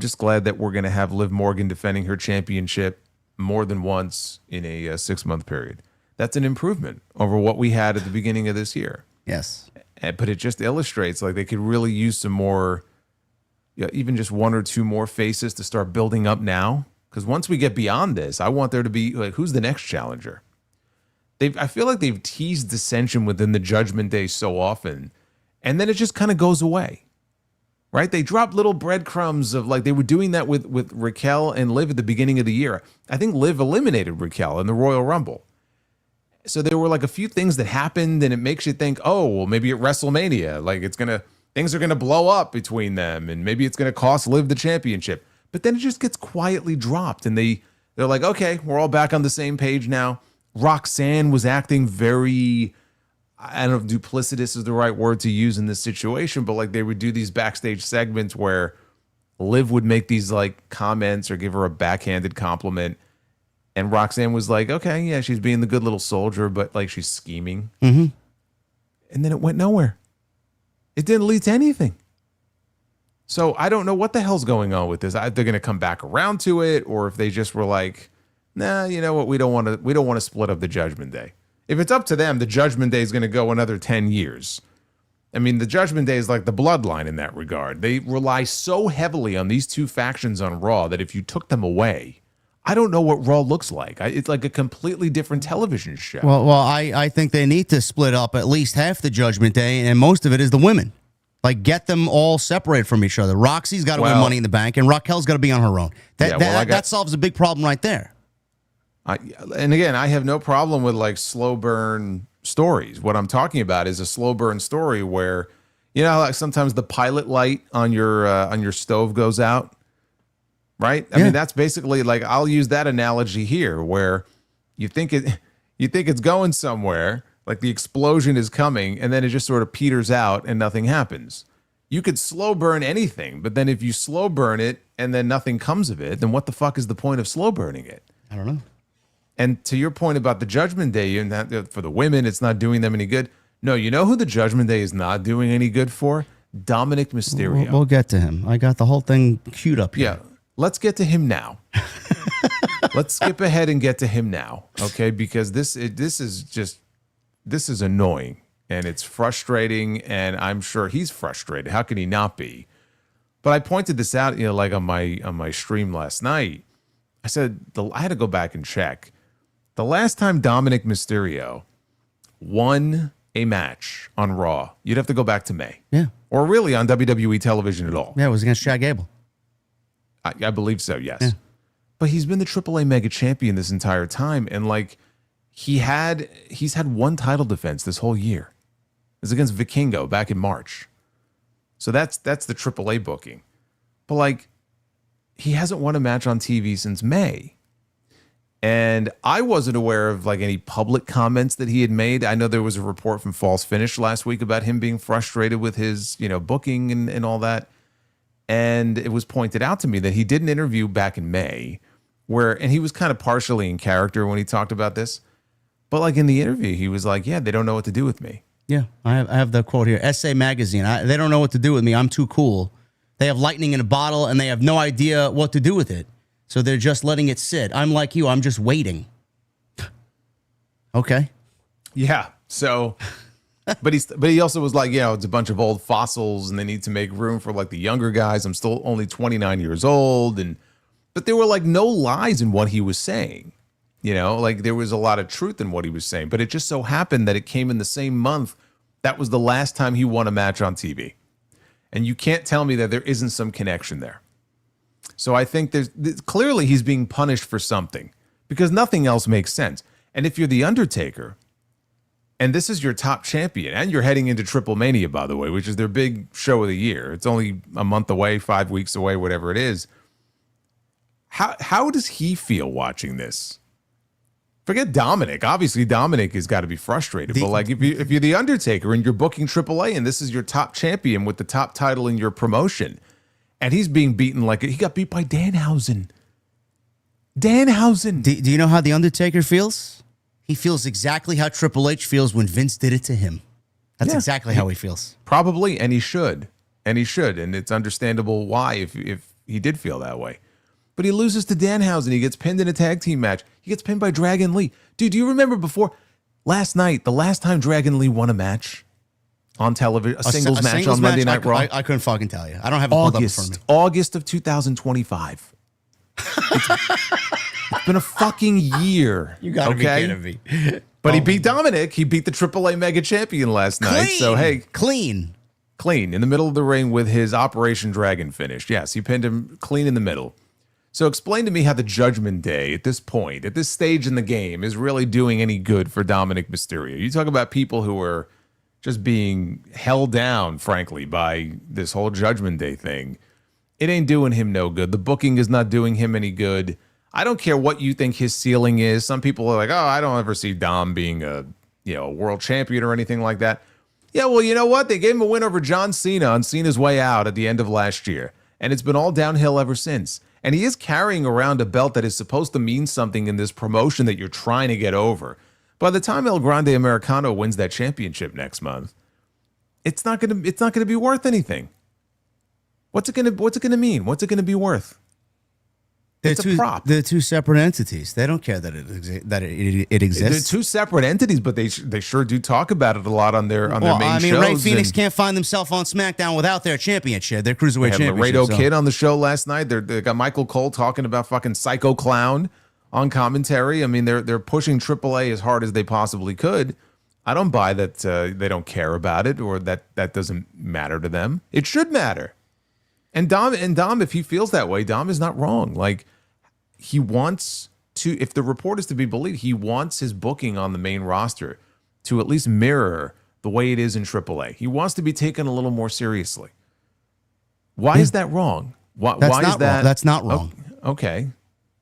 just glad that we're going to have Liv Morgan defending her championship more than once in a 6-month period. That's an improvement over what we had at the beginning of this year. Yes. But it just illustrates like they could really use some more, even just one or two more faces to start building up now. Because once we get beyond this, I want there to be, like, who's the next challenger? I feel like they've teased dissension within the Judgment Day so often, and then it just kind of goes away, right? They drop little breadcrumbs of, like, they were doing that with Raquel and Liv at the beginning of the year. I think Liv eliminated Raquel in the Royal Rumble. So there were, like, a few things that happened, and it makes you think, oh, well, maybe at WrestleMania, like, things are going to blow up between them, and maybe it's going to cost Liv the championship. But then it just gets quietly dropped, and they're like, okay, we're all back on the same page now. Roxanne was acting very, I don't know if duplicitous is the right word to use in this situation, but like they would do these backstage segments where Liv would make these like comments or give her a backhanded compliment, and Roxanne was like, okay, yeah, she's being the good little soldier, but like she's scheming. Mm-hmm. And then it went nowhere. It didn't lead to anything. So I don't know what the hell's going on with this. They're going to come back around to it, or if they just were like, nah, you know what? We don't want to split up the Judgment Day. If it's up to them, the Judgment Day is going to go another 10 years. I mean, the Judgment Day is like the Bloodline in that regard. They rely so heavily on these two factions on Raw that if you took them away, I don't know what Raw looks like. It's like a completely different television show. Well, I think they need to split up at least half the Judgment Day, and most of it is the women. Like, get them all separated from each other. Roxy's got to win Money in the Bank, and Raquel's got to be on her own. That solves a big problem right there. And again, I have no problem with like slow burn stories. What I'm talking about is a slow burn story where, you know, like sometimes the pilot light on your stove goes out, right? I mean, that's basically like, I'll use that analogy here, where you think it's going somewhere, like the explosion is coming, and then it just sort of peters out and nothing happens. You could slow burn anything, but then if you slow burn it and then nothing comes of it, then what the fuck is the point of slow burning it? I don't know. And to your point about the Judgment Day, and that for the women, it's not doing them any good. No, you know who the Judgment Day is not doing any good for? Dominic Mysterio. We'll get to him. I got the whole thing queued up here. Yeah, let's get to him now. Let's skip ahead and get to him now, okay? Because this is annoying and it's frustrating, and I'm sure he's frustrated. How can he not be? But I pointed this out, you know, like on my stream last night. I said I had to go back and check. The last time Dominic Mysterio won a match on Raw, you'd have to go back to May. Yeah. Or really on WWE television at all. Yeah, it was against Chad Gable. I believe so, yes. Yeah. But he's been the AAA Mega Champion this entire time, and like he's had one title defense this whole year. It was against Vikingo back in March. So that's the AAA booking. But like, he hasn't won a match on TV since May. And I wasn't aware of like any public comments that he had made. I know there was a report from False Finish last week about him being frustrated with his, you know, booking and all that. And it was pointed out to me that he did an interview back in May and he was kind of partially in character when he talked about this. But like in the interview, he was like, yeah, they don't know what to do with me. Yeah, I have the quote here. SA Magazine, they don't know what to do with me. I'm too cool. They have lightning in a bottle and they have no idea what to do with it. So they're just letting it sit. I'm like you. I'm just waiting. Okay. Yeah. So, but he also was like, you know, it's a bunch of old fossils and they need to make room for like the younger guys. I'm still only 29 years old. But there were like no lies in what he was saying. You know, like there was a lot of truth in what he was saying. But it just so happened that it came in the same month. That was the last time he won a match on TV. And you can't tell me that there isn't some connection there. So I think clearly he's being punished for something because nothing else makes sense. And if you're The Undertaker and this is your top champion and you're heading into Triple Mania, by the way, which is their big show of the year. It's only a month away, 5 weeks away, whatever it is. How does he feel watching this? Forget Dominic. Obviously, Dominic has got to be frustrated. But like if you're The Undertaker and you're booking AAA and this is your top champion with the top title in your promotion, and he's being beaten like he got beat by Danhausen. Danhausen. Do you know how The Undertaker feels? He feels exactly how Triple H feels when Vince did it to him. That's exactly how he feels. Probably, and he should. And it's understandable why if he did feel that way. But he loses to Danhausen. He gets pinned in a tag team match. He gets pinned by Dragon Lee. Dude, do you remember before last night, the last time Dragon Lee won a match on television, a singles match on Monday Night Raw? I couldn't fucking tell you. I don't have it pulled up in front of me. August of 2025. It's been a fucking year. You gotta be kidding me. But he beat Dominic. He beat the AAA Mega Champion last night. So, hey. Clean in the middle of the ring with his Operation Dragon finish. Yes, he pinned him clean in the middle. So explain to me how the Judgment Day at this point, at this stage in the game, is really doing any good for Dominic Mysterio. You talk about people who are just being held down, frankly, by this whole Judgment Day thing. It ain't doing him no good. The booking is not doing him any good. I don't care what you think his ceiling is. Some people are like, oh, I don't ever see Dom being a world champion or anything like that. Yeah, well, you know what? They gave him a win over John Cena on Cena's way out at the end of last year. And it's been all downhill ever since. And he is carrying around a belt that is supposed to mean something in this promotion that you're trying to get over. By the time El Grande Americano wins that championship next month, it's not gonna be worth anything. What's it gonna mean? What's it gonna be worth? It's a prop. They're two separate entities. They don't care that it exists. They're two separate entities, but they sure do talk about it a lot on their main shows. Ray Phoenix can't find themselves on SmackDown without their championship, their cruiserweight championship. Laredo Kid on the show last night. They got Michael Cole talking about fucking Psycho Clown on commentary. I mean, they're pushing AAA as hard as they possibly could. I don't buy that they don't care about it or that doesn't matter to them. It should matter. And Dom, if he feels that way, Dom is not wrong. Like, he wants if the report is to be believed, he wants his booking on the main roster to at least mirror the way it is in AAA. He wants to be taken a little more seriously. Why is that wrong? Why is that? Wrong. That's not wrong. Okay.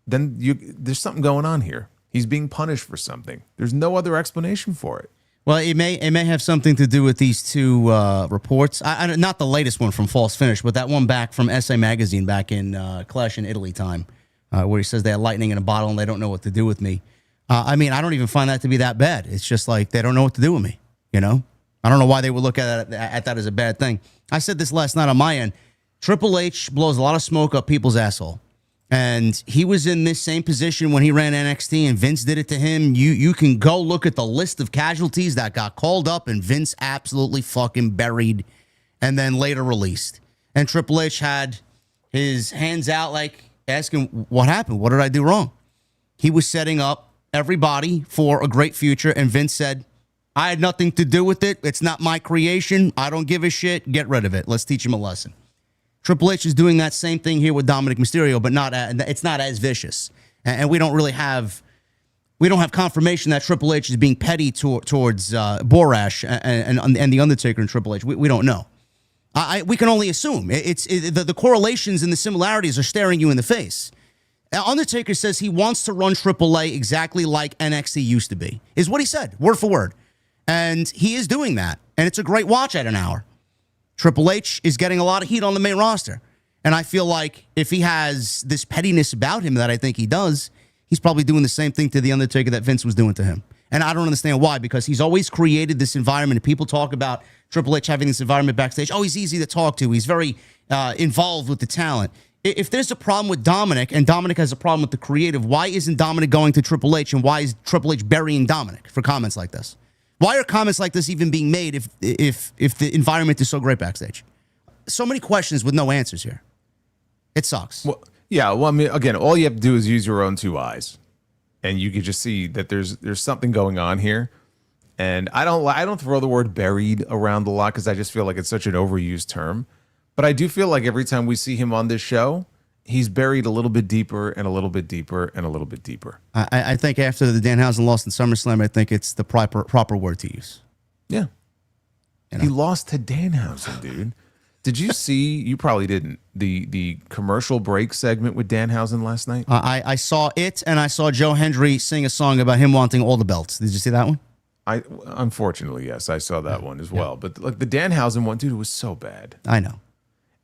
Then there's something going on here. He's being punished for something. There's no other explanation for it. Well, it may have something to do with these two reports. Not the latest one from False Finish, but that one back from SA Magazine back in Clash in Italy time, where he says they had lightning in a bottle and they don't know what to do with me. I mean, I don't even find that to be that bad. It's just like they don't know what to do with me. You know, I don't know why they would look at that as a bad thing. I said this last night on my end. Triple H blows a lot of smoke up people's asshole. And he was in this same position when he ran NXT, and Vince did it to him. You can go look at the list of casualties that got called up, and Vince absolutely fucking buried and then later released. And Triple H had his hands out, like asking, what happened? What did I do wrong? He was setting up everybody for a great future, and Vince said, I had nothing to do with it. It's not my creation. I don't give a shit. Get rid of it. Let's teach him a lesson. Triple H is doing that same thing here with Dominic Mysterio, but it's not as vicious. And we don't have confirmation that Triple H is being petty towards Borash and the Undertaker and Triple H. We don't know. We can only assume. The correlations and the similarities are staring you in the face. Undertaker says he wants to run AAA exactly like NXT used to be, is what he said, word for word. And he is doing that. And it's a great watch at an hour. Triple H is getting a lot of heat on the main roster. And I feel like if he has this pettiness about him that I think he does, he's probably doing the same thing to The Undertaker that Vince was doing to him. And I don't understand why, because he's always created this environment. And people talk about Triple H having this environment backstage. Oh, he's easy to talk to. He's very involved with the talent. If there's a problem with Dominic and Dominic has a problem with the creative, why isn't Dominic going to Triple H, and why is Triple H burying Dominic for comments like this? Why are comments like this even being made if the environment is so great backstage? So many questions with no answers here. It sucks. Well, yeah. Well, I mean, again, all you have to do is use your own two eyes, and you can just see that there's something going on here. And I don't throw the word buried around a lot because I just feel like it's such an overused term. But I do feel like every time we see him on this show, he's buried a little bit deeper and a little bit deeper and a little bit deeper. I think after the Danhausen loss in SummerSlam, I think it's the proper word to use. Yeah. You know? He lost to Danhausen, dude. Did you see, you probably didn't, the commercial break segment with Danhausen last night? I saw it, and I saw Joe Hendry sing a song about him wanting all the belts. Did you see that one? Unfortunately, yes, I saw that one as well. Yeah. But like the Danhausen one, dude, it was so bad. I know.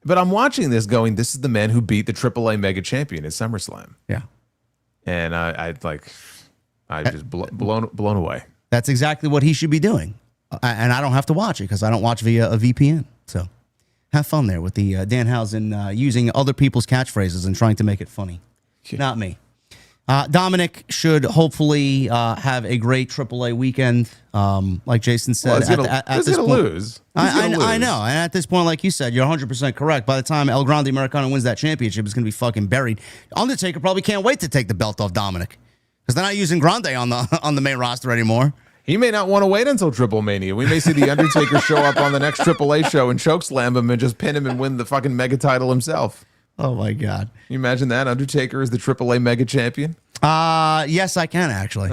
But I'm watching this going, this is the man who beat the AAA Mega Champion at SummerSlam. Yeah. And I just blown away. That's exactly what he should be doing. And I don't have to watch it because I don't watch via a VPN. So have fun there with the Danhausen using other people's catchphrases and trying to make it funny. Yeah. Not me. Dominic should hopefully have a great AAA weekend. Like Jason said, he's gonna lose. I know. And at this point, like you said, you're 100% correct. By the time El Grande Americano wins that championship, it's going to be fucking buried. Undertaker probably can't wait to take the belt off Dominic because they're not using Grande on the main roster anymore. He may not want to wait until Triple Mania. We may see the Undertaker show up on the next AAA show and chokeslam him and just pin him and win the fucking mega title himself. Oh my God! Can you imagine that? Undertaker is the AAA Mega Champion. Yes, I can actually.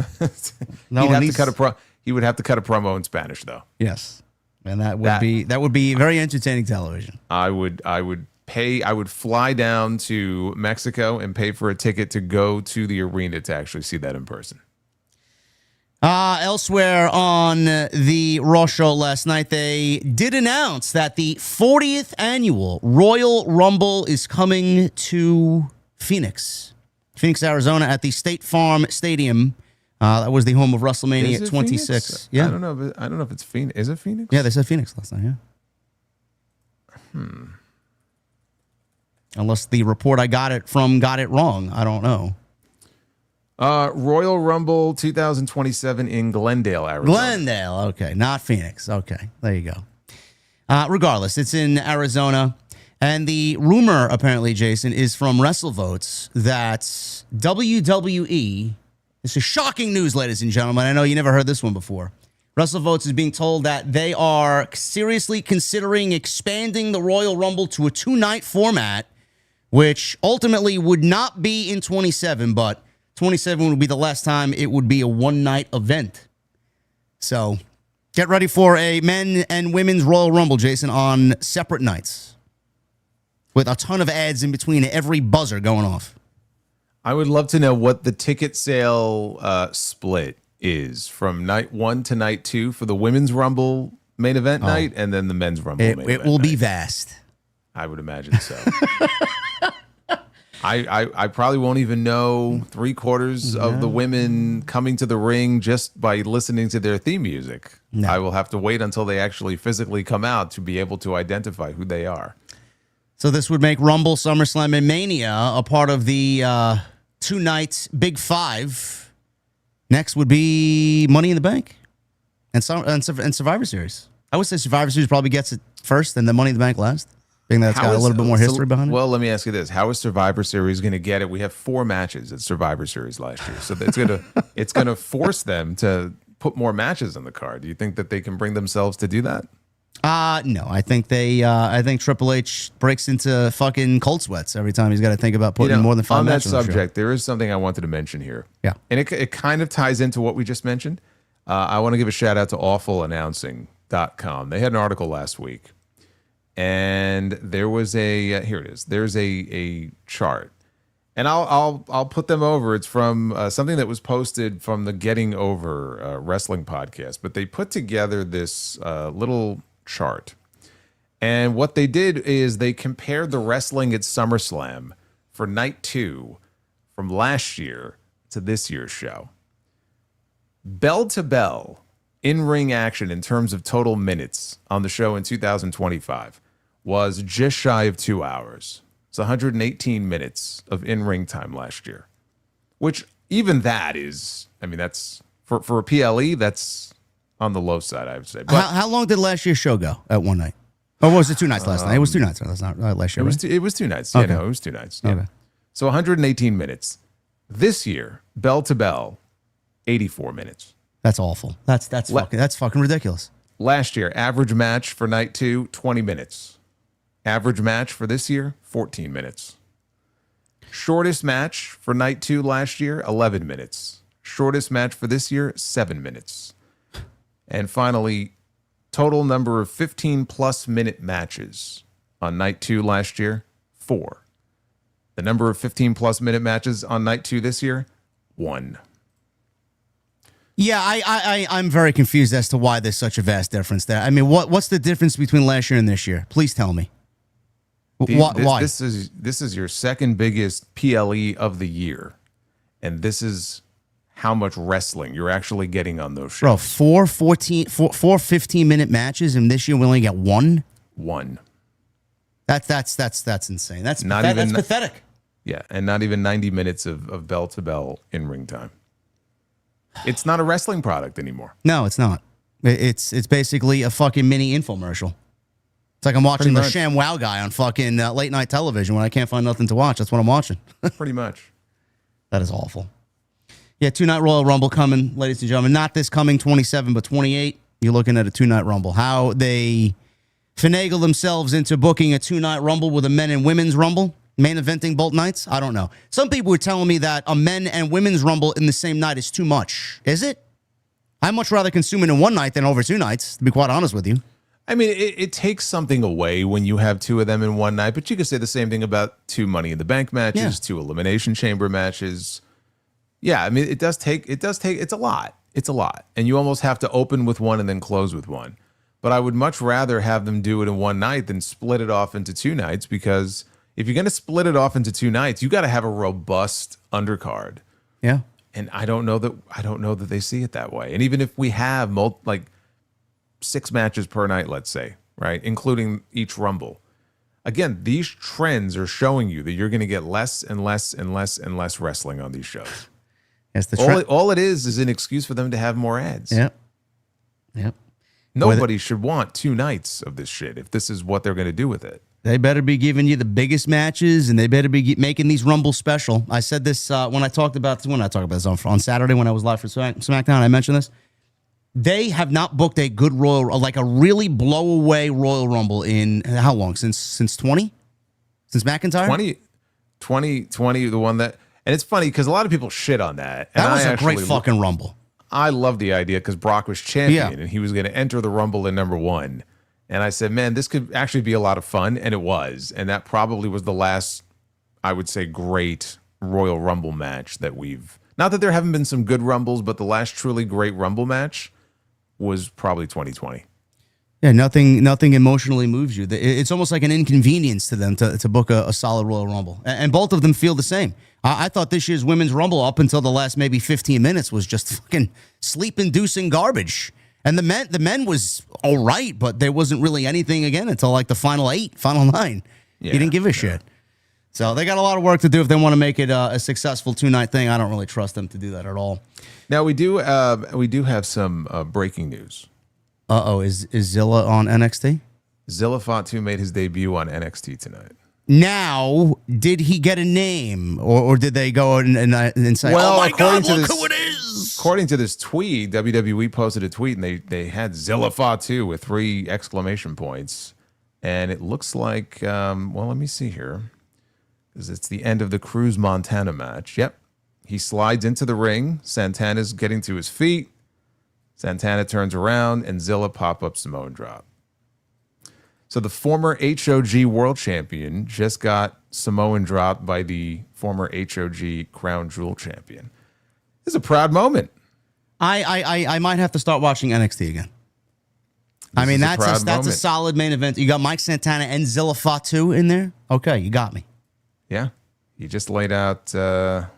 No, he would have to cut a promo in Spanish, though. Yes, and that would be very entertaining television. I would fly down to Mexico and pay for a ticket to go to the arena to actually see that in person. Elsewhere on the Raw show last night, they did announce that the 40th annual Royal Rumble is coming to Phoenix, Arizona, at the State Farm Stadium. That was the home of WrestleMania 26. Phoenix? Yeah, I don't know if it's Phoenix. Is it Phoenix? Yeah, they said Phoenix last night. Yeah. Unless the report I got it from got it wrong, I don't know. Royal Rumble 2027 in Glendale, Arizona. Glendale, okay, not Phoenix. Okay, there you go. Regardless, it's in Arizona. And the rumor, apparently, Jason, is from WrestleVotes that WWE, this is shocking news, ladies and gentlemen. I know you never heard this one before. WrestleVotes is being told that they are seriously considering expanding the Royal Rumble to a 2-night format, which ultimately would not be in 27, but 27 would be the last time it would be a one-night event. So get ready for a men and women's Royal Rumble, Jason, on separate nights with a ton of ads in between every buzzer going off. I would love to know what the ticket sale split is from night 1 to night 2 for the women's Rumble main event night and then the men's Rumble main event. It will be vast. I would imagine so. I probably won't even know 3/4 of the women coming to the ring just by listening to their theme music. No. I will have to wait until they actually physically come out to be able to identify who they are. So this would make Rumble, SummerSlam, and Mania a part of the 2 nights Big Five. Next would be Money in the Bank and Survivor Series. I would say Survivor Series probably gets it first and then Money in the Bank last. I think that's got a little bit more history behind it. Well, let me ask you this. How is Survivor Series going to get it? We have 4 matches at Survivor Series last year. So it's going to force them to put more matches on the card. Do you think that they can bring themselves to do that? No. I think I think Triple H breaks into fucking cold sweats every time he's got to think about putting more than 5 matches on that subject. There is something I wanted to mention here. Yeah. And it kind of ties into what we just mentioned. I want to give a shout out to awfulannouncing.com. They had an article last week. And there was here it is. There's a chart, and I'll put them over. It's from something that was posted from the Getting Over wrestling podcast. But they put together this little chart, and what they did is they compared the wrestling at SummerSlam for night 2 from last year to this year's show. Bell to bell, in-ring action in terms of total minutes on the show in 2025 was just shy of 2 hours. It's 118 minutes of in-ring time last year, which even that is, I mean, that's for a PLE, that's on the low side, I would say. But how long did last year's show go at one night? Or was it 2 nights last night? It was 2 nights last year. It was 2 nights. Okay. Yeah, no, it was 2 nights. Yeah. Okay. So 118 minutes. This year, bell to bell, 84 minutes. That's awful. That's fucking ridiculous. Last year, average match for night 2, 20 minutes. Average match for this year, 14 minutes. Shortest match for night 2 last year, 11 minutes. Shortest match for this year, 7 minutes. And finally, total number of 15-plus minute matches on night 2 last year, 4. The number of 15-plus minute matches on night 2 this year, 1. Yeah, I'm very confused as to why there's such a vast difference there. I mean, what's the difference between last year and this year? Please tell me. Why? This is your second biggest PLE of the year, and this is how much wrestling you're actually getting on those shows. Bro, 4 15-minute matches, and this year we only got 1? 1. That's insane. That's pathetic. Yeah, and not even 90 minutes of bell-to-bell in-ring time. It's not a wrestling product anymore. No, it's not. It's basically a fucking mini infomercial. It's like I'm watching the ShamWow guy on fucking late night television when I can't find nothing to watch. That's what I'm watching. Pretty much. That is awful. Yeah, 2-night Royal Rumble coming, ladies and gentlemen. Not this coming 27, but 28. You're looking at a 2-night Rumble. How they finagle themselves into booking a 2-night Rumble with a men and women's Rumble, main eventing both nights, I don't know. Some people were telling me that a men and women's Rumble in the same night is too much. Is it? I'd much rather consume it in one night than over 2 nights, to be quite honest with you. I mean, it takes something away when you have 2 of them in one night, but you could say the same thing about 2 Money in the Bank matches, 2 Elimination Chamber matches. Yeah, I mean, it's a lot. It's a lot. And you almost have to open with one and then close with one. But I would much rather have them do it in one night than split it off into 2 nights, because if you're going to split it off into 2 nights, you got to have a robust undercard. Yeah. And I don't know that they see it that way. And even if we have 6 matches per night, let's say, right, including each Rumble, again, these trends are showing you that you're going to get less and less and less and less wrestling on these shows. Yes, all it is an excuse for them to have more ads. Yep. Nobody should want 2 nights of this shit if this is what they're going to do with it. They better be giving you the biggest matches, and they better be making these Rumble special. I said this when I talked about this on Saturday when I was live for SmackDown. I mentioned this. They have not booked a good a really blow away Royal Rumble in how long? Since 20? Since McIntyre? 2020, the one that, And it's funny because a lot of people shit on that. And That was a great fucking Rumble. I love the idea because Brock was champion Yeah. and he was going to enter the Rumble in number 1. And I said, man, this could actually be a lot of fun. And it was. And that probably was the last, I would say, great Royal Rumble match that we've... Not that there haven't been some good Rumbles, but the last truly great Rumble match was probably 2020. Yeah, nothing emotionally moves you. It's almost like an inconvenience to them to book a solid Royal Rumble. And both of them feel the same. I thought this year's Women's Rumble up until the last maybe 15 minutes was just fucking sleep-inducing garbage. And the men was all right, but there wasn't really anything again until like the final 8, final 9. Yeah, You didn't give a shit. So they got a lot of work to do if they want to make it a successful 2-night thing. I don't really trust them to do that at all. Now, we do have some breaking news. Uh-oh, is Zilla on NXT? Zilla Fatu made his debut on NXT tonight. Now, did he get a name, or did they go and say, Well, "Oh my God, according to look this- who it is"? According to this tweet, WWE posted a tweet, and they had Zilla Fatu with 3 exclamation points. And it looks like, well, let me see here, because it's the end of the Cruz Montana match. Yep. He slides into the ring. Santana's getting to his feet. Santana turns around, and Zilla pop-up Samoan drop. So the former HOG world champion just got Samoan dropped by the former HOG crown jewel champion. It's a proud moment. I might have to start watching NXT again. I mean, that's a solid main event. You got Mike Santana and Zilla Fatu in there. Okay, you got me. Yeah, he just laid out Santana.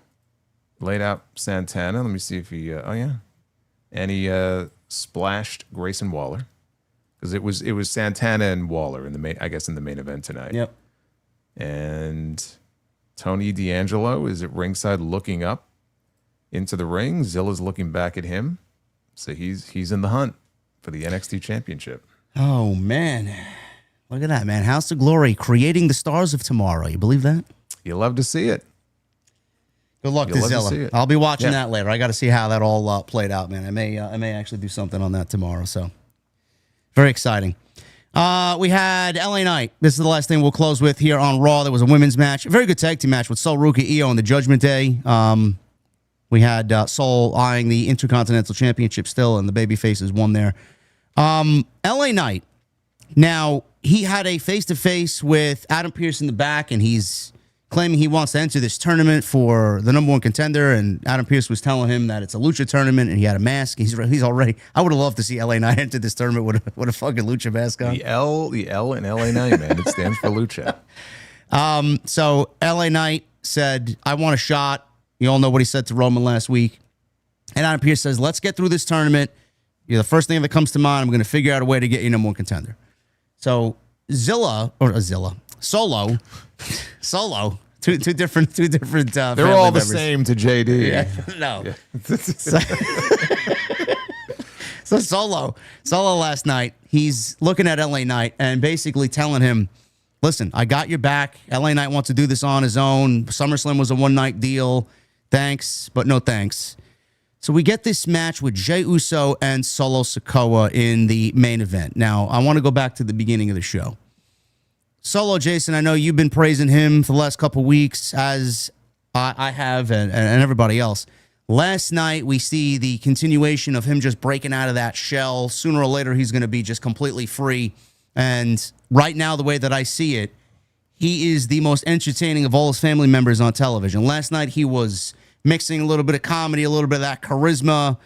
Let me see if he. Oh yeah, and he splashed Grayson Waller. Because it was Santana and Waller in the main event tonight. Yep. And Tony D'Angelo is at ringside looking up into the ring. Zilla's looking back at him. So he's in the hunt for the NXT championship. Oh man. Look at that, man. House of Glory creating the stars of tomorrow. You believe that? You love to see it. Good luck to You'll love to Zilla. see it. I'll be watching Yeah. that later. I got to see how that all played out, man. I may actually do something on that tomorrow. So very exciting. We had LA Knight. This is the last thing we'll close with here on Raw. There was a women's match. A very good tag team match with Sol Ruka Io on the Judgment Day. We had Sol eyeing the Intercontinental Championship still, and the babyfaces won there. LA Knight. Now, he had a face-to-face with Adam Pearce in the back, and he's claiming he wants to enter this tournament for the number 1 contender, and Adam Pearce was telling him that it's a lucha tournament, and he had a mask. He's already... I would have loved to see LA Knight enter this tournament with a fucking lucha mask on. The L in LA Knight, man. It stands for lucha. So LA Knight said, I want a shot. You all know what he said to Roman last week. And Adam Pearce says, let's get through this tournament. You're the first thing that comes to mind. I'm going to figure out a way to get you number 1 contender. So Solo, two different. They're all the members. same to JD. Yeah, no. So Solo last night, he's looking at LA Knight and basically telling him, listen, I got your back. LA Knight wants to do this on his own. SummerSlam was a 1-night deal. Thanks, but no thanks. So we get this match with Jey Uso and Solo Sikoa in the main event. Now, I want to go back to the beginning of the show. Solo, Jason, I know you've been praising him for the last couple weeks, as I have and everybody else. Last night, we see the continuation of him just breaking out of that shell. Sooner or later, he's going to be just completely free. And right now, the way that I see it, he is the most entertaining of all his family members on television. Last night, he was mixing a little bit of comedy, a little bit of that charisma.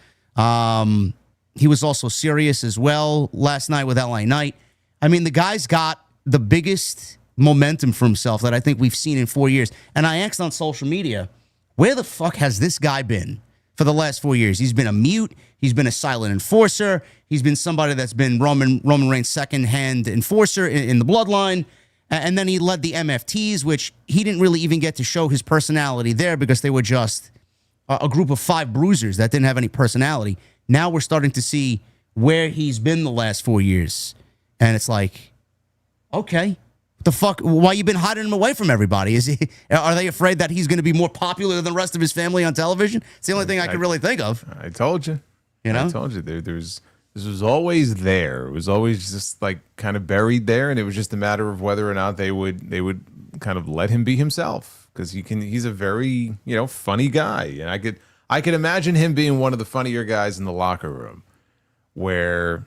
He was also serious as well last night with LA Knight. I mean, the guy's got the biggest momentum for himself that I think we've seen in 4 years. And I asked on social media, where the fuck has this guy been for the last 4 years? He's been a mute. He's been a silent enforcer. He's been somebody that's been Roman Reigns' second-hand enforcer in the Bloodline. And then he led the MFTs, which he didn't really even get to show his personality there because they were just a group of 5 bruisers that didn't have any personality. Now we're starting to see where he's been the last 4 years. And it's like, okay, what the fuck? Why you been hiding him away from everybody? Are they afraid that he's going to be more popular than the rest of his family on television? It's the only thing I could really think of. I told you. You know? I told you. This was always there. It was always just like kind of buried there, and it was just a matter of whether or not they would kind of let him be himself. because he's a very, funny guy. And I could imagine him being one of the funnier guys in the locker room where,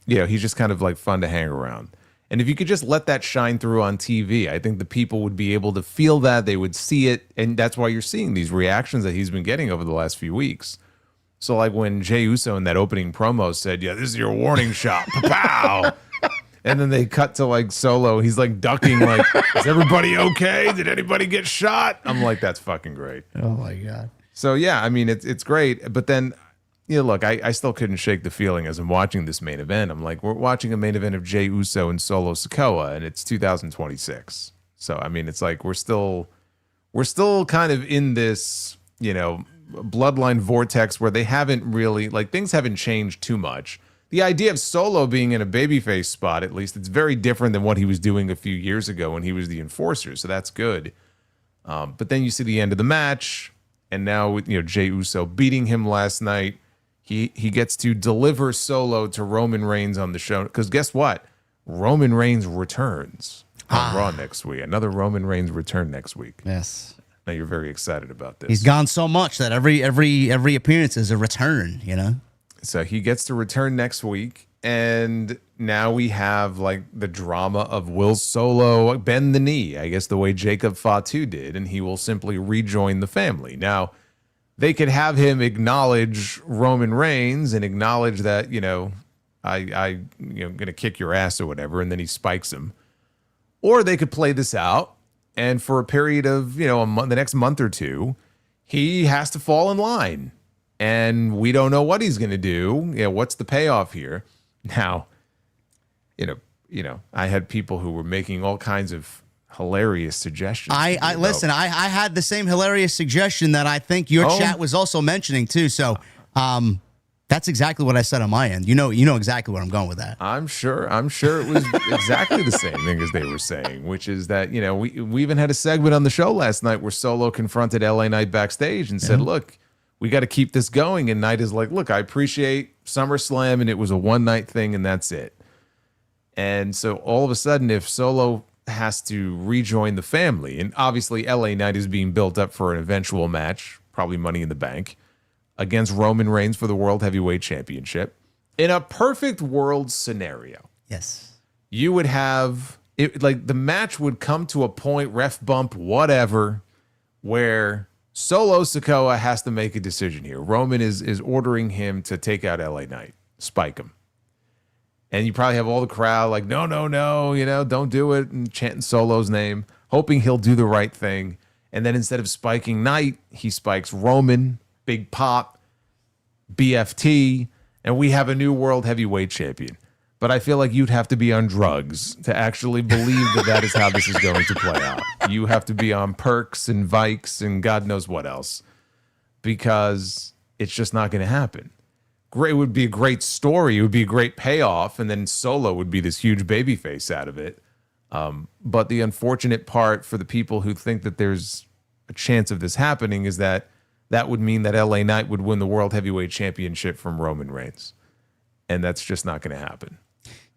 he's just kind of like fun to hang around. And if you could just let that shine through on TV, I think the people would be able to feel that, they would see it. And that's why you're seeing these reactions that he's been getting over the last few weeks. So like when Jey Uso in that opening promo said, "Yeah, this is your warning shot." Pow! And then they cut to like Solo. He's like ducking, like, "Is everybody okay? Did anybody get shot?" I'm like, that's fucking great. Oh my God. So yeah, I mean, it's great. But then, look, I still couldn't shake the feeling as I'm watching this main event. I'm like, we're watching a main event of Jey Uso and Solo Sikoa, and it's 2026. So I mean, it's like we're still kind of in this, bloodline vortex where they haven't really, like, things haven't changed too much. The idea of Solo being in a babyface spot, at least, it's very different than what he was doing a few years ago when he was the enforcer. So that's good. But then you see the end of the match, and now with Jey Uso beating him last night, he gets to deliver Solo to Roman Reigns on the show. Because guess what? Roman Reigns returns on Raw next week. Another Roman Reigns return next week. Yes. Now you're very excited about this. He's gone so much that every appearance is a return, So he gets to return next week, and now we have like the drama of will Solo bend the knee, I guess the way Jacob Fatu did, and he will simply rejoin the family. Now, they could have him acknowledge Roman Reigns and acknowledge that, I'm gonna kick your ass or whatever, and then he spikes him. Or they could play this out, and for a period of, the next month or two, he has to fall in line. And we don't know what he's going to do. What's the payoff here? Now, I had people who were making all kinds of hilarious suggestions. I listen, I had the same hilarious suggestion that I think your chat was also mentioning too. So, that's exactly what I said on my end. You know exactly where I'm going with that. I'm sure it was exactly the same thing as they were saying, which is that, we even had a segment on the show last night where Solo confronted LA Knight backstage and said, "Look, we got to keep this going." And Knight is like, "Look, I appreciate SummerSlam, and it was a one-night thing, and that's it." And so all of a sudden, if Solo has to rejoin the family, and obviously LA Knight is being built up for an eventual match, probably Money in the Bank, against Roman Reigns for the World Heavyweight Championship. In a perfect world scenario, yes, you would have it, like the match would come to a point, ref bump, whatever, where Solo Sikoa has to make a decision here. Roman is ordering him to take out LA Knight, spike him. And you probably have all the crowd like, no, don't do it, and chanting Solo's name, hoping he'll do the right thing. And then instead of spiking Knight, he spikes Roman, big pop, BFT, and we have a new World Heavyweight Champion. But I feel like you'd have to be on drugs to actually believe that is how this is going to play out. You have to be on perks and Vikes and God knows what else, because it's just not going to happen. Great, it would be a great story. It would be a great payoff, and then Solo would be this huge babyface out of it. But the unfortunate part for the people who think that there's a chance of this happening is that would mean that LA Knight would win the World Heavyweight Championship from Roman Reigns, and that's just not going to happen.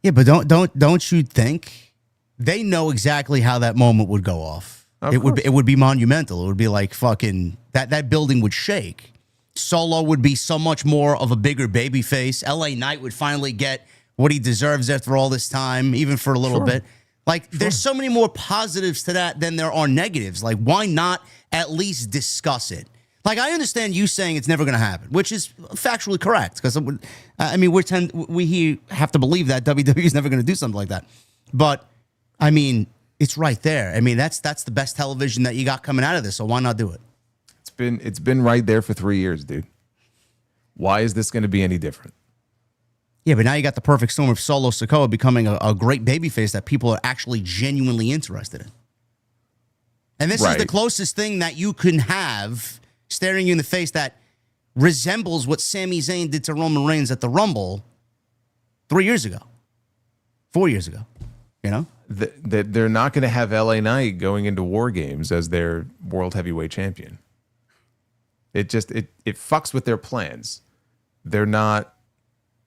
Yeah, but don't you think they know exactly how that moment would go off? It would be monumental. It would be like fucking that building would shake. Solo would be so much more of a bigger baby face. LA Knight would finally get what he deserves after all this time, even for a little bit. Like, there's so many more positives to that than there are negatives. Like, why not at least discuss it? Like, I understand you saying it's never going to happen, which is factually correct. Because, I mean, we have to believe that WWE is never going to do something like that. But, I mean, it's right there. I mean, that's the best television that you got coming out of this, so why not do it? It's been right there for 3 years, dude. Why is this going to be any different? Yeah, but now you got the perfect storm of Solo Sikoa becoming a great babyface that people are actually genuinely interested in. And this is the closest thing that you can have staring you in the face that resembles what Sami Zayn did to Roman Reigns at the Rumble 3 years ago, 4 years ago, They're not going to have LA Knight going into War Games as their World Heavyweight Champion. It fucks with their plans. They're not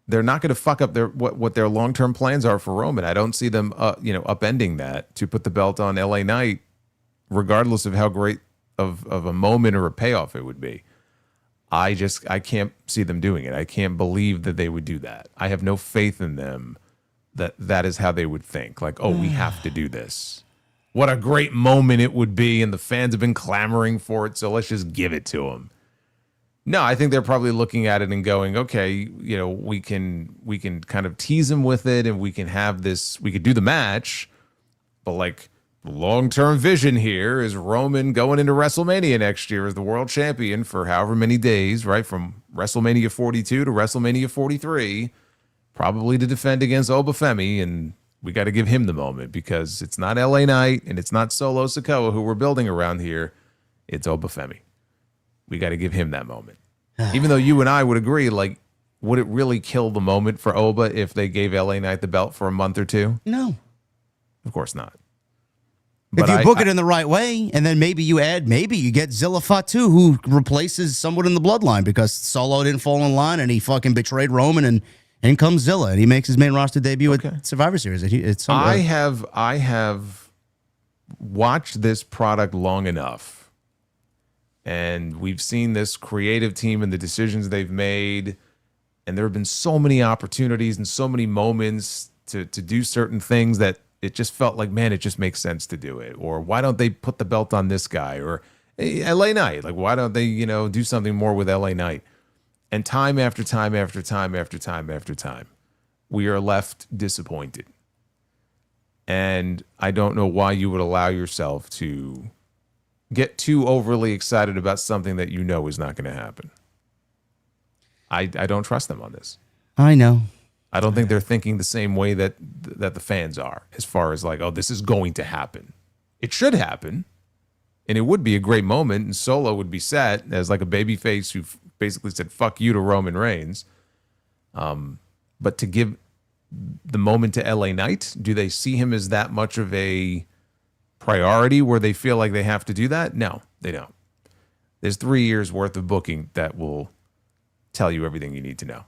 going to fuck up what their long-term plans are for Roman. I don't see them upending that to put the belt on LA Knight regardless of how great of a moment or a payoff it would be. I can't see them doing it. I can't believe that they would do that. I have no faith in them that is how they would think. Like, oh, we have to do this. What a great moment it would be, and the fans have been clamoring for it, so let's just give it to them. No, I think they're probably looking at it and going, okay, you know, we can kind of tease them with it, and we can have this, we could do the match, but like long-term vision here is Roman going into WrestleMania next year as the world champion for however many days, right? From WrestleMania 42 to WrestleMania 43, probably to defend against Oba Femi, and we got to give him the moment because it's not LA Knight and it's not Solo Sikoa who we're building around here. It's Oba Femi. We got to give him that moment. Even though you and I would agree, like, would it really kill the moment for Oba if they gave LA Knight the belt for a month or two? No. Of course not. If you book it in the right way, and then maybe you get Zilla Fatu, who replaces someone in the bloodline because Solo didn't fall in line and he fucking betrayed Roman, and in comes Zilla, and he makes his main roster debut at Survivor Series. I have watched this product long enough, and we've seen this creative team and the decisions they've made, and there have been so many opportunities and so many moments to do certain things that it just felt like, man, it just makes sense to do it. Or why don't they put the belt on this guy? Or LA Knight, like, why don't they, do something more with LA Knight? And time after time after time after time after time, we are left disappointed. And I don't know why you would allow yourself to get too overly excited about something that you know is not going to happen. I don't trust them on this. I know. I don't think they're thinking the same way that the fans are, as far as like, oh, this is going to happen. It should happen, and it would be a great moment, and Solo would be set as like a babyface who basically said, fuck you to Roman Reigns. But to give the moment to LA Knight, do they see him as that much of a priority where they feel like they have to do that? No, they don't. There's 3 years worth of booking that will tell you everything you need to know.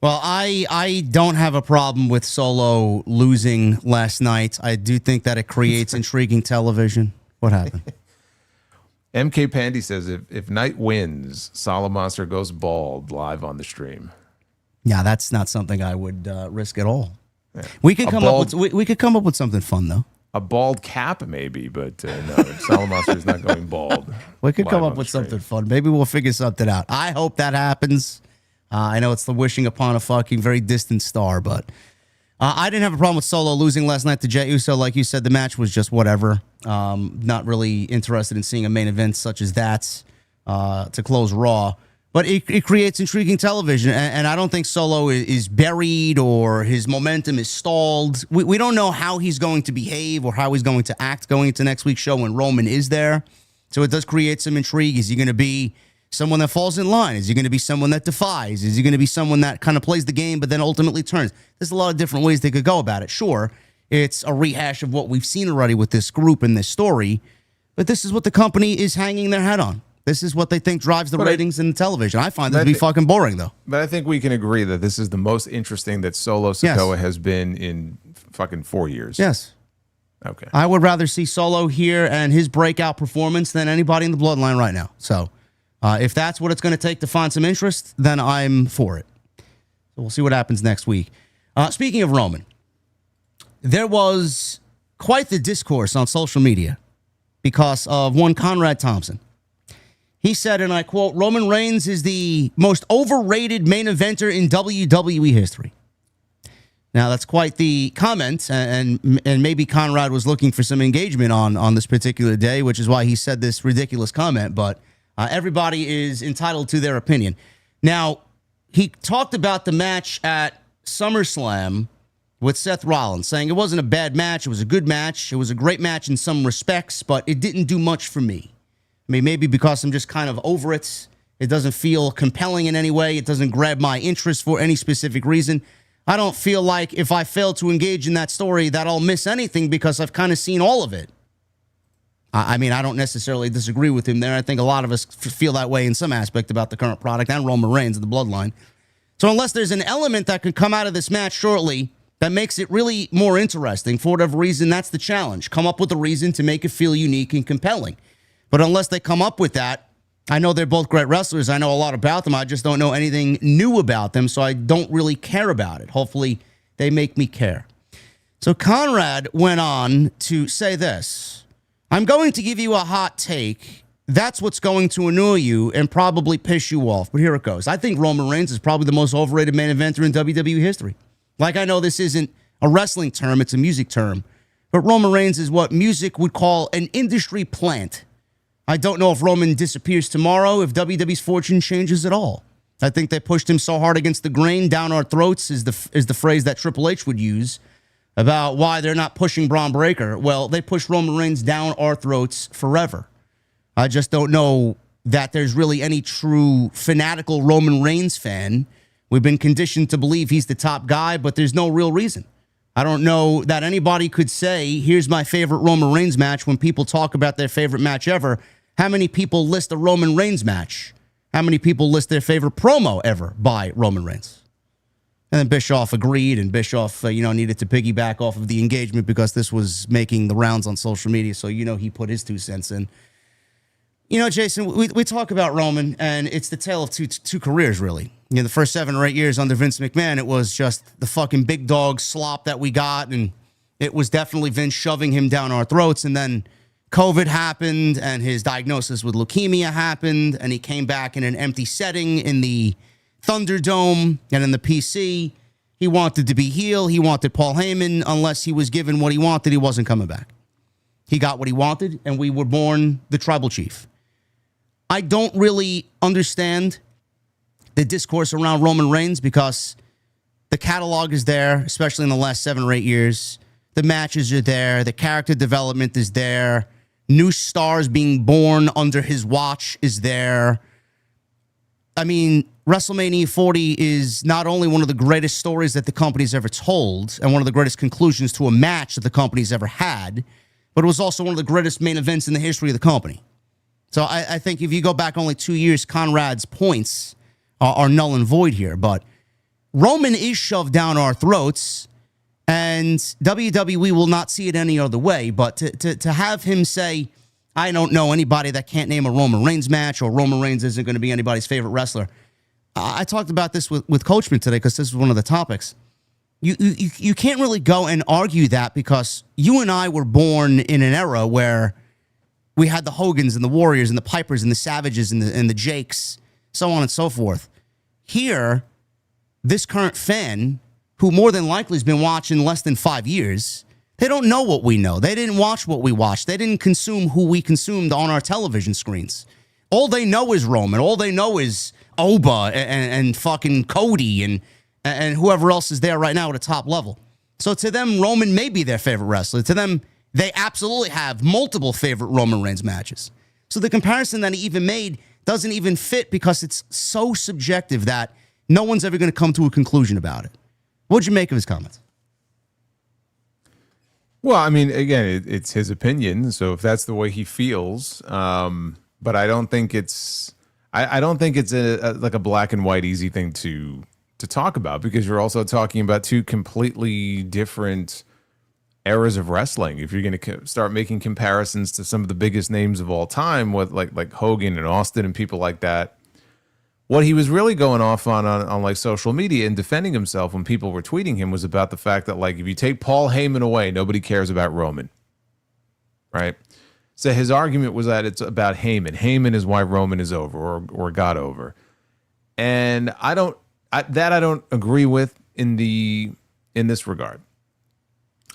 Well, I don't have a problem with Solo losing last night. I do think that it creates intriguing television. What happened? MK Pandy says if Knight wins, Solid Monster goes bald live on the stream. Yeah, that's not something I would risk at all. Yeah. We could come up with something fun though. A bald cap maybe, but no, Solid Monster is not going bald. We could come up with something fun. Maybe we'll figure something out. I hope that happens. I know it's the wishing upon a fucking very distant star, but I didn't have a problem with Solo losing last night to Jey Uso. Like you said, the match was just whatever. Not really interested in seeing a main event such as that to close Raw. But it creates intriguing television, and I don't think Solo is buried or his momentum is stalled. We don't know how he's going to behave or how he's going to act going into next week's show when Roman is there. So it does create some intrigue. Is he going to be someone that falls in line? Is he going to be someone that defies? Is he going to be someone that kind of plays the game but then ultimately turns? There's a lot of different ways they could go about it. Sure, it's a rehash of what we've seen already with this group and this story, but this is what the company is hanging their hat on. This is what they think drives the ratings in television. I find this to be fucking boring, though. But I think we can agree that this is the most interesting that Solo Sikoa has been in fucking 4 years. Yes. Okay. I would rather see Solo here and his breakout performance than anybody in the bloodline right now. So if that's what it's going to take to find some interest, then I'm for it. So we'll see what happens next week. Speaking of Roman, there was quite the discourse on social media because of one Conrad Thompson. He said, and I quote, Roman Reigns is the most overrated main eventer in WWE history. Now, that's quite the comment, and maybe Conrad was looking for some engagement on this particular day, which is why he said this ridiculous comment, but everybody is entitled to their opinion. Now, he talked about the match at SummerSlam with Seth Rollins, saying it wasn't a bad match, it was a good match, it was a great match in some respects, but it didn't do much for me. I mean, maybe because I'm just kind of over it. It doesn't feel compelling in any way. It doesn't grab my interest for any specific reason. I don't feel like if I fail to engage in that story that I'll miss anything because I've kind of seen all of it. I mean, I don't necessarily disagree with him there. I think a lot of us feel that way in some aspect about the current product and Roman Reigns and the bloodline. So unless there's an element that could come out of this match shortly that makes it really more interesting. For whatever reason, that's the challenge. Come up with a reason to make it feel unique and compelling. But unless they come up with that, I know they're both great wrestlers. I know a lot about them. I just don't know anything new about them, so I don't really care about it. Hopefully, they make me care. So Conrad went on to say this. I'm going to give you a hot take. That's what's going to annoy you and probably piss you off. But here it goes. I think Roman Reigns is probably the most overrated main eventer in WWE history. Like, I know this isn't a wrestling term, it's a music term. But Roman Reigns is what music would call an industry plant. I don't know if Roman disappears tomorrow, if WWE's fortune changes at all. I think they pushed him so hard against the grain, down our throats is the phrase that Triple H would use about why they're not pushing Bron Breakker. Well, they pushed Roman Reigns down our throats forever. I just don't know that there's really any true fanatical Roman Reigns fan. We've been conditioned to believe he's the top guy, but there's no real reason. I don't know that anybody could say, here's my favorite Roman Reigns match when people talk about their favorite match ever. How many people list a Roman Reigns match? How many people list their favorite promo ever by Roman Reigns? And then Bischoff agreed, and Bischoff, needed to piggyback off of the engagement because this was making the rounds on social media. So, he put his 2 cents in. Jason, we talk about Roman, and it's the tale of two careers, really. The first 7 or 8 years under Vince McMahon, it was just the fucking big dog slop that we got, and it was definitely Vince shoving him down our throats. And then COVID happened, and his diagnosis with leukemia happened, and he came back in an empty setting in the Thunderdome and in the PC. He wanted to be heel. He wanted Paul Heyman. Unless he was given what he wanted, he wasn't coming back. He got what he wanted, and we were born the tribal chief. I don't really understand the discourse around Roman Reigns because the catalog is there, especially in the last 7 or 8 years. The matches are there. The character development is there. New stars being born under his watch is there. I mean, WrestleMania 40 is not only one of the greatest stories that the company's ever told and one of the greatest conclusions to a match that the company's ever had, but it was also one of the greatest main events in the history of the company. So I think if you go back only 2 years, Conrad's points are null and void here. But Roman is shoved down our throats, and WWE will not see it any other way. But to have him say, I don't know anybody that can't name a Roman Reigns match, or Roman Reigns isn't going to be anybody's favorite wrestler. I talked about this with Coachman today because this was one of the topics. You can't really go and argue that because you and I were born in an era where we had the Hogans and the Warriors and the Pipers and the Savages and the Jakes, so on and so forth. Here, this current fan, who more than likely has been watching less than 5 years, they don't know what we know. They didn't watch what we watched. They didn't consume who we consumed on our television screens. All they know is Roman. All they know is Oba and fucking Cody and whoever else is there right now at a top level. So to them, Roman may be their favorite wrestler. To them, they absolutely have multiple favorite Roman Reigns matches. So the comparison that he even made doesn't even fit because it's so subjective that no one's ever going to come to a conclusion about it. What'd you make of his comments? Well, I mean, again, it's his opinion. So if that's the way he feels, but I don't think it's, I don't think it's like a black and white easy thing to talk about because you're also talking about 2 completely different eras of wrestling. If you're going to start making comparisons to some of the biggest names of all time, with like Hogan and Austin and people like that, what he was really going off on like social media and defending himself when people were tweeting him was about the fact that like if you take Paul Heyman away, nobody cares about Roman, right? So his argument was that it's about Heyman. Heyman is why Roman is over or got over, and I don't agree with in this regard.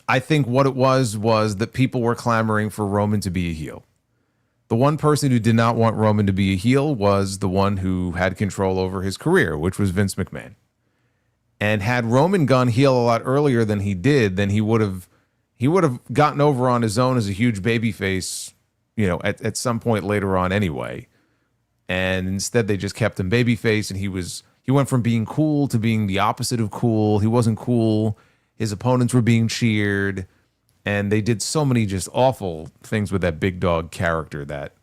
I think what it was that people were clamoring for Roman to be a heel. The one person who did not want Roman to be a heel was the one who had control over his career, which was Vince McMahon. And had Roman gone heel a lot earlier than he did, then he would have gotten over on his own as a huge babyface, at some point later on anyway. And instead they just kept him babyface, and he went from being cool to being the opposite of cool. He wasn't cool. His opponents were being cheered, and they did so many just awful things with that big dog character that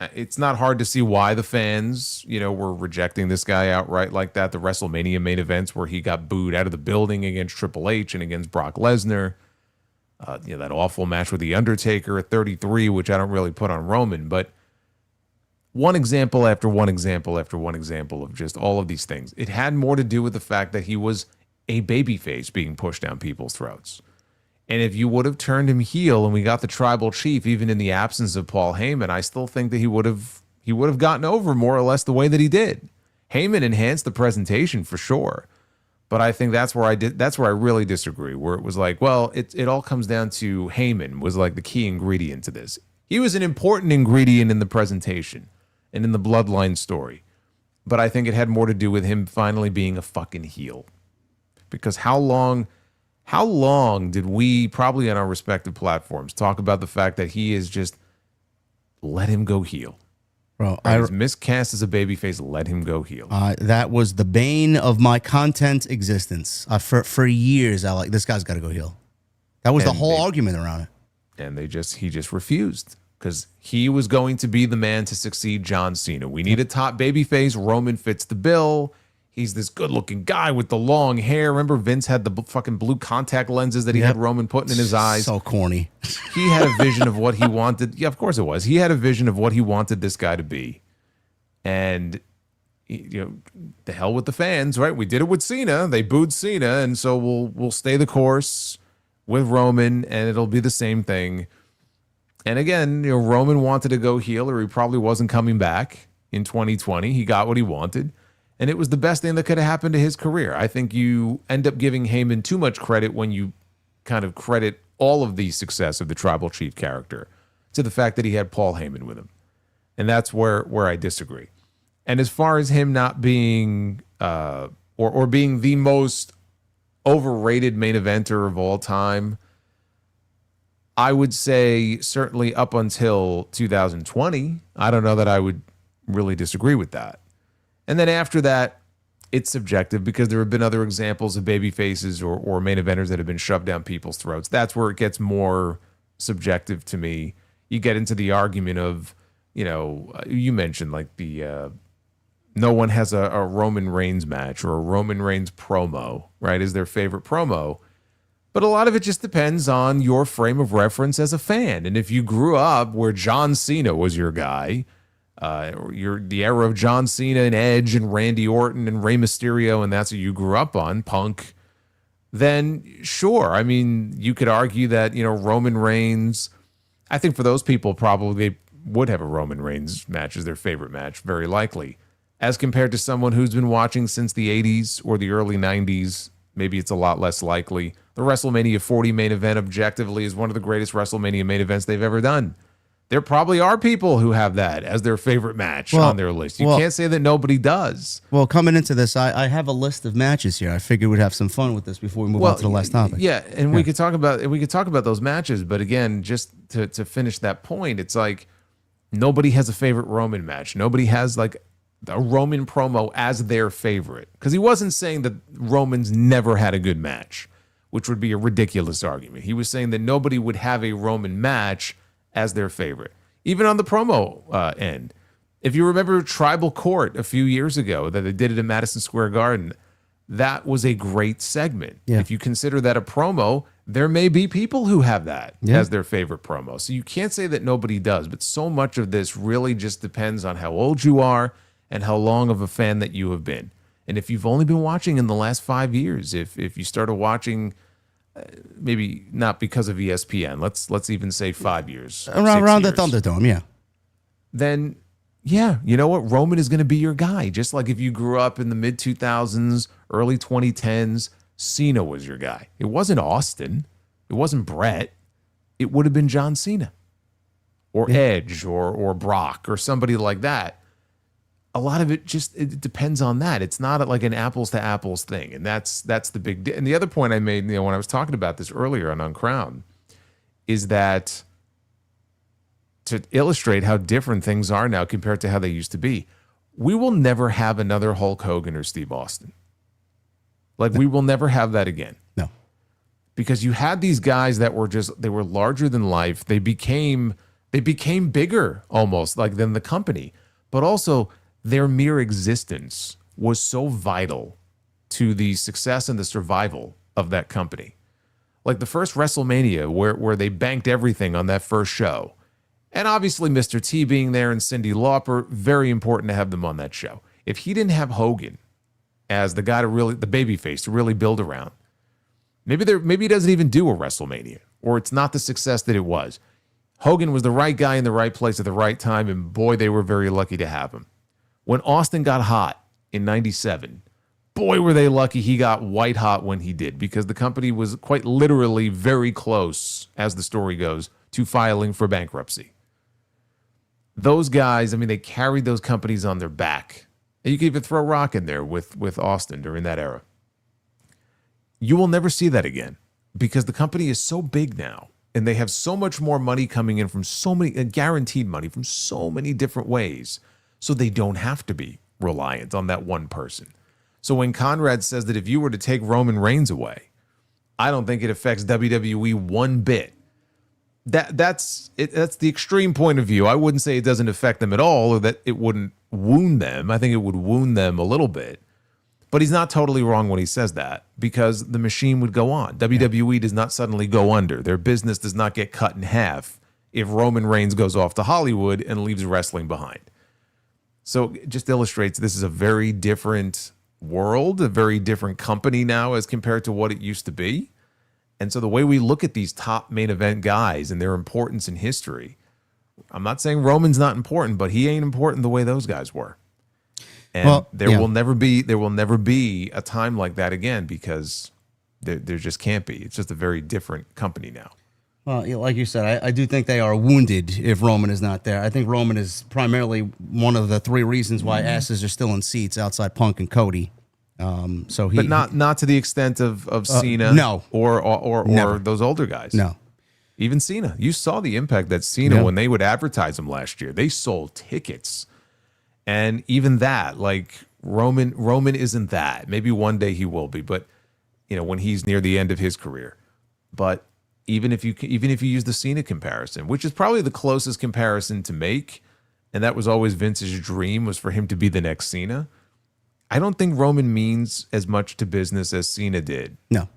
It's not hard to see why the fans, were rejecting this guy outright like that. The WrestleMania main events where he got booed out of the building against Triple H and against Brock Lesnar. That awful match with The Undertaker at 33, which I don't really put on Roman. But one example after one example after one example of just all of these things. It had more to do with the fact that he was a babyface being pushed down people's throats. And if you would have turned him heel and we got the tribal chief, even in the absence of Paul Heyman, I still think that he would have gotten over more or less the way that he did. Heyman enhanced the presentation for sure. But I think that's where I really disagree, where it was like, well, it all comes down to Heyman was like the key ingredient to this. He was an important ingredient in the presentation and in the Bloodline story. But I think it had more to do with him finally being a fucking heel. Because how long did we, probably on our respective platforms, talk about the fact that he is just, let him go heel? Bro, right? He's miscast as a babyface, let him go heel. That was the bane of my content existence. For years, this guy's got to go heel. That was the whole argument around it. And he just refused because he was going to be the man to succeed John Cena. We need a top babyface. Roman fits the bill. He's this good-looking guy with the long hair. Remember, Vince had the fucking blue contact lenses that he had Roman putting in his eyes. So corny. He had a vision of what he wanted. Yeah, of course it was. He had a vision of what he wanted this guy to be. And, the hell with the fans, right? We did it with Cena. They booed Cena, and so we'll stay the course with Roman, and it'll be the same thing. And again, Roman wanted to go heel, or he probably wasn't coming back in 2020. He got what he wanted. And it was the best thing that could have happened to his career. I think you end up giving Heyman too much credit when you kind of credit all of the success of the Tribal Chief character to the fact that he had Paul Heyman with him. And that's where I disagree. And as far as him not being or being the most overrated main eventer of all time, I would say certainly up until 2020. I don't know that I would really disagree with that. And then after that, it's subjective because there have been other examples of baby faces or main eventers that have been shoved down people's throats. That's where it gets more subjective to me. You get into the argument of, you mentioned like the no one has a Roman Reigns match or a Roman Reigns promo, right, is their favorite promo. But a lot of it just depends on your frame of reference as a fan. And if you grew up where John Cena was your guy, the era of John Cena and Edge and Randy Orton and Rey Mysterio, and that's what you grew up on, Punk, then sure. I mean, you could argue that, Roman Reigns, I think for those people, probably they would have a Roman Reigns match as their favorite match, very likely. As compared to someone who's been watching since the 80s or the early 90s, maybe it's a lot less likely. The WrestleMania 40 main event objectively is one of the greatest WrestleMania main events they've ever done. There probably are people who have that as their favorite match on their list. You can't say that nobody does. Well, coming into this, I have a list of matches here. I figured we'd have some fun with this before we move on to the last topic. Yeah, and we could talk about those matches, but again, just to finish that point, it's like nobody has a favorite Roman match. Nobody has like a Roman promo as their favorite. Because he wasn't saying that Roman's never had a good match, which would be a ridiculous argument. He was saying that nobody would have a Roman match as their favorite. Even on the promo end. If you remember Tribal Court a few years ago, that they did it in Madison Square Garden, that was a great segment. Yeah. If you consider that a promo, there may be people who have that as their favorite promo. So you can't say that nobody does, but so much of this really just depends on how old you are and how long of a fan that you have been. And if you've only been watching in the last 5 years, if you started watching maybe not because of ESPN, let's even say 5 years. Around the Thunderdome, yeah. Then, yeah, you know what? Roman is going to be your guy. Just like if you grew up in the mid-2000s, early 2010s, Cena was your guy. It wasn't Austin. It wasn't Brett. It would have been John Cena. Or Edge or Brock or somebody like that. A lot of it depends on that. It's not like an apples to apples thing. And that's the big and the other point I made, when I was talking about this earlier on Uncrowned, is that to illustrate how different things are now compared to how they used to be, we will never have another Hulk Hogan or Steve Austin. Like we will never have that again. No. Because you had these guys that were they were larger than life. They became They became bigger almost like than the company, but also their mere existence was so vital to the success and the survival of that company. Like the first WrestleMania where they banked everything on that first show. And obviously Mr. T being there and Cyndi Lauper, very important to have them on that show. If he didn't have Hogan as the guy to really, the babyface to really build around, maybe he doesn't even do a WrestleMania, or it's not the success that it was. Hogan was the right guy in the right place at the right time, and boy, they were very lucky to have him. When Austin got hot in 97, boy, were they lucky he got white hot when he did, because the company was quite literally very close, as the story goes, to filing for bankruptcy. Those guys, I mean, they carried those companies on their back. And you could even throw Rock in there with Austin during that era. You will never see that again, because the company is so big now. And they have so much more money coming in from so many, guaranteed money from so many different ways. So they don't have to be reliant on that one person. So when Conrad says that if you were to take Roman Reigns away, I don't think it affects WWE one bit. That's the extreme point of view. I wouldn't say it doesn't affect them at all, or that it wouldn't wound them. I think it would wound them a little bit. But he's not totally wrong when he says that, because the machine would go on. WWE does not suddenly go under. Their business does not get cut in half if Roman Reigns goes off to Hollywood and leaves wrestling behind. So it just illustrates this is a very different world, a very different company now as compared to what it used to be. And so the way we look at these top main event guys and their importance in history, I'm not saying Roman's not important, but he ain't important the way those guys were. And there will never be a time like that again, because there just can't be. It's just a very different company now. Well, like you said, I do think they are wounded if Roman is not there. I think Roman is primarily one of the three reasons why asses are still in seats outside Punk and Cody. But not to the extent of Cena, no, or those older guys. No, even Cena. You saw the impact that Cena when they would advertise him last year. They sold tickets. And even that, like Roman isn't that. Maybe one day he will be, but when he's near the end of his career. But even if you use the Cena comparison, which is probably the closest comparison to make, and that was always Vince's dream, was for him to be the next Cena. I don't think Roman means as much to business as Cena did. No.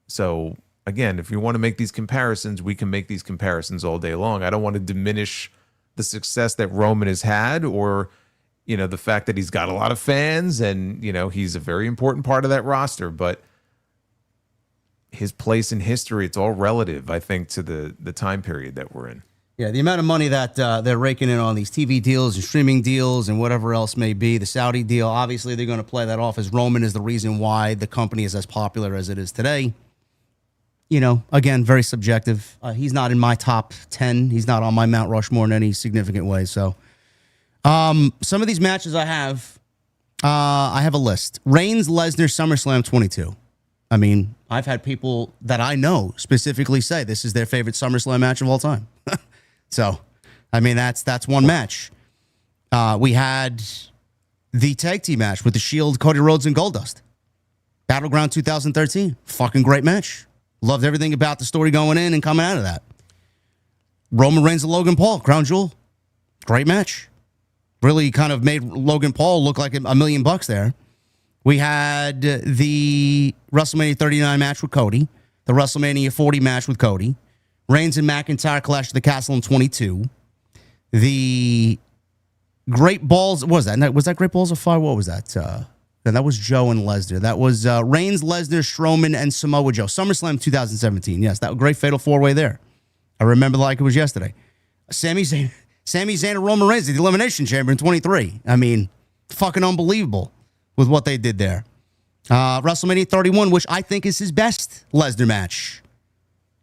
So again, if you want to make these comparisons, we can make these comparisons all day long. I don't want to diminish the success that Roman has had, or the fact that he's got a lot of fans and, he's a very important part of that roster, but his place in history, it's all relative, I think, to the time period that we're in. Yeah, the amount of money that they're raking in on these TV deals and streaming deals and whatever else may be, the Saudi deal, obviously they're going to play that off as Roman is the reason why the company is as popular as it is today. Again, very subjective. He's not in my top 10. He's not on my Mount Rushmore in any significant way, so... some of these matches I have a list. Reigns, Lesnar, SummerSlam 22. I mean, I've had people that I know specifically say this is their favorite SummerSlam match of all time. So, I mean, that's one match. We had the tag team match with the Shield, Cody Rhodes, and Goldust. Battleground 2013. Fucking great match. Loved everything about the story going in and coming out of that. Roman Reigns and Logan Paul, Crown Jewel. Great match. Really kind of made Logan Paul look like $1 million there. We had the WrestleMania 39 match with Cody, the WrestleMania 40 match with Cody, Reigns and McIntyre Clash at the Castle in 22, the Great Balls, what was that? Was that Great Balls of Fire? What was that? That was Joe and Lesnar. That was Reigns, Lesnar, Strowman, and Samoa Joe. SummerSlam 2017. Yes, that was a great fatal four-way there. I remember like it was yesterday. Sami Zayn and Roman Reigns, the Elimination Chamber in 23. I mean, fucking unbelievable with what they did there. WrestleMania 31, which I think is his best Lesnar match.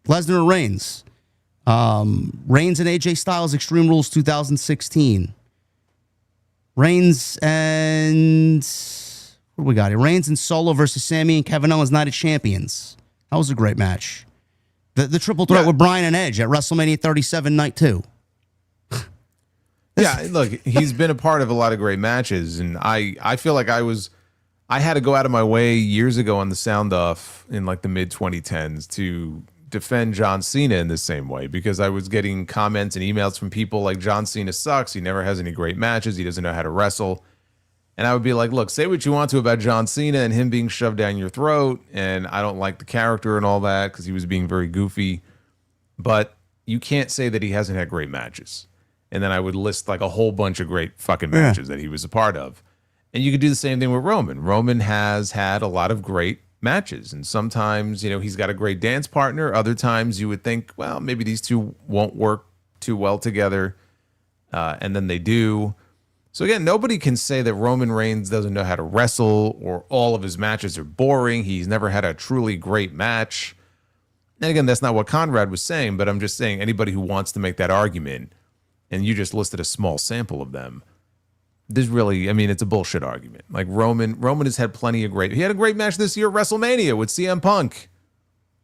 Lesnar and Reigns. Reigns and AJ Styles, Extreme Rules 2016. Reigns and... what do we got here? Reigns and Solo versus Sami and Kevin Owens, Night of Champions. That was a great match. The triple threat with Bryan and Edge at WrestleMania 37, Night 2. Yeah, look, he's been a part of a lot of great matches, and I feel like I had to go out of my way years ago on the Sound Off in like the mid 2010s to defend John Cena in the same way, because I was getting comments and emails from people like, John Cena sucks. He never has any great matches. He doesn't know how to wrestle. And I would be like, look, say what you want to about John Cena and him being shoved down your throat. And I don't like the character and all that because he was being very goofy. But you can't say that he hasn't had great matches. And then I would list like a whole bunch of great fucking matches that he was a part of. And you could do the same thing with Roman. Roman has had a lot of great matches. And sometimes, you know, he's got a great dance partner. Other times you would think, well, maybe these two won't work too well together. And then they do. So again, nobody can say that Roman Reigns doesn't know how to wrestle or all of his matches are boring. He's never had a truly great match. And again, that's not what Conrad was saying, but I'm just saying anybody who wants to make that argument, and you just listed a small sample of them, there's really, I mean, it's a bullshit argument. Like Roman has had plenty of he had a great match this year at WrestleMania with CM Punk.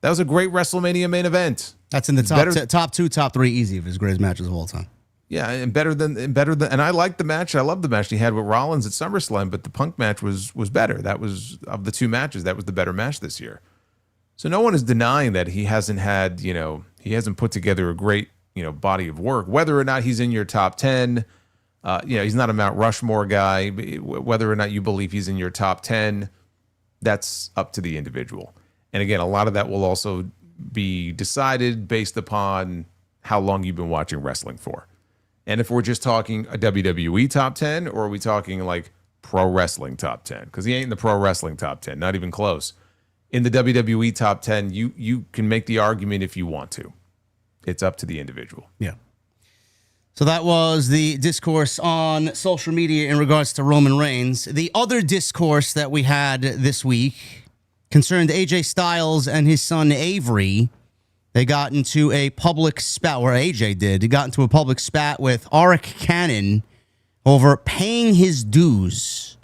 That was a great WrestleMania main event. That's in the top two, top three easy of his greatest matches of all time. Yeah, and better than, and I liked the match. I loved the match he had with Rollins at SummerSlam, but the Punk match was better. That was, of the two matches, that was the better match this year. So no one is denying that he hasn't had, you know, he hasn't put together a great, you know, body of work. Whether or not he's in your top 10, you know, he's not a Mount Rushmore guy. Whether or not you believe he's in your top 10, that's up to the individual. And again, a lot of that will also be decided based upon how long you've been watching wrestling for. And if we're just talking a WWE top 10, or are we talking like pro wrestling top 10? Because he ain't in the pro wrestling top 10, not even close. In the WWE top 10, you can make the argument if you want to. It's up to the individual. Yeah. So that was the discourse on social media in regards to Roman Reigns. The other discourse that we had this week concerned AJ Styles and his son Avery. They got into a public spat, or AJ did. He got into a public spat with Arik Cannon over paying his dues.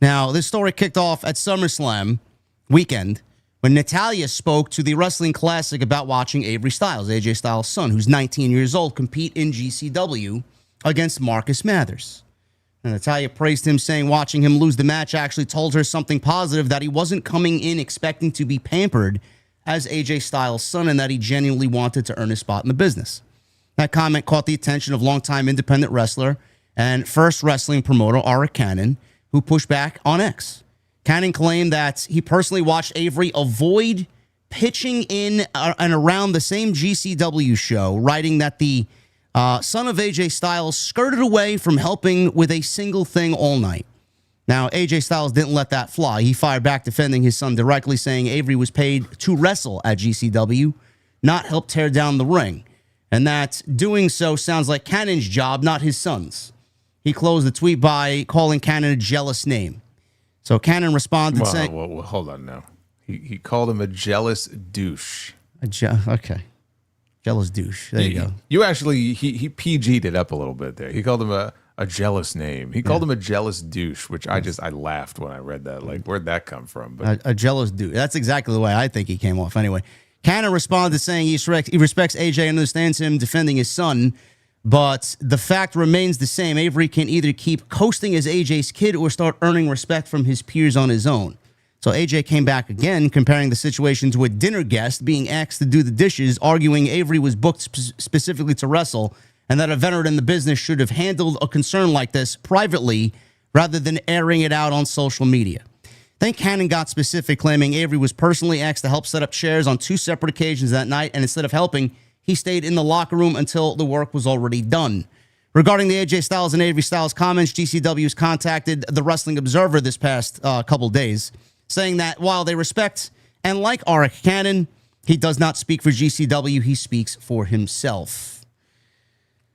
Now, this story kicked off at SummerSlam weekend when Natalya spoke to the Wrestling Classic about watching Avery Styles, AJ Styles' son, who's 19 years old, compete in GCW against Marcus Mathers. And Natalya praised him, saying watching him lose the match actually told her something positive, that he wasn't coming in expecting to be pampered as AJ Styles' son, and that he genuinely wanted to earn a spot in the business. That comment caught the attention of longtime independent wrestler and first wrestling promoter Arik Cannon, who pushed back on X. Cannon claimed that he personally watched Avery avoid pitching in and around the same GCW show, writing that the son of AJ Styles skirted away from helping with a single thing all night. Now, AJ Styles didn't let that fly. He fired back, defending his son directly, saying Avery was paid to wrestle at GCW, not help tear down the ring, and that doing so sounds like Cannon's job, not his son's. He closed the tweet by calling Cannon a jealous name. So Cannon responded saying... Well, hold on now. He called him a jealous douche. Okay. Jealous douche. There you go. You actually, he PG'd it up a little bit there. He called him a jealous name. He called him a jealous douche, which I laughed when I read that. Like, where'd that come from? But a jealous douche. That's exactly the way I think he came off anyway. Cannon responded saying he respects AJ and understands him defending his son, but the fact remains the same. Avery can either keep coasting as AJ's kid or start earning respect from his peers on his own. So AJ came back again, comparing the situation to a dinner guest being asked to do the dishes, arguing Avery was booked specifically to wrestle, and that a veteran in the business should have handled a concern like this privately rather than airing it out on social media. Then Cannon got specific, claiming Avery was personally asked to help set up chairs on 2 separate occasions that night, and instead of helping, he stayed in the locker room until the work was already done. Regarding the AJ Styles and Avery Styles comments, GCW's contacted the Wrestling Observer this past couple days, saying that while they respect and like Arik Cannon, he does not speak for GCW, he speaks for himself.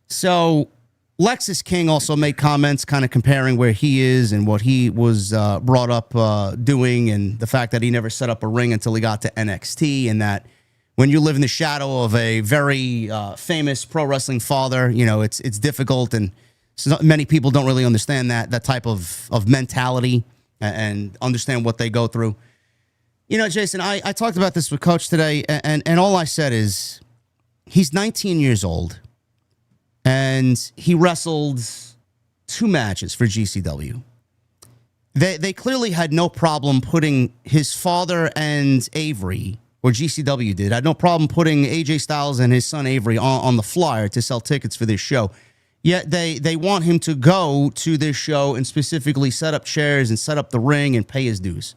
So Lexis King also made comments kind of comparing where he is and what he was brought up doing, and the fact that he never set up a ring until he got to NXT, and that when you live in the shadow of a very famous pro wrestling father, you know, it's difficult, and so many people don't really understand that type of mentality and understand what they go through. You know, Jason, I talked about this with Coach today, and all I said is he's 19 years old, and he wrestled 2 matches for GCW. They clearly had no problem putting his father and Avery or GCW did. I had no problem putting AJ Styles and his son Avery on the flyer to sell tickets for this show. Yet they want him to go to this show and specifically set up chairs and set up the ring and pay his dues.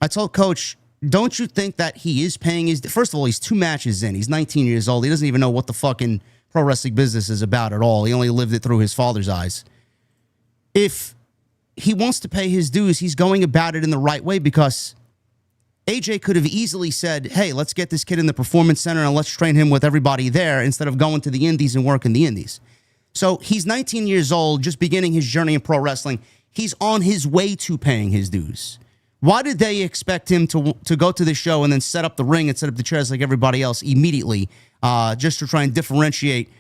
I told Coach, don't you think that he is paying his... First of all, he's 2 matches in. He's 19 years old. He doesn't even know what the fucking pro wrestling business is about at all. He only lived it through his father's eyes. If he wants to pay his dues, he's going about it in the right way, because AJ could have easily said, hey, let's get this kid in the Performance Center and let's train him with everybody there instead of going to the indies and working the indies. So he's 19 years old, just beginning his journey in pro wrestling. He's on his way to paying his dues. Why did they expect him to go to the show and then set up the ring and set up the chairs like everybody else immediately, just to try and differentiate,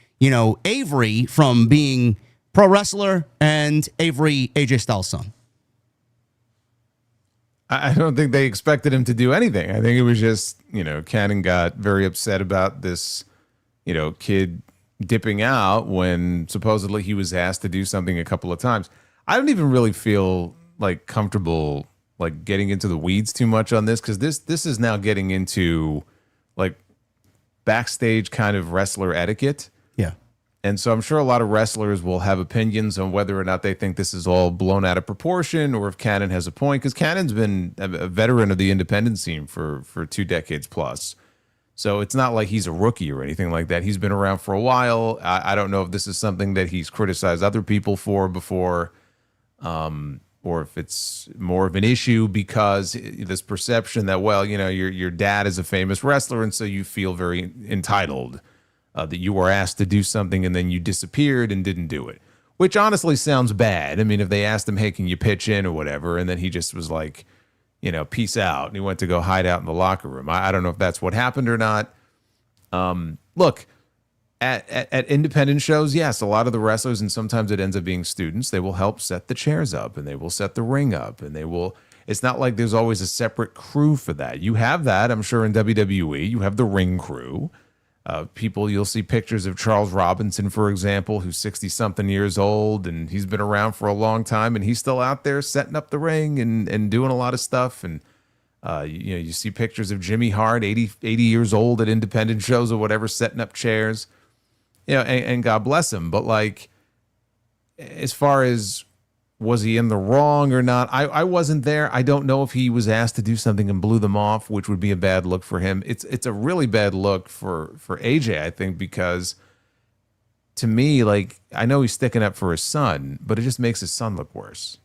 Avery from being pro wrestler and Avery, AJ Styles' son? I don't think they expected him to do anything. I think it was just, Cannon got very upset about this, kid dipping out when supposedly he was asked to do something a couple of times. I don't even really feel comfortable getting into the weeds too much on this, because this is now getting into backstage kind of wrestler etiquette. Yeah. And so I'm sure a lot of wrestlers will have opinions on whether or not they think this is all blown out of proportion, or if Cannon has a point, because Cannon's been a veteran of the independent scene for 2 decades plus. So it's not like he's a rookie or anything like that. He's been around for a while. I don't know if this is something that he's criticized other people for before, or if it's more of an issue because this perception that, well, your dad is a famous wrestler, and so you feel very entitled that you were asked to do something and then you disappeared and didn't do it, which honestly sounds bad. I mean, if they asked him, hey, can you pitch in or whatever, and then he just was like, peace out, and he went to go hide out in the locker room. I don't know if that's what happened or not. Look, at independent shows, yes, a lot of the wrestlers, and sometimes it ends up being students, they will help set the chairs up and they will set the ring up, and it's not like there's always a separate crew for that. You have that, I'm sure, in WWE. You have the ring crew. You'll see pictures of Charles Robinson, for example, who's 60-something years old, and he's been around for a long time, and he's still out there setting up the ring and doing a lot of stuff. And you see pictures of Jimmy Hart, 80 years old, at independent shows or whatever, setting up chairs. And God bless him. But as far as was he in the wrong or not, I wasn't there. I don't know if he was asked to do something and blew them off, which would be a bad look for him. It's a really bad look for AJ, I think, because to me, I know he's sticking up for his son, but it just makes his son look worse.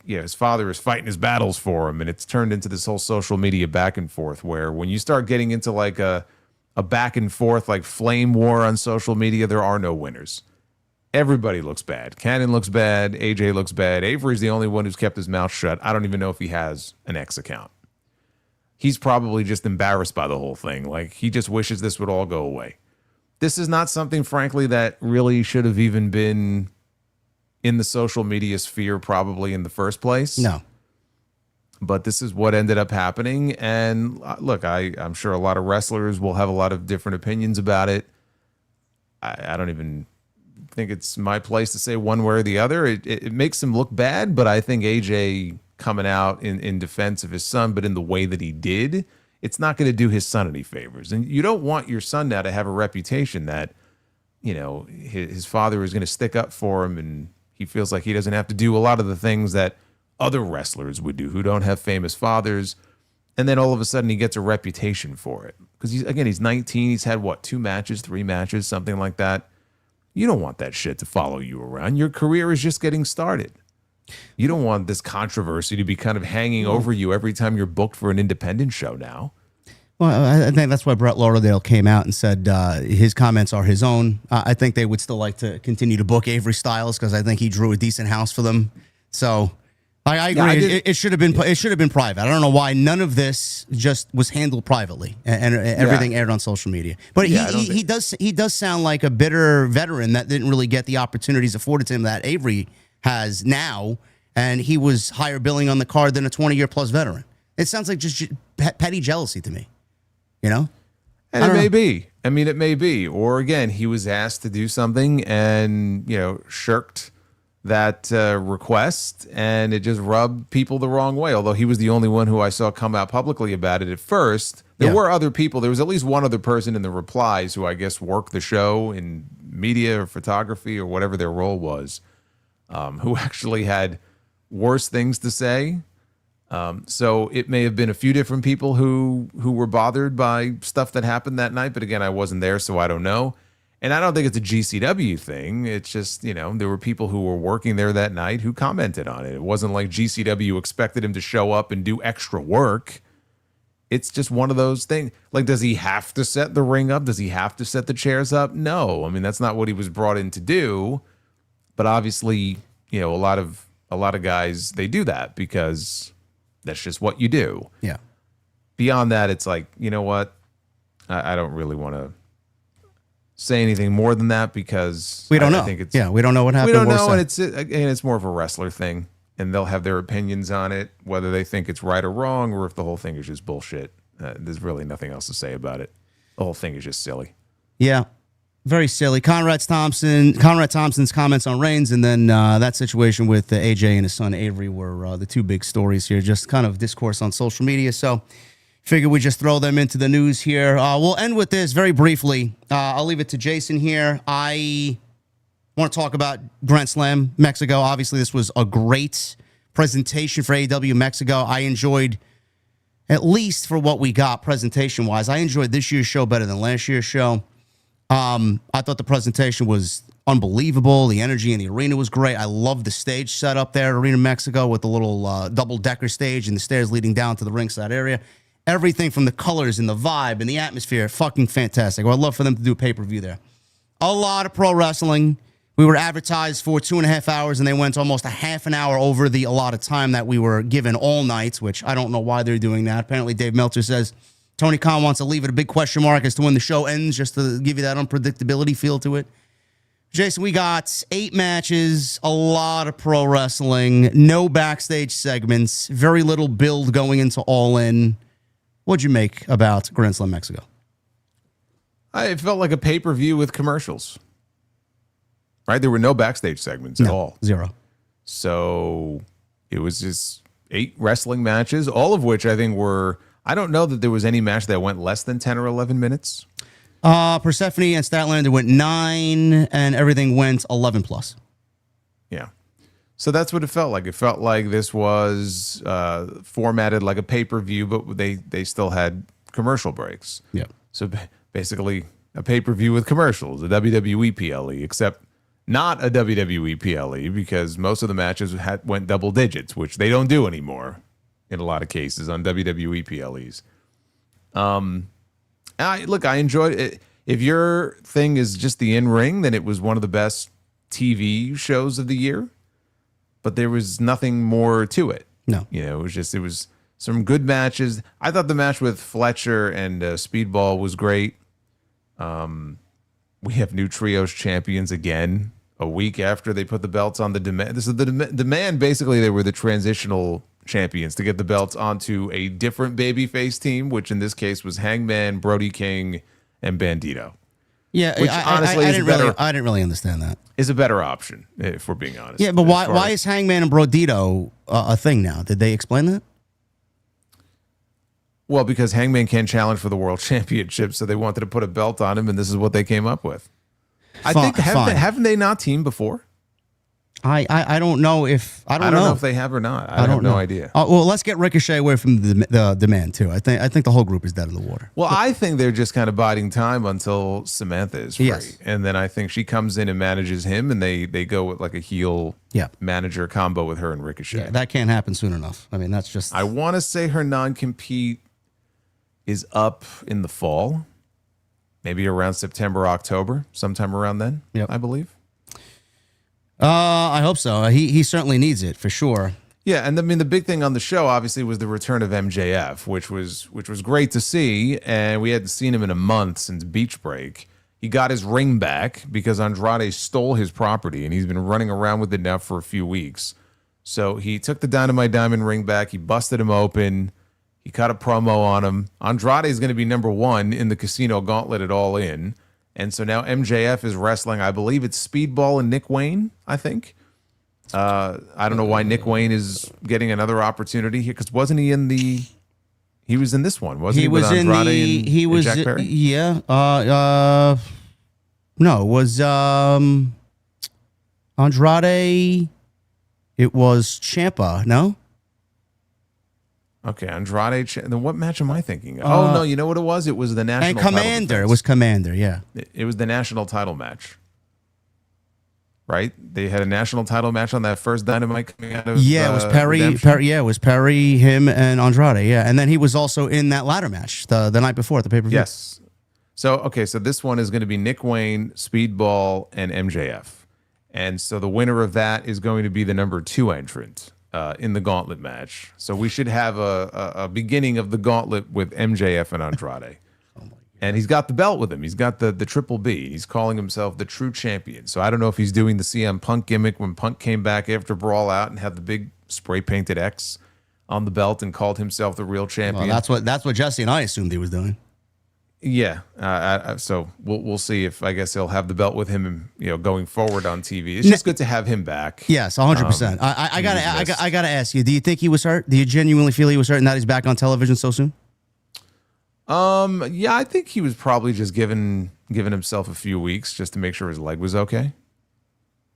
His father is fighting his battles for him, and it's turned into this whole social media back and forth where when you start getting into a back and forth, flame war on social media, there are no winners. Everybody looks bad. Cannon looks bad. AJ looks bad. Avery's the only one who's kept his mouth shut. I don't even know if he has an X account. He's probably just embarrassed by the whole thing. He just wishes this would all go away. This is not something, frankly, that really should have even been in the social media sphere probably in the first place. No. But this is what ended up happening. And look, I'm sure a lot of wrestlers will have a lot of different opinions about it. I don't even think it's my place to say one way or the other. It makes him look bad, but I think AJ coming out in defense of his son, but in the way that he did, it's not going to do his son any favors. And you don't want your son now to have a reputation that, his father is going to stick up for him, and he feels like he doesn't have to do a lot of the things that other wrestlers would do who don't have famous fathers. And then all of a sudden he gets a reputation for it. Because he's 19. He's had 2 matches, 3 matches, something like that. You don't want that shit to follow you around. Your career is just getting started. You don't want this controversy to be kind of hanging over you every time you're booked for an independent show now. Well, I think that's why Brett Lauderdale came out and said his comments are his own. I think they would still like to continue to book Avery Styles because I think he drew a decent house for them. So I agree. It should have been. It should have been private. I don't know why none of this just was handled privately and everything aired on social media. But he does sound like a bitter veteran that didn't really get the opportunities afforded to him that Avery has now, and he was higher billing on the card than a 20-year plus veteran. It sounds like just petty jealousy to me. And it may be. I mean, it may be. Or again, he was asked to do something and shirked that request, and it just rubbed people the wrong way. Although he was the only one who I saw come out publicly about it at first. There were other people. There was at least one other person in the replies who I guess worked the show in media or photography or whatever their role was, who actually had worse things to say. So it may have been a few different people who were bothered by stuff that happened that night. But again, I wasn't there, so I don't know. And I don't think it's a GCW thing. It's just, there were people who were working there that night who commented on it. It wasn't like GCW expected him to show up and do extra work. It's just one of those things. Like, does he have to set the ring up? Does he have to set the chairs up? No. I mean, that's not what he was brought in to do. But obviously, a lot of guys, they do that because that's just what you do. Yeah. Beyond that, it's like, you know what? I don't really want to say anything more than that because we don't know. Think it's, we don't know what happened. We don't know, and it's more of a wrestler thing. And they'll have their opinions on it, whether they think it's right or wrong, or if the whole thing is just bullshit. There's really nothing else to say about it. The whole thing is just silly. Yeah, very silly. Conrad Thompson's comments on Reigns, and then that situation with AJ and his son Avery were the two big stories here. Just kind of discourse on social media. So figure we just throw them into the news here. We'll end with this very briefly. I'll leave it to Jason here. I want to talk about Grand Slam Mexico. Obviously, this was a great presentation for AEW Mexico. I enjoyed, at least for what we got presentation-wise, I enjoyed this year's show better than last year's show. I thought the presentation was unbelievable. The energy in the arena was great. I love the stage set up there at Arena Mexico with the little double-decker stage and the stairs leading down to the ringside area. Everything from the colors and the vibe and the atmosphere, fucking fantastic. I'd love for them to do a pay-per-view there. A lot of pro wrestling. We were advertised for 2.5 hours, and they went almost a half an hour over the allotted time that we were given all night, which I don't know why they're doing that. Apparently, Dave Meltzer says Tony Khan wants to leave it a big question mark as to when the show ends, just to give you that unpredictability feel to it. Jason, we got 8 matches, a lot of pro wrestling, no backstage segments, very little build going into All In. What'd you make about Grand Slam Mexico? It felt like a pay-per-view with commercials. Right? There were no backstage segments at all. Zero. So it was just 8 wrestling matches, all of which I think were, I don't know that there was any match that went less than 10 or 11 minutes. Persephone and Statlander went 9, and everything went 11 plus. Yeah. So that's what it felt like. It felt like this was formatted like a pay-per-view, but they still had commercial breaks. Yeah. So basically a pay-per-view with commercials, a WWE PLE, except not a WWE PLE because most of the matches went double digits, which they don't do anymore in a lot of cases on WWE PLEs. I enjoyed it. If your thing is just the in-ring, then it was one of the best TV shows of the year. But there was nothing more to it. No. It was some good matches. I thought the match with Fletcher and Speedball was great. We have new trios champions again a week after they put the belts on the Demand. This is the Demand. Basically, they were the transitional champions to get the belts onto a different babyface team, which in this case was Hangman, Brody King, and Bandito. Yeah, which honestly I didn't really understand that. Is a better option, if we're being honest. Yeah, but why is Hangman and Brodito a thing now? Did they explain that? Well, because Hangman can't challenge for the world championship, so they wanted to put a belt on him, and this is what they came up with. I think haven't they not teamed before? I don't know if I don't know if they have or not. I have no idea. Well, let's get Ricochet away from the Demand too. I think the whole group is dead in the water. Well, I think they're just kind of biding time until Samantha is free, Yes. and then I think she comes in and manages him, and they go with like a heel manager combo with her and Ricochet. Yeah, that can't happen soon enough. I mean, that's just. I want to say her non-compete is up in the fall, maybe around September, October, sometime around then. Yep. I believe. I hope so. He certainly needs it for sure. Yeah, and I mean the big thing on the show obviously was the return of MJF, which was great to see, and we hadn't seen him in a month since Beach Break. He got his ring back because Andrade stole his property, and he's been running around with it now for a few weeks. So he took the Dynamite Diamond ring back. He busted him open. He cut a promo on him. Andrade is going to be number 1 in the Casino Gauntlet at All In. And so now MJF is wrestling, I believe it's Speedball and Nick Wayne, I think. I don't know why Nick Wayne is getting another opportunity here, because wasn't he in the? He was in this one, wasn't he? He was with in Andrade the. and, He and was. Jack Perry? Yeah. No, it was Andrade. It was Ciampa. No. Okay, Andrade. Then what match am I thinking of? Oh no, you know what it was? It was the national. And Commander. It was Commander. Yeah. It was the national title match. Right? They had a national title match on that first Dynamite coming out of Yeah, it was Perry. Yeah, it was Perry, him, and Andrade. Yeah, and then he was also in that ladder match the night before at the pay-per-view. Yes. So okay, so this one is going to be Nick Wayne, Speedball, and MJF, and so the winner of that is going to be the number 2 entrant in the Gauntlet match. So we should have a beginning of the Gauntlet with MJF and Andrade. And he's got the belt with him. He's got the Triple B. He's calling himself the true champion. So I don't know if he's doing the CM Punk gimmick when Punk came back after Brawl Out and had the big spray painted X on the belt and called himself the real champion. Well, that's what Jesse and I assumed he was doing. Yeah. So we'll see if I guess he'll have the belt with him, going forward on TV. It's just good to have him back. Yes, 100%. I gotta ask you. Do you think he was hurt? Do you genuinely feel he was hurt and that he's back on television so soon? Yeah, I think he was probably just giving himself a few weeks just to make sure his leg was okay.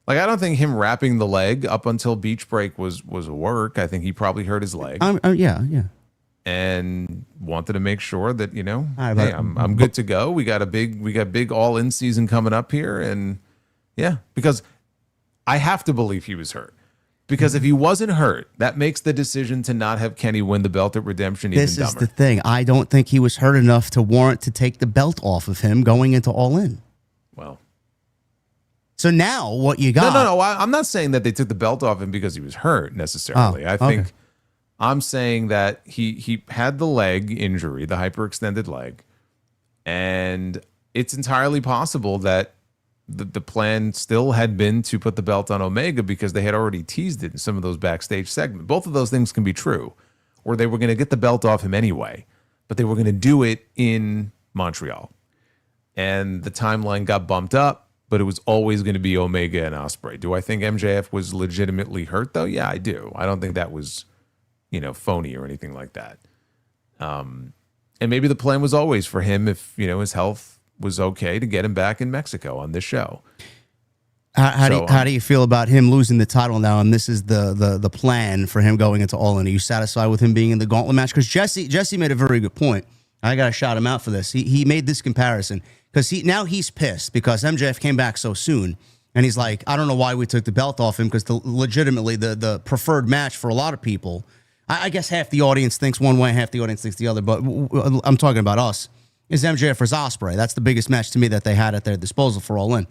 Like, I don't think him wrapping the leg up until Beach Break was a work. I think he probably hurt his leg. Yeah. And wanted to make sure that, right, hey, I'm good to go. We got big all-in season coming up here, and yeah, because I have to believe he was hurt. Because if he wasn't hurt, that makes the decision to not have Kenny win the belt at Redemption even dumber. This is the thing. I don't think he was hurt enough to warrant to take the belt off of him going into All In. Well. So now what you got... No. I'm not saying that they took the belt off him because he was hurt necessarily. I think I'm saying that he had the leg injury, the hyperextended leg, and it's entirely possible that the plan still had been to put the belt on Omega because they had already teased it in some of those backstage segments. Both of those things can be true, or they were going to get the belt off him anyway, but they were going to do it in Montreal. And the timeline got bumped up, but it was always going to be Omega and Ospreay. Do I think MJF was legitimately hurt, though? Yeah, I do. I don't think that was, phony or anything like that. And maybe the plan was always for him, if, his health was okay, to get him back in Mexico on this show. How do you feel about him losing the title now, and this is the plan for him going into All In? Are you satisfied with him being in the Gauntlet match? Because Jesse made a very good point. I got to shout him out for this. He made this comparison because he's pissed because MJF came back so soon, and he's like, I don't know why we took the belt off him, because legitimately the preferred match for a lot of people, I guess half the audience thinks one way, half the audience thinks the other, but I'm talking about us, is MJF versus Ospreay. That's the biggest match to me that they had at their disposal for All In.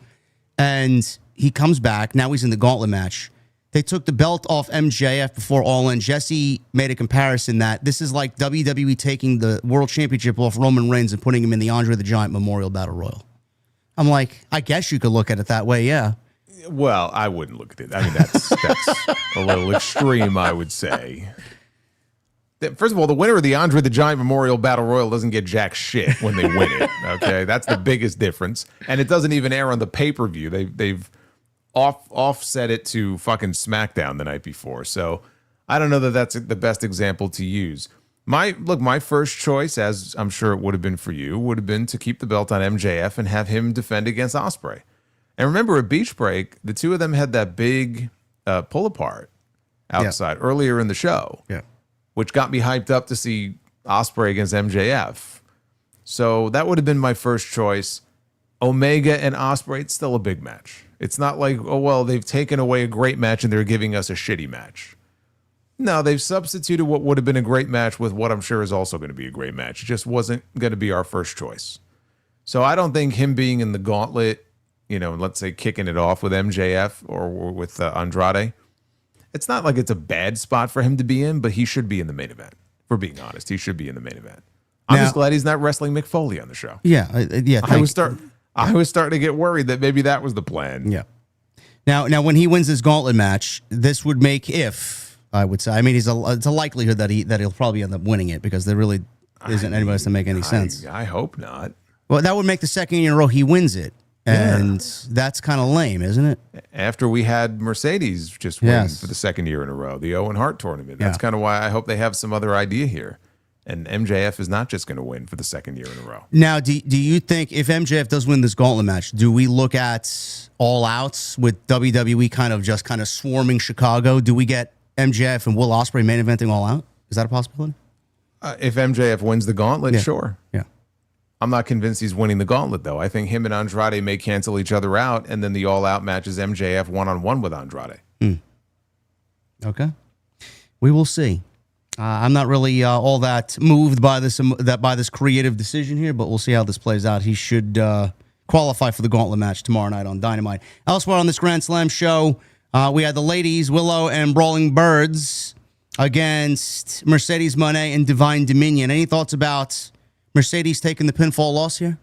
And he comes back. Now he's in the Gauntlet match. They took the belt off MJF before All In. Jesse made a comparison that this is like WWE taking the World Championship off Roman Reigns and putting him in the Andre the Giant Memorial Battle Royal. I'm like, I guess you could look at it that way, yeah. Well, I wouldn't look at it. I mean, that's a little extreme, I would say. First of all, the winner of the Andre the Giant Memorial Battle Royal doesn't get jack shit when they win it. Okay, that's the biggest difference, and it doesn't even air on the pay-per-view. They've offset it to fucking SmackDown the night before. So I don't know that that's the best example to use. My first choice, as I'm sure it would have been for you, would have been to keep the belt on MJF and have him defend against Ospreay. And remember, at Beach Break, the two of them had that big pull apart outside earlier in the show. Yeah. Which got me hyped up to see Ospreay against MJF. So that would have been my first choice. Omega and Ospreay, it's still a big match. It's not like, oh, well, they've taken away a great match and they're giving us a shitty match. No, they've substituted what would have been a great match with what I'm sure is also going to be a great match. It just wasn't going to be our first choice. So I don't think him being in the Gauntlet, let's say kicking it off with MJF or with Andrade, it's not like it's a bad spot for him to be in, but he should be in the main event. For being honest, he should be in the main event. I'm just glad he's not wrestling Mick Foley on the show. Yeah. I was starting to get worried that maybe that was the plan. Yeah. Now, when he wins his Gauntlet match, this would make, if I would say, I mean, it's a likelihood that he'll probably end up winning it, because there really isn't anybody to make any sense. I hope not. Well, that would make the second year in a row he wins it. And that's kind of lame, isn't it? After we had Mercedes just win for the second year in a row, the Owen Hart tournament. That's kind of why I hope they have some other idea here. And MJF is not just going to win for the second year in a row. Now, do you think if MJF does win this gauntlet match, do we look at All Outs with WWE kind of swarming Chicago? Do we get MJF and Will Ospreay main eventing All Out? Is that a possibility? If MJF wins the gauntlet, sure. Yeah. I'm not convinced he's winning the gauntlet, though. I think him and Andrade may cancel each other out, and then the All Out match is MJF one-on-one with Andrade. Okay. We will see. I'm not really all that moved by this creative decision here, but we'll see how this plays out. He should qualify for the gauntlet match tomorrow night on Dynamite. Elsewhere on this Grand Slam show, we had the ladies, Willow and Brawling Birds, against Mercedes Moné and Divine Dominion. Any thoughts about Mercedes taking the pinfall loss here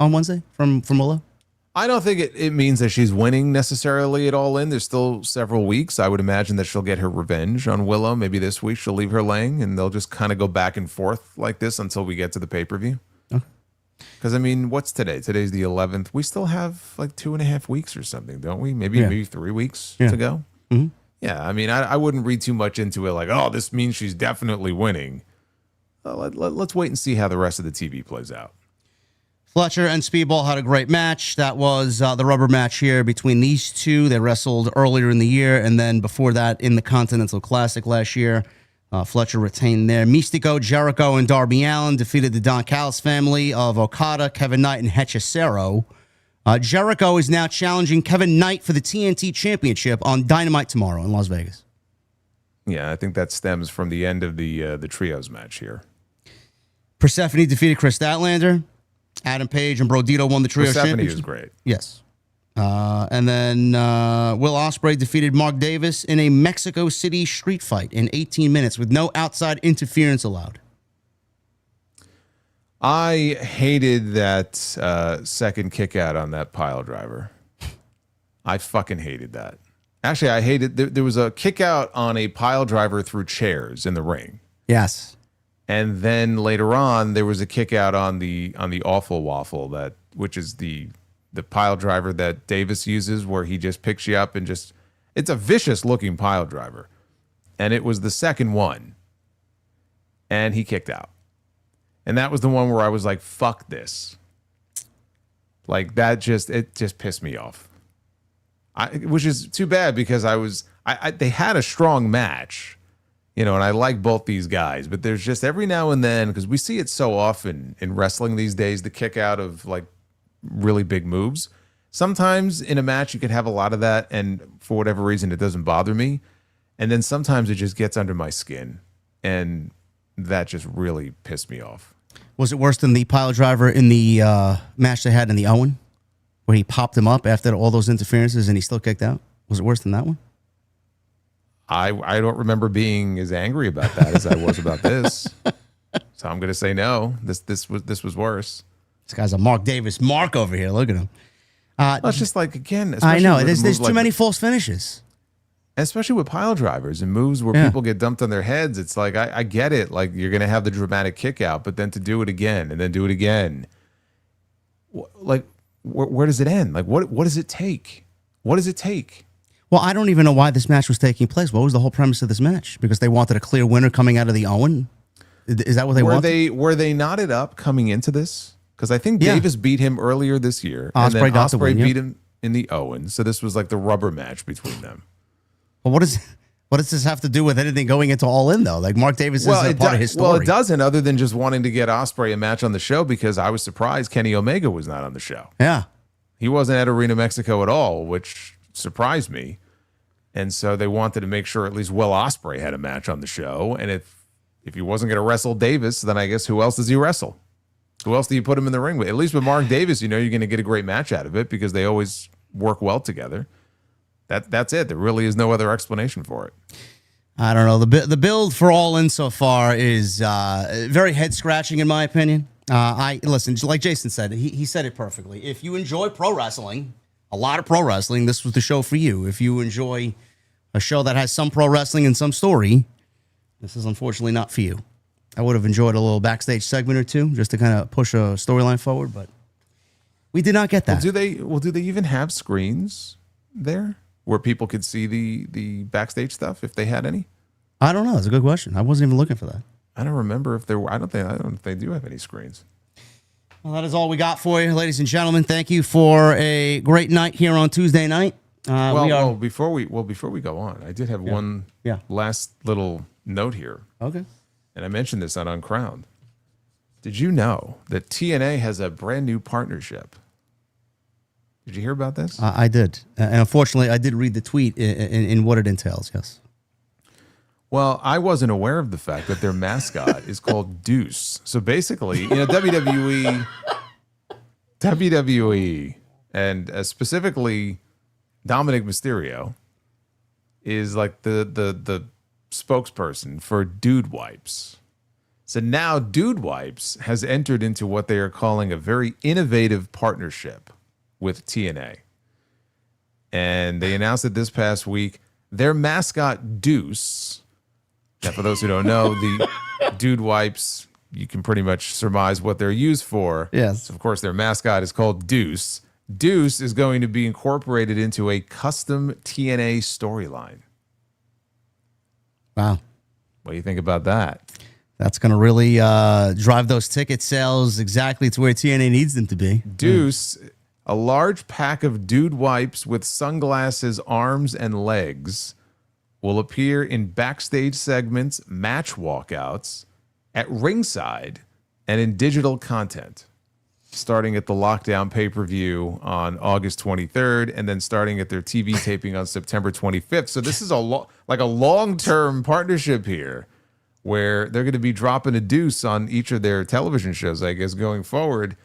on Wednesday from Willow? I don't think it means that she's winning necessarily at All In. There's still several weeks. I would imagine that she'll get her revenge on Willow. Maybe this week she'll leave her laying, and they'll just kind of go back and forth like this until we get to the pay-per-view. Because, I mean, what's today? Today's the 11th. We still have like 2.5 weeks or something, don't we? Maybe 3 weeks to go. Mm-hmm. Yeah, I mean, I wouldn't read too much into it like, oh, this means she's definitely winning. Let's wait and see how the rest of the TV plays out. Fletcher and Speedball had a great match. That was the rubber match here between these two. They wrestled earlier in the year, and then before that in the Continental Classic last year. Fletcher retained there. Mystico, Jericho, and Darby Allin defeated the Don Callis family of Okada, Kevin Knight, and Hechicero. Jericho is now challenging Kevin Knight for the TNT Championship on Dynamite tomorrow in Las Vegas. Yeah, I think that stems from the end of the trios match here. Persephone defeated Chris Statlander. Adam Page and Brodito won the trios championship. Persephone was great. Yes. And then Will Ospreay defeated Mark Davis in a Mexico City street fight in 18 minutes with no outside interference allowed. I hated that second kick out on that pile driver. I fucking hated that. Actually, I hated there was a kick out on a pile driver through chairs in the ring. Yes. And then later on, there was a kick out on the awful waffle which is the pile driver that Davis uses, where he just picks you up and it's a vicious looking pile driver. And it was the second one. And he kicked out. And that was the one where I was like, fuck this. Like it just pissed me off. Which is too bad because they had a strong match. And I like both these guys, but there's just every now and then, because we see it so often in wrestling these days, the kick out of like really big moves. Sometimes in a match you could have a lot of that, and for whatever reason it doesn't bother me. And then sometimes it just gets under my skin, and that just really pissed me off. Was it worse than the pile driver in the match they had in the Owen, where he popped him up after all those interferences and he still kicked out? Was it worse than that one? I don't remember being as angry about that as I was about this. So I'm going to say no. This was worse. This guy's a Mark Davis Mark over here. Look at him. It's just like, again, I know. There's too many false finishes. Especially with pile drivers and moves where people get dumped on their heads. It's like, I get it. Like, you're going to have the dramatic kick out, but then to do it again and then do it again. Like, where does it end? Like, what does it take? What does it take? Well, I don't even know why this match was taking place. What was the whole premise of this match? Because they wanted a clear winner coming out of the Owen? Is that what they wanted? Were they knotted up coming into this? Because I think Davis beat him earlier this year. Ospreay and then got the win, beat him in the Owen. So this was like the rubber match between them. Well, what does this have to do with anything going into All In, though? Like, Mark Davis is a part of his story. Well, it doesn't, other than just wanting to get Ospreay a match on the show, because I was surprised Kenny Omega was not on the show. Yeah. He wasn't at Arena Mexico at all, which surprised me. And so they wanted to make sure at least Will Ospreay had a match on the show. And if he wasn't going to wrestle Davis, then I guess who else does he wrestle? Who else do you put him in the ring with? At least with Mark Davis, you're going to get a great match out of it because they always work well together. That's it. There really is no other explanation for it. I don't know. The build for All In so far is very head-scratching, in my opinion. Listen, like Jason said, he said it perfectly. If you enjoy pro wrestling, a lot of pro wrestling, this was the show for you. If you enjoy a show that has some pro wrestling and some story, this is unfortunately not for you. I would have enjoyed a little backstage segment or two just to kind of push a storyline forward, but We did not get that. Well, do they even have screens there where people could see the backstage stuff if they had any? I don't know. That's a good question. I wasn't even looking for that. I don't remember if there were. I don't think they do have any screens. Well, that is all we got for you, ladies and gentlemen. Thank you for a great night here on Tuesday night. Before we go on, I did have one last little note here. Okay. And I mentioned this on Uncrowned. Did you know that TNA has a brand new partnership? Did you hear about this? I did. And unfortunately, I did read the tweet in what it entails, yes. Well, I wasn't aware of the fact that their mascot is called Deuce. So basically, WWE, and specifically Dominic Mysterio is like the spokesperson for Dude Wipes. So now Dude Wipes has entered into what they are calling a very innovative partnership with TNA. And they announced it this past week. Their mascot, Deuce. Now, for those who don't know, the Dude Wipes, you can pretty much surmise what they're used for. Yes. So of course, their mascot is called Deuce. Deuce is going to be incorporated into a custom TNA storyline. Wow. What do you think about that? That's going to really drive those ticket sales exactly to where TNA needs them to be. Deuce, a large pack of Dude Wipes with sunglasses, arms, and legs will appear in backstage segments, match walkouts, at ringside, and in digital content, starting at the Lockdown pay-per-view on August 23rd, and then starting at their TV taping on September 25th. So this is a long-term partnership here, where they're going to be dropping a deuce on each of their television shows, I guess, going forward.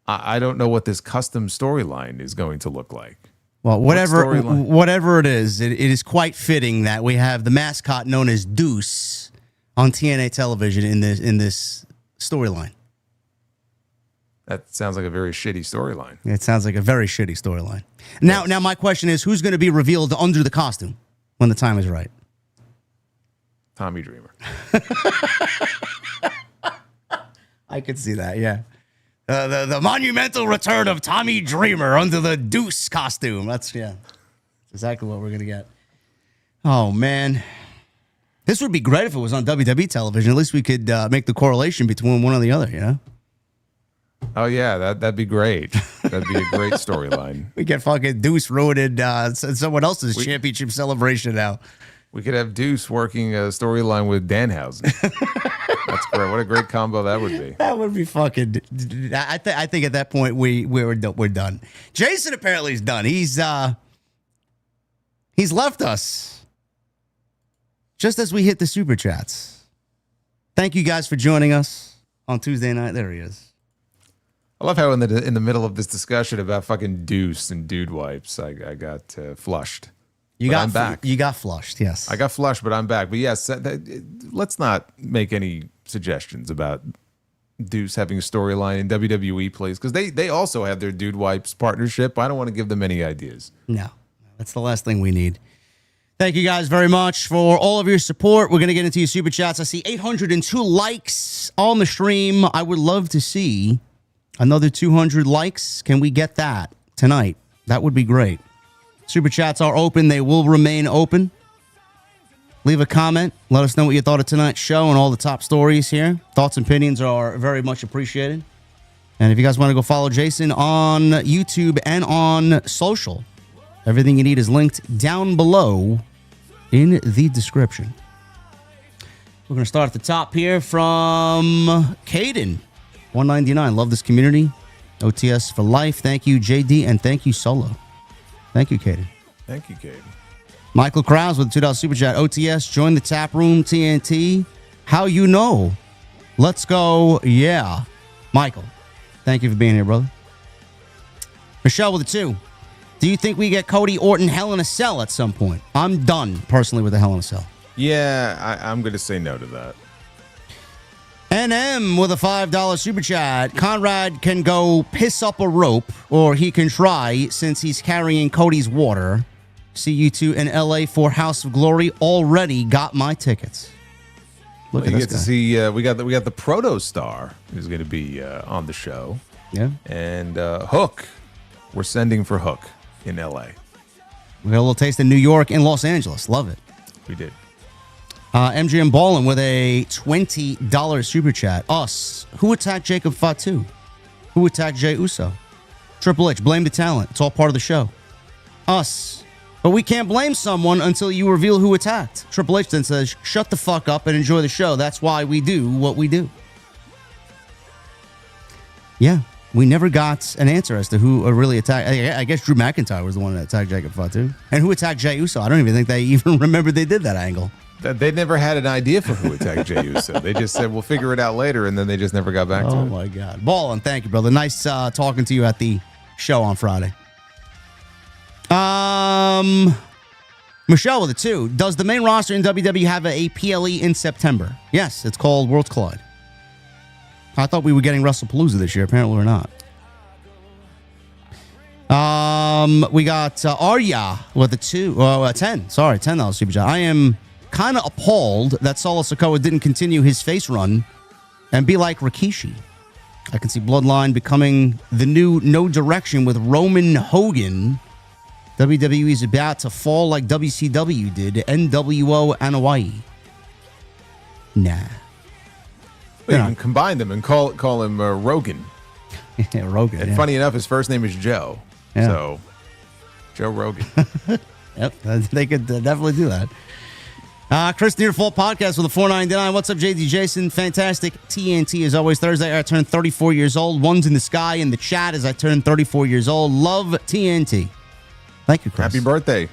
I don't know what this custom storyline is going to look like. Well, whatever it is, it is quite fitting that we have the mascot known as Deuce on TNA television in this storyline. That sounds like a very shitty storyline. It sounds like a very shitty storyline. Now, my question is, who's going to be revealed under the costume when the time is right? Tommy Dreamer. I could see that, yeah. The monumental return of Tommy Dreamer under the Deuce costume. That's exactly what we're going to get. Oh, man. This would be great if it was on WWE television. At least we could make the correlation between one and the other, you know? Oh, yeah, that'd be great. That'd be a great storyline. We get fucking Deuce ruined someone else's championship celebration now. We could have Deuce working a storyline with Danhausen. That's great. What a great combo that would be. That would be fucking. I think at that point we're done. Jason apparently is done. He's left us just as we hit the super chats. Thank you guys for joining us on Tuesday night. There he is. I love how in the middle of this discussion about fucking Deuce and Dude Wipes, I got flushed. I'm back. You got flushed, yes. I got flushed, but I'm back. But yes, let's not make any suggestions about Deuce having a storyline in WWE, please, because they also have their Dude Wipes partnership. I don't want to give them any ideas. No, that's the last thing we need. Thank you guys very much for all of your support. We're going to get into your super chats. I see 802 likes on the stream. I would love to see another 200 likes. Can we get that tonight? That would be great. Super chats are open. They will remain open. Leave a comment. Let us know what you thought of tonight's show and all the top stories here. Thoughts and opinions are very much appreciated. And if you guys want to go follow Jason on YouTube and on social, everything you need is linked down below in the description. We're going to start at the top here from Caden, 199. Love this community. OTS for life. Thank you, JD, and thank you, Solo. Thank you, Caden. Thank you, Caden. Michael Krause with a $2 super chat. OTS, join the tap room, TNT. How you know? Let's go. Yeah. Michael, thank you for being here, brother. Michelle with a 2. Do you think we get Cody Orton Hell in a Cell at some point? I'm done, personally, with the Hell in a Cell. Yeah, I'm going to say no to that. NM with a $5 super chat. Conrad can go piss up a rope, or he can try since he's carrying Cody's water. See you two in LA for House of Glory. Already got my tickets. Look at this guy. To see we got the Proto Star who's going to be on the show. Yeah. And Hook, we're sending for Hook in LA. We got a little taste in New York and Los Angeles. Love it. We did. MGM Ballin with a $20 super chat. Us. Who attacked Jacob Fatu? Who attacked Jey Uso? Triple H. Blame the talent. It's all part of the show. Us. But we can't blame someone until you reveal who attacked. Triple H then says, shut the fuck up and enjoy the show. That's why we do what we do. Yeah. We never got an answer as to who really attacked. I guess Drew McIntyre was the one that attacked Jacob Fatu. And who attacked Jey Uso? I don't even think they even remember they did that angle. They never had an idea for who attacked Jey Uso. They just said, we'll figure it out later, and then they just never got back to it. Oh, my God. Ballin', thank you, brother. Nice talking to you at the show on Friday. Michelle with a 2. Does the main roster in WWE have a PLE in September? Yes, it's called Worlds Collide. I thought we were getting WrestlePalooza this year. Apparently we're not. We got Arya with a 10. Sorry, $10 super chat. I am kind of appalled that Solo Sikoa didn't continue his face run and be like Rikishi. I can see Bloodline becoming the new No Direction with Roman Hogan. WWE is about to fall like WCW did NWO and Hawaii. Nah. You can combine them and call him Rogan. Yeah, Rogan. And funny enough, his first name is Joe. Yeah. So, Joe Rogan. Yep, they could definitely do that. Chris Nearfault podcast with a $4.99. What's up, JD Jason? Fantastic. TNT as always. Thursday, I turned 34 years old. One's in the sky in the chat as I turned 34 years old. Love TNT. Thank you, Chris. Happy birthday.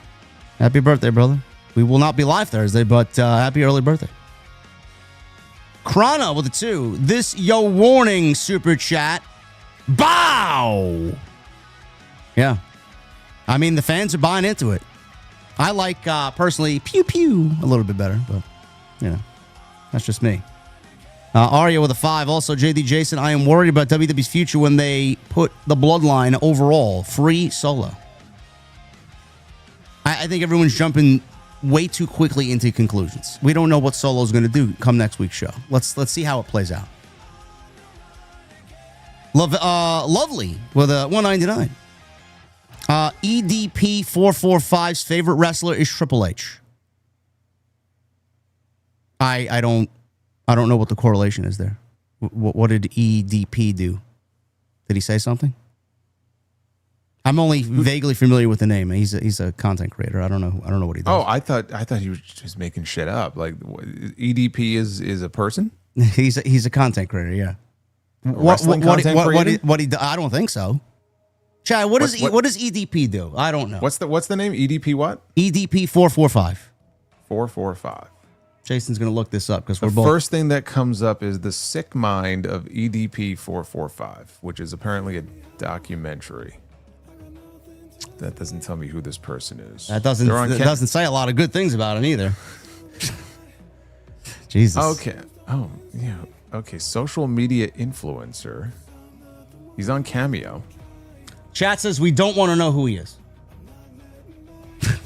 Happy birthday, brother. We will not be live Thursday, but happy early birthday. Krana with a 2. This yo warning super chat. Bow! Yeah. I mean, the fans are buying into it. I like, personally, pew pew a little bit better, but, you know, that's just me. Arya with a 5. Also, JD Jason, I am worried about WWE's future when they put the Bloodline overall free solo. I think everyone's jumping way too quickly into conclusions. We don't know what Solo's going to do come next week's show. Let's see how it plays out. Lovely with a $1.99. EDP 445's favorite wrestler is Triple H. I don't know what the correlation is there. What did EDP do? Did he say something? I'm only vaguely familiar with the name. He's a content creator. I don't know what he does. Oh, I thought he was just making shit up. Like EDP is a person? He's a content creator. Yeah. What I don't think so. Chad, what does EDP do? I don't know. What's the name? EDP what? EDP 445. 445. Jason's gonna look this up because the first thing that comes up is the sick mind of EDP 445, which is apparently a documentary. That doesn't tell me who this person is. That doesn't say a lot of good things about him either. Jesus. Okay. Oh, yeah. Okay. Social media influencer. He's on Cameo. Chat says we don't want to know who he is.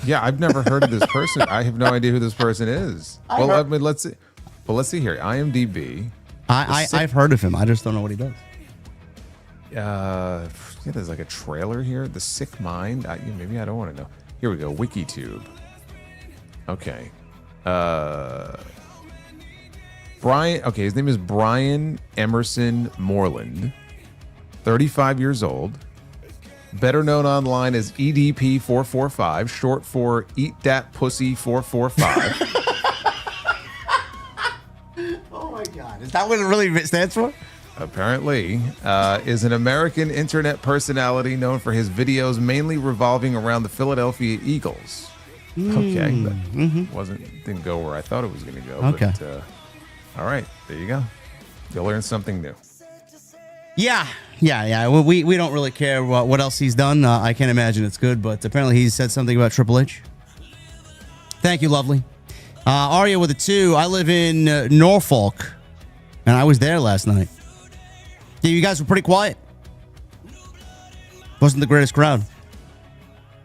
Yeah, I've never heard of this person. I have no idea who this person is. I mean, let's see. Well, let's see here. IMDb. I've heard of him. I just don't know what he does. Yeah, there's like a trailer here. The Sick Mind. Maybe I don't want to know. Here we go. WikiTube. Okay. Brian. Okay, his name is Brian Emerson Moreland. 35 years old. Better known online as EDP 445, short for Eat Dat Pussy 445. Oh my God! Is that what it really stands for? Apparently, is an American internet personality known for his videos mainly revolving around the Philadelphia Eagles. Okay, didn't go where I thought it was going to go. Okay, but, all right, there you go. You'll learn something new. Yeah. We don't really care what else he's done. I can't imagine it's good, but apparently he said something about Triple H. Thank you, lovely. Arya with a 2. I live in Norfolk, and I was there last night. Yeah, you guys were pretty quiet. Wasn't the greatest crowd.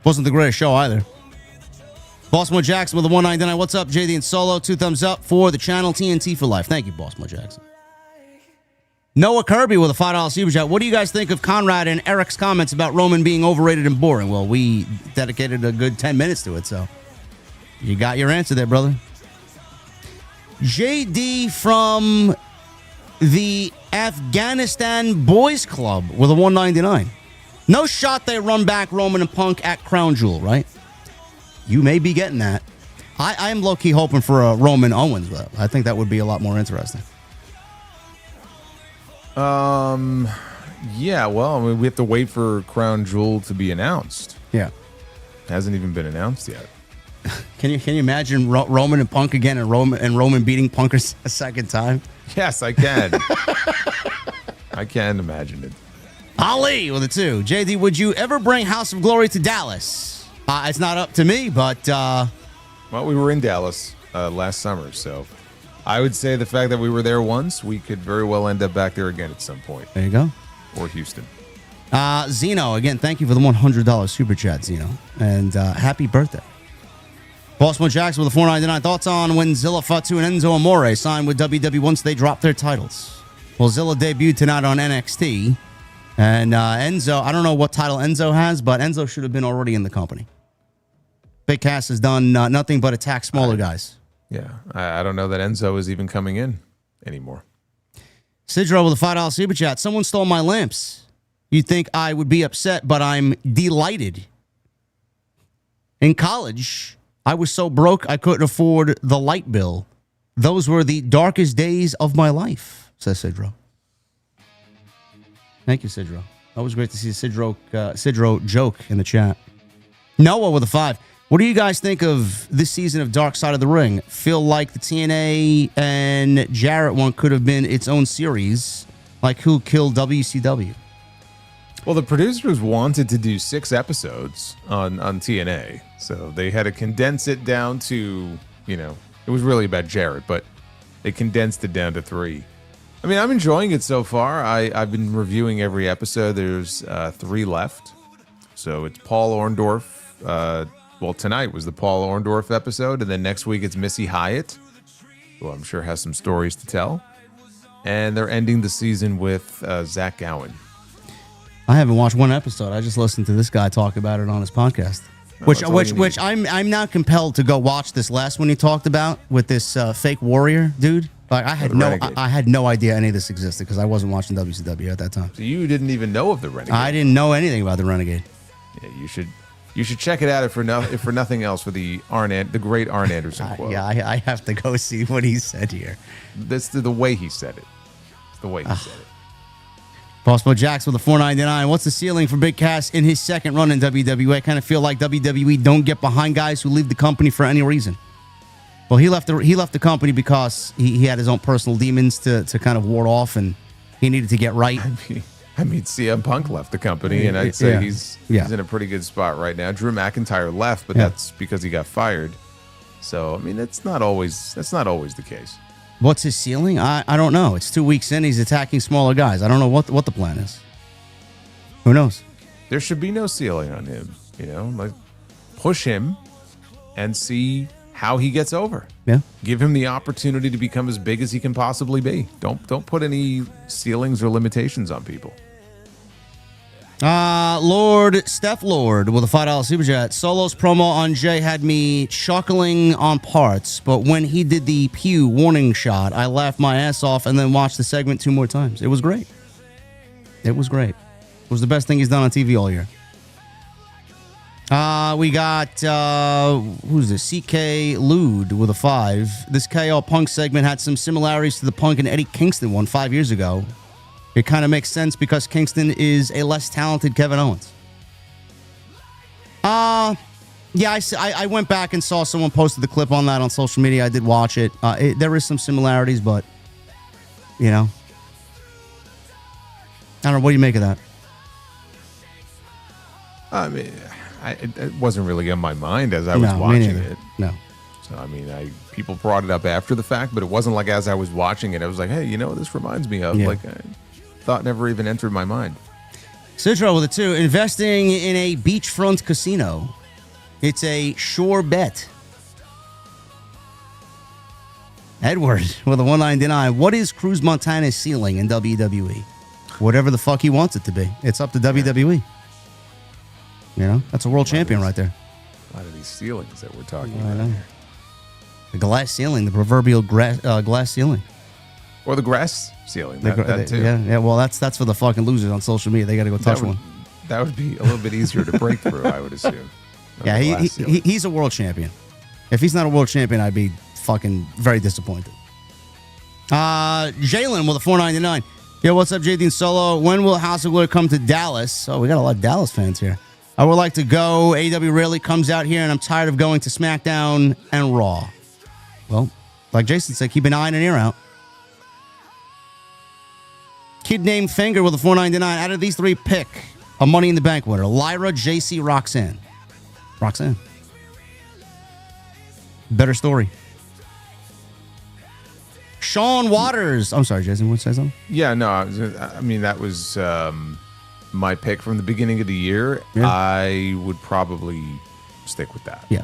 Wasn't the greatest show either. Bossmo Jackson with a $1.99. What's up, JD and Solo? 2 thumbs up for the channel. TNT for life. Thank you, Bossmo Jackson. Noah Kirby with a $5 super chat. What do you guys think of Conrad and Eric's comments about Roman being overrated and boring? Well, we dedicated a good 10 minutes to it, so you got your answer there, brother. JD from the Afghanistan Boys Club with a $1.99. No shot they run back Roman and Punk at Crown Jewel, right? You may be getting that. I am low-key hoping for a Roman Owens, though. I think that would be a lot more interesting. Yeah, well, I mean, we have to wait for Crown Jewel to be announced. Yeah. Hasn't even been announced yet. Can you imagine Roman and Punk again, and Roman beating Punk a second time? Yes, I can. I can imagine it. Ali with a 2. JD, would you ever bring House of Glory to Dallas? It's not up to me, but well, we were in Dallas last summer, so I would say the fact that we were there once, we could very well end up back there again at some point. There you go. Or Houston. Zeno, again, thank you for the $100 super chat, Zeno, and happy birthday. Bossman Jackson with a $4.99. Thoughts on when Zilla Fatu and Enzo Amore signed with WWE once they dropped their titles? Well, Zilla debuted tonight on NXT, and Enzo, I don't know what title Enzo has, but Enzo should have been already in the company. Big Cass has done nothing but attack smaller guys. Yeah, I don't know that Enzo is even coming in anymore. Sidro with a $5 super chat. Someone stole my lamps. You'd think I would be upset, but I'm delighted. In college, I was so broke I couldn't afford the light bill. Those were the darkest days of my life, says Sidro. Thank you, Sidro. Always great to see Sidro joke in the chat. Noah with a 5. What do you guys think of this season of Dark Side of the Ring? Feel like the TNA and Jarrett one could have been its own series, like Who Killed WCW? Well, the producers wanted to do 6 episodes on TNA, so they had to condense it down to, it was really about Jarrett, but they condensed it down to 3. I mean, I'm enjoying it so far. I've been reviewing every episode. There's 3 left. So it's Paul Orndorff. Well, tonight was the Paul Orndorff episode, and then next week it's Missy Hyatt, who I'm sure has some stories to tell. And they're ending the season with Zach Gowen. I haven't watched one episode. I just listened to this guy talk about it on his podcast. Which I'm now compelled to go watch this last one he talked about with this fake warrior dude. Like I had no idea any of this existed because I wasn't watching WCW at that time. So you didn't even know of the Renegade? I didn't know anything about the Renegade. Yeah, you should check it out if for nothing else for the great Arn Anderson quote. Yeah, I have to go see what he said here. That's the way he said it. It's the way he said it. Bossbo Jax with a $4.99. What's the ceiling for Big Cass in his second run in WWE? I kind of feel like WWE don't get behind guys who leave the company for any reason. Well, he left the company because he had his own personal demons to kind of ward off, and he needed to get right. I mean, CM Punk left the company, and I'd say he's in a pretty good spot right now. Drew McIntyre left, but that's because he got fired. So, I mean, that's not always the case. What's his ceiling? I don't know. It's 2 weeks in. He's attacking smaller guys. I don't know what the plan is. Who knows? There should be no ceiling on him. Like push him and see how he gets over. Yeah. Give him the opportunity to become as big as he can possibly be. Don't put any ceilings or limitations on people. Steph Lord with a $5 super chat. Solo's promo on Jay had me chuckling on parts, but when he did the pew warning shot, I laughed my ass off and then watched the segment 2 more times. It was great. It was great. It was the best thing he's done on TV all year. We got who's this? CK Lude with a 5. This KO Punk segment had some similarities to the Punk and Eddie Kingston one 5 years ago. It kind of makes sense because Kingston is a less talented Kevin Owens. Yeah, I went back and saw someone posted the clip on that on social media. I did watch it. There is some similarities, but I don't know. What do you make of that? I mean, it wasn't really on my mind as I was watching it. No. So, I mean, people brought it up after the fact, but it wasn't like as I was watching it, I was like, hey, this reminds me of. Like, I thought never even entered my mind. Citro with a 2. Investing in a beachfront casino. It's a sure bet. Edward with a 199. What is Cruz Montana's ceiling in WWE? Whatever the fuck he wants it to be. It's up to WWE. You know, that's a world champion right there. A lot of these ceilings that we're talking about here. The glass ceiling, the proverbial glass ceiling. Or the grass ceiling. That too. Yeah. Well, that's for the fucking losers on social media. They got to go touch one. That would be a little bit easier to break through, I would assume. Yeah, he's a world champion. If he's not a world champion, I'd be fucking very disappointed. Jalen with a 499. Yo, what's up, JD and Solo? When will House of Glory come to Dallas? Oh, we got a lot of Dallas fans here. I would like to go. AEW rarely comes out here, and I'm tired of going to SmackDown and Raw. Well, like Jason said, keep an eye and an ear out. Kid named Finger with a 499. Out of these three, pick a Money in the Bank winner. Lyra, JC, Roxanne. Roxanne. Better story. Sean Waters. I'm sorry, Jason. Want to say something? Yeah, no. I mean, that was my pick from the beginning of the year. Yeah. I would probably stick with that. Yeah.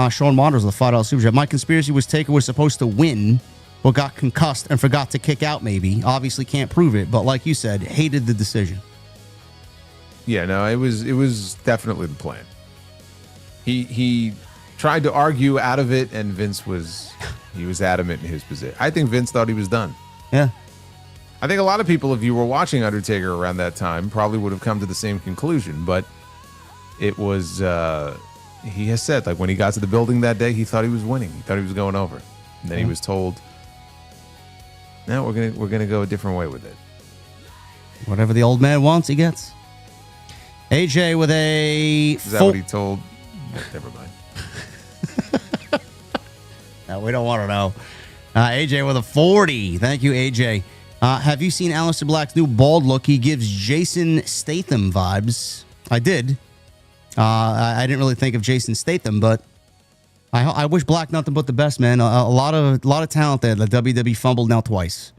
Sean Waters with a $5 super chat. My conspiracy was Taker was supposed to win, but got concussed and forgot to kick out. Maybe. Obviously, can't prove it. But like you said, hated the decision. Yeah, no. It was definitely the plan. He tried to argue out of it, and Vince was adamant in his position. I think Vince thought he was done. Yeah. I think a lot of people, if you were watching Undertaker around that time, probably would have come to the same conclusion. But it was, he has said, like when he got to the building that day, he thought he was winning. He thought he was going over. And then he was told, no, we're gonna go a different way with it. Whatever the old man wants, he gets. AJ with a... Is that what he told? Never mind. No, we don't want to know. AJ with a 40. Thank you, AJ. Have you seen Aleister Black's new bald look? He gives Jason Statham vibes. I did. I didn't really think of Jason Statham, but I wish Black nothing but the best, man. A lot of talent there. The WWE fumbled now twice.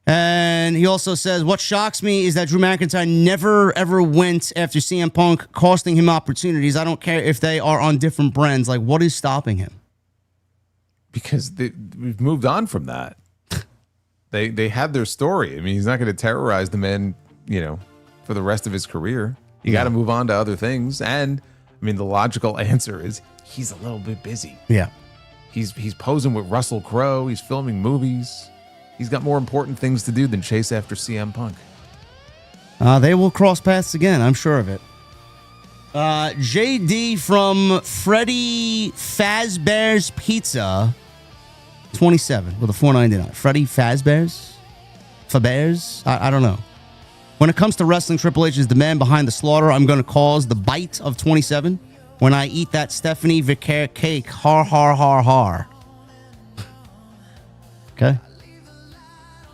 And he also says, what shocks me is that Drew McIntyre never, ever went after CM Punk, costing him opportunities. I don't care if they are on different brands. Like, what is stopping him? Because we've moved on from that. They had their story. I mean, he's not going to terrorize the man, for the rest of his career. You got to move on to other things. And, I mean, the logical answer is he's a little bit busy. Yeah. He's posing with Russell Crowe. He's filming movies. He's got more important things to do than chase after CM Punk. They will cross paths again. I'm sure of it. JD from Freddy Fazbear's Pizza, 27 with a 499. Freddy Fazbear's? Fazbear's? I don't know. When it comes to wrestling, Triple H is the man behind the slaughter. I'm going to cause the bite of 27 when I eat that Stephanie Vicaire cake. Har, har, har, har. Okay.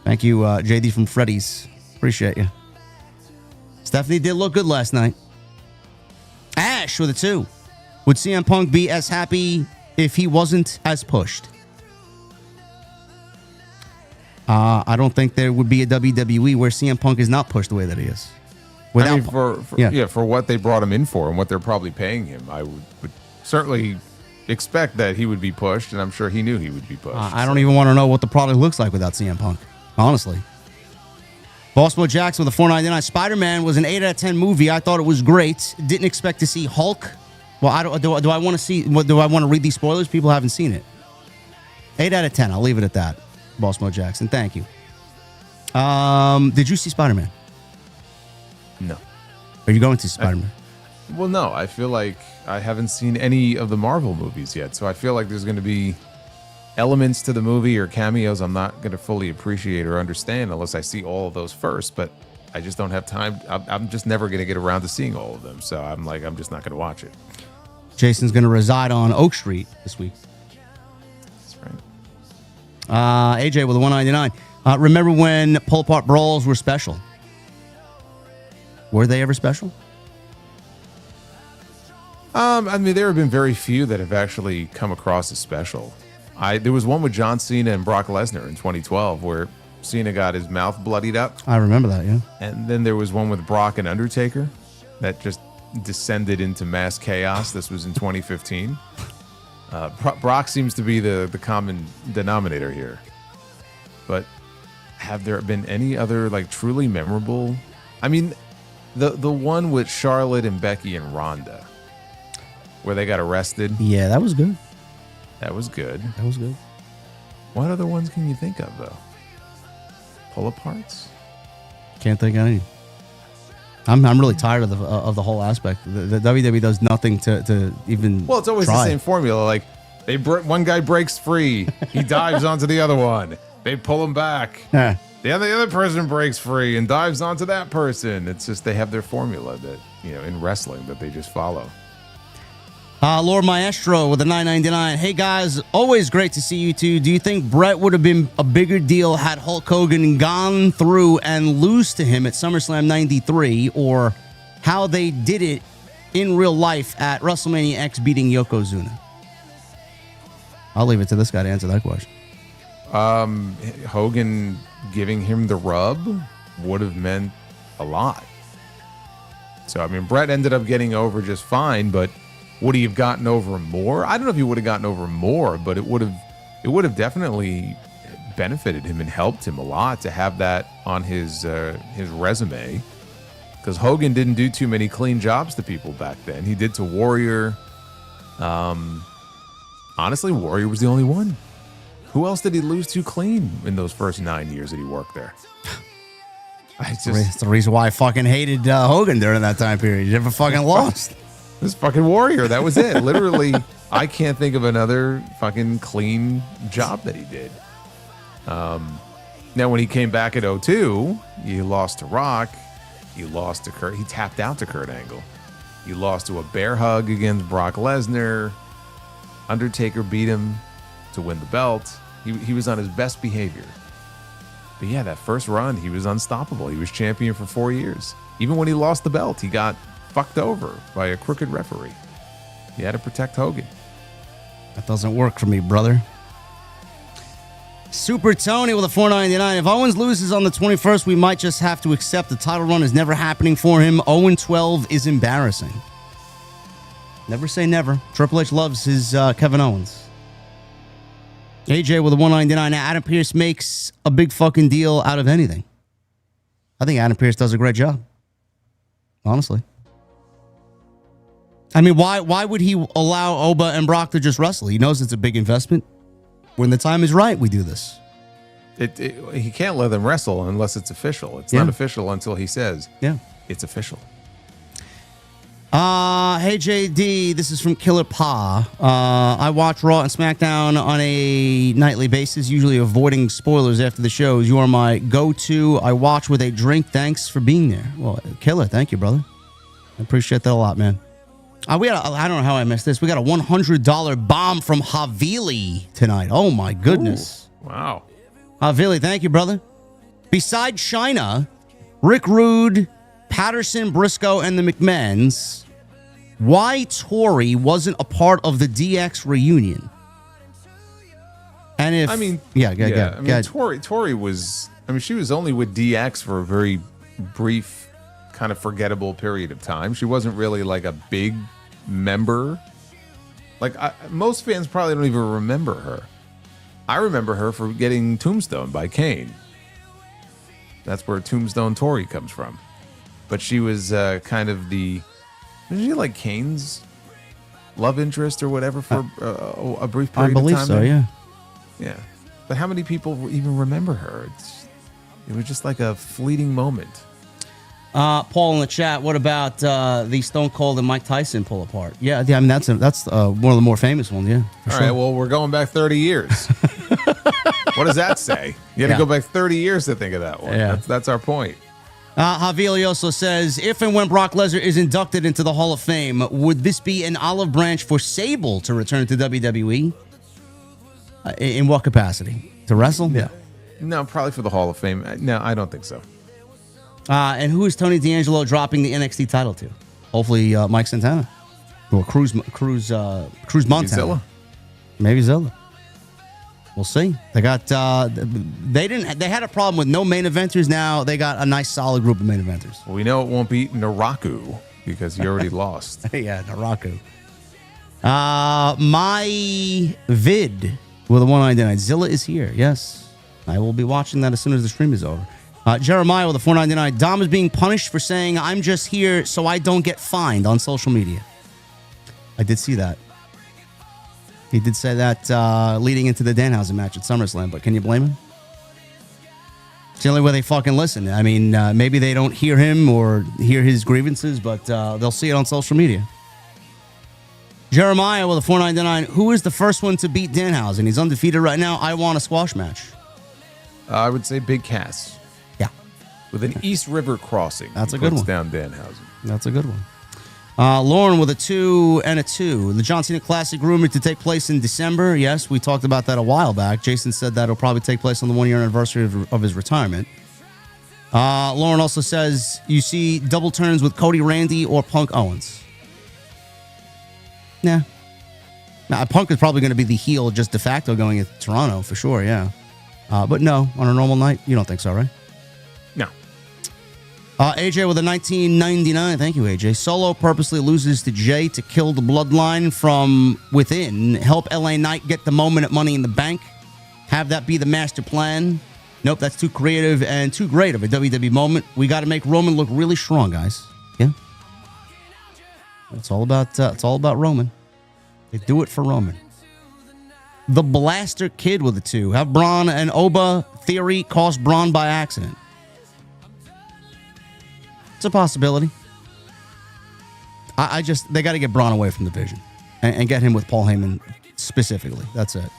Thank you, JD from Freddy's. Appreciate you. Stephanie did look good last night. Ash with a 2. Would CM Punk be as happy if he wasn't as pushed? I don't think there would be a WWE where CM Punk is not pushed the way that he is. I mean, for what they brought him in for and what they're probably paying him, I would certainly expect that he would be pushed, and I'm sure he knew he would be pushed. I don't even want to know what the product looks like without CM Punk, honestly. Bossmo Jackson with a 499. Spider-Man was an 8 out of 10 movie. I thought it was great. Didn't expect to see Hulk. Well, do I want to see? Do I want to read these spoilers? People haven't seen it. 8 out of 10. I'll leave it at that. Bossmo Jackson. Thank you. Did you see Spider-Man? No. Are you going to see Spider-Man? Well, no. I feel like I haven't seen any of the Marvel movies yet, so I feel like there's going to be elements to the movie or cameos I'm not going to fully appreciate or understand unless I see all of those first, but I just don't have time. I'm just never going to get around to seeing all of them, so I'm just not going to watch it. Jason's going to reside on Oak Street this week. That's right. AJ with a 199. Remember when pull-apart brawls were special? Were they ever special? I mean, there have been very few that have actually come across as special. There was one with John Cena and Brock Lesnar in 2012 where Cena got his mouth bloodied up. I remember that, yeah. And then there was one with Brock and Undertaker that just descended into mass chaos. This was in 2015. Brock seems to be the common denominator here. But have there been any other like truly memorable? I mean, the one with Charlotte and Becky and Ronda, where they got arrested. Yeah, that was good. That was good. That was good. What other ones can you think of though? Pull aparts? Can't think of any. I'm really tired of the whole aspect. The WWE does nothing to even. Well, it's always try. the same formula. Like one guy breaks free, he dives onto the other one. They pull him back. Yeah. The other person breaks free and dives onto that person. It's just they have their formula that in wrestling that they just follow. Lord Maestro with a $9.99. Hey guys, always great to see you two. Do you think Brett would have been a bigger deal had Hulk Hogan gone through and lose to him at SummerSlam 93, or how they did it in real life at WrestleMania X beating Yokozuna? I'll leave it to this guy to answer that question. Hogan giving him the rub would have meant a lot. So, I mean, Brett ended up getting over just fine, but would he have gotten over more? I don't know if he would have gotten over more, but it would have definitely benefited him and helped him a lot to have that on his resume. Because Hogan didn't do too many clean jobs to people back then. He did to Warrior. Honestly, Warrior was the only one. Who else did he lose to clean in those first 9 years that he worked there? It's the reason why I fucking hated Hogan during that time period. He never fucking lost. This fucking Warrior, that was it. Literally, I can't think of another fucking clean job that he did. Now, when he came back at 02, he lost to Rock. He lost to Kurt. He tapped out to Kurt Angle. He lost to a bear hug against Brock Lesnar. Undertaker beat him to win the belt. He was on his best behavior. But yeah, that first run, he was unstoppable. He was champion for 4 years. Even when he lost the belt, he got fucked over by a crooked referee. He had to protect Hogan. That doesn't work for me, brother. Super Tony with a $4.99. If Owens loses on the 21st, we might just have to accept the title run is never happening for him. 0-12 is embarrassing. Never say never. Triple H loves his Kevin Owens. AJ with a $1.99. Adam Pearce makes a big fucking deal out of anything. I think Adam Pearce does a great job. Honestly. I mean, why would he allow Oba and Brock to just wrestle? He knows it's a big investment. When the time is right, we do this. He can't let them wrestle unless it's official. It's not official until he says, it's official. Hey, JD, this is from Killer Pa. I watch Raw and SmackDown on a nightly basis, usually avoiding spoilers after the shows. You are my go-to. I watch with a drink. Thanks for being there. Well, Killer, thank you, brother. I appreciate that a lot, man. I don't know how I missed this. We got a $100 bomb from Havili tonight. Oh, my goodness. Ooh, wow. Havili, thank you, brother. Besides China, Rick Rude, Patterson, Briscoe, and the McMahons, why Tori wasn't a part of the DX reunion? And if... Tori was... I mean, she was only with DX for a very brief, kind of forgettable period of time. She wasn't really like a big member. Like, most fans probably don't even remember her. I remember her for getting Tombstone by Kane. That's where Tombstone Tori comes from. But she was kind of the... Wasn't she like Kane's love interest or whatever for a brief period of time? I believe so, yeah. Yeah. But how many people even remember her? It was just like a fleeting moment. Paul in the chat, what about the Stone Cold and Mike Tyson pull apart? Yeah, I mean, that's one of the more famous ones, yeah. All right, well, we're going back 30 years. What does that say? You had to go back 30 years to think of that one. Yeah. That's our point. Havili also says, if and when Brock Lesnar is inducted into the Hall of Fame, would this be an olive branch for Sable to return to WWE? In what capacity? To wrestle? Yeah. No, probably for the Hall of Fame. No, I don't think so. And who is Tony D'Angelo dropping the NXT title to? Hopefully Mike Santana. Or Cruz Montana. Maybe Zilla. We'll see. They got they had a problem with no main eventers. Now they got a nice solid group of main eventers. Well, we know it won't beat Naraku because he already lost. Yeah, Naraku. My vid with a 199. Zilla is here. Yes. I will be watching that as soon as the stream is over. Jeremiah with a 499. Dom is being punished for saying, I'm just here so I don't get fined on social media. I did see that. He did say that leading into the Danhausen match at SummerSlam, but can you blame him? It's the only way they fucking listen. I mean, maybe they don't hear him or hear his grievances, but they'll see it on social media. Jeremiah with a 499. Who is the first one to beat Danhausen? He's undefeated right now. I want a squash match. I would say Big Cass. Yeah. With an East River crossing. That's a good one. Down Danhausen. That's a good one. Lauren with a 2 and a 2. The John Cena Classic rumored to take place in December. Yes, we talked about that a while back. Jason said that it'll probably take place on the 1-year anniversary of his retirement. Lauren also says you see double turns with Cody Randy or Punk Owens. Nah. Now, Punk is probably going to be the heel just de facto going into Toronto for sure, yeah. But no, on a normal night, you don't think so, right? No. AJ with a 1999. Thank you, AJ. Solo purposely loses to Jay to kill the bloodline from within. Help LA Knight get the moment at Money in the Bank. Have that be the master plan. Nope, that's too creative and too great of a WWE moment. We got to make Roman look really strong, guys. Yeah. It's all about Roman. They do it for Roman. The Blaster Kid with a 2. Have Bron and Oba theory cost Bron by accident. It's a possibility. They got to get Bron away from the Vision and get him with Paul Heyman specifically. That's it.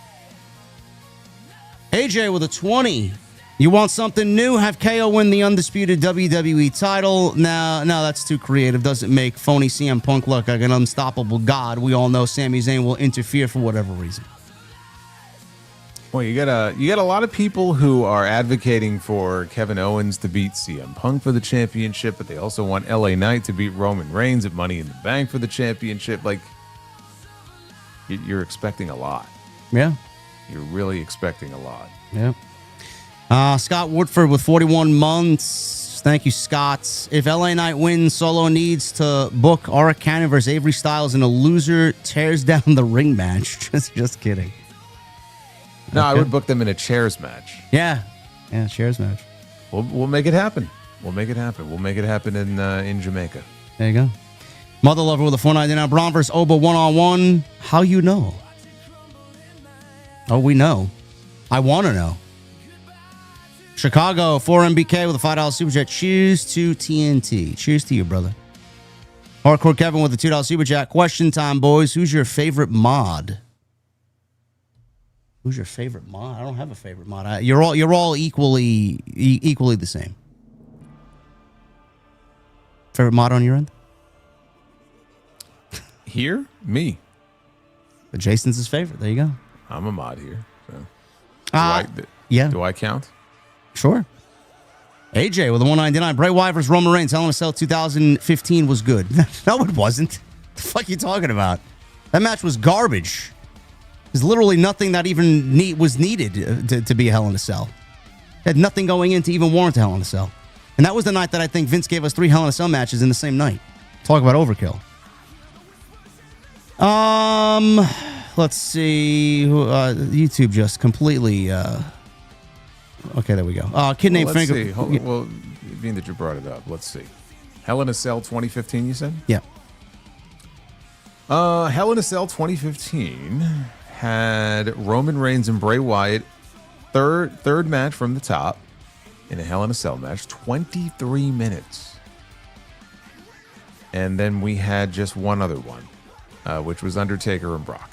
AJ with a 20. You want something new? Have KO win the undisputed WWE title. No, that's too creative. Doesn't make phony CM Punk look like an unstoppable god. We all know Sami Zayn will interfere for whatever reason. Well, you got a lot of people who are advocating for Kevin Owens to beat CM Punk for the championship, but they also want LA Knight to beat Roman Reigns at Money in the Bank for the championship. Like, you're expecting a lot. Yeah. You're really expecting a lot. Yeah. Scott Woodford with 41 months. Thank you, Scott. If LA Knight wins, Solo needs to book Arik Cannon versus Avery Styles in a loser tears down the ring match. Just kidding. No, okay. I would book them in a chairs match. Yeah, chairs match. We'll make it happen. We'll make it happen in Jamaica. There you go. Mother Lover with a 499. Bron versus Oba 1-on-1. How you know? Oh, we know. I want to know. Chicago 4MBK with a $5 super chat. Cheers to TNT. Cheers to you, brother. Hardcore Kevin with a $2 super chat. Question time, boys. Who's your favorite mod? Who's your favorite mod? I don't have a favorite mod. You're all equally the same. Favorite mod on your end? Here, me. But Jason's his favorite. There you go. I'm a mod here. So. Yeah. Do I count? Sure. AJ with a 199. Bray Wyatt versus Roman Reigns. Hell in a Cell 2015 was good. No, it wasn't. The fuck are you talking about? That match was garbage. There's literally nothing that even was needed to be a Hell in a Cell. It had nothing going in to even warrant a Hell in a Cell. And that was the night that I think Vince gave us 3 Hell in a Cell matches in the same night. Talk about overkill. Let's see. YouTube just completely... Okay, there we go. Kid named Frank. Well, being that you brought it up, let's see. Hell in a Cell 2015, you said? Yeah. Hell in a Cell 2015 had Roman Reigns and Bray Wyatt third match from the top in a Hell in a Cell match, 23 minutes. And then we had just one other one, which was Undertaker and Brock.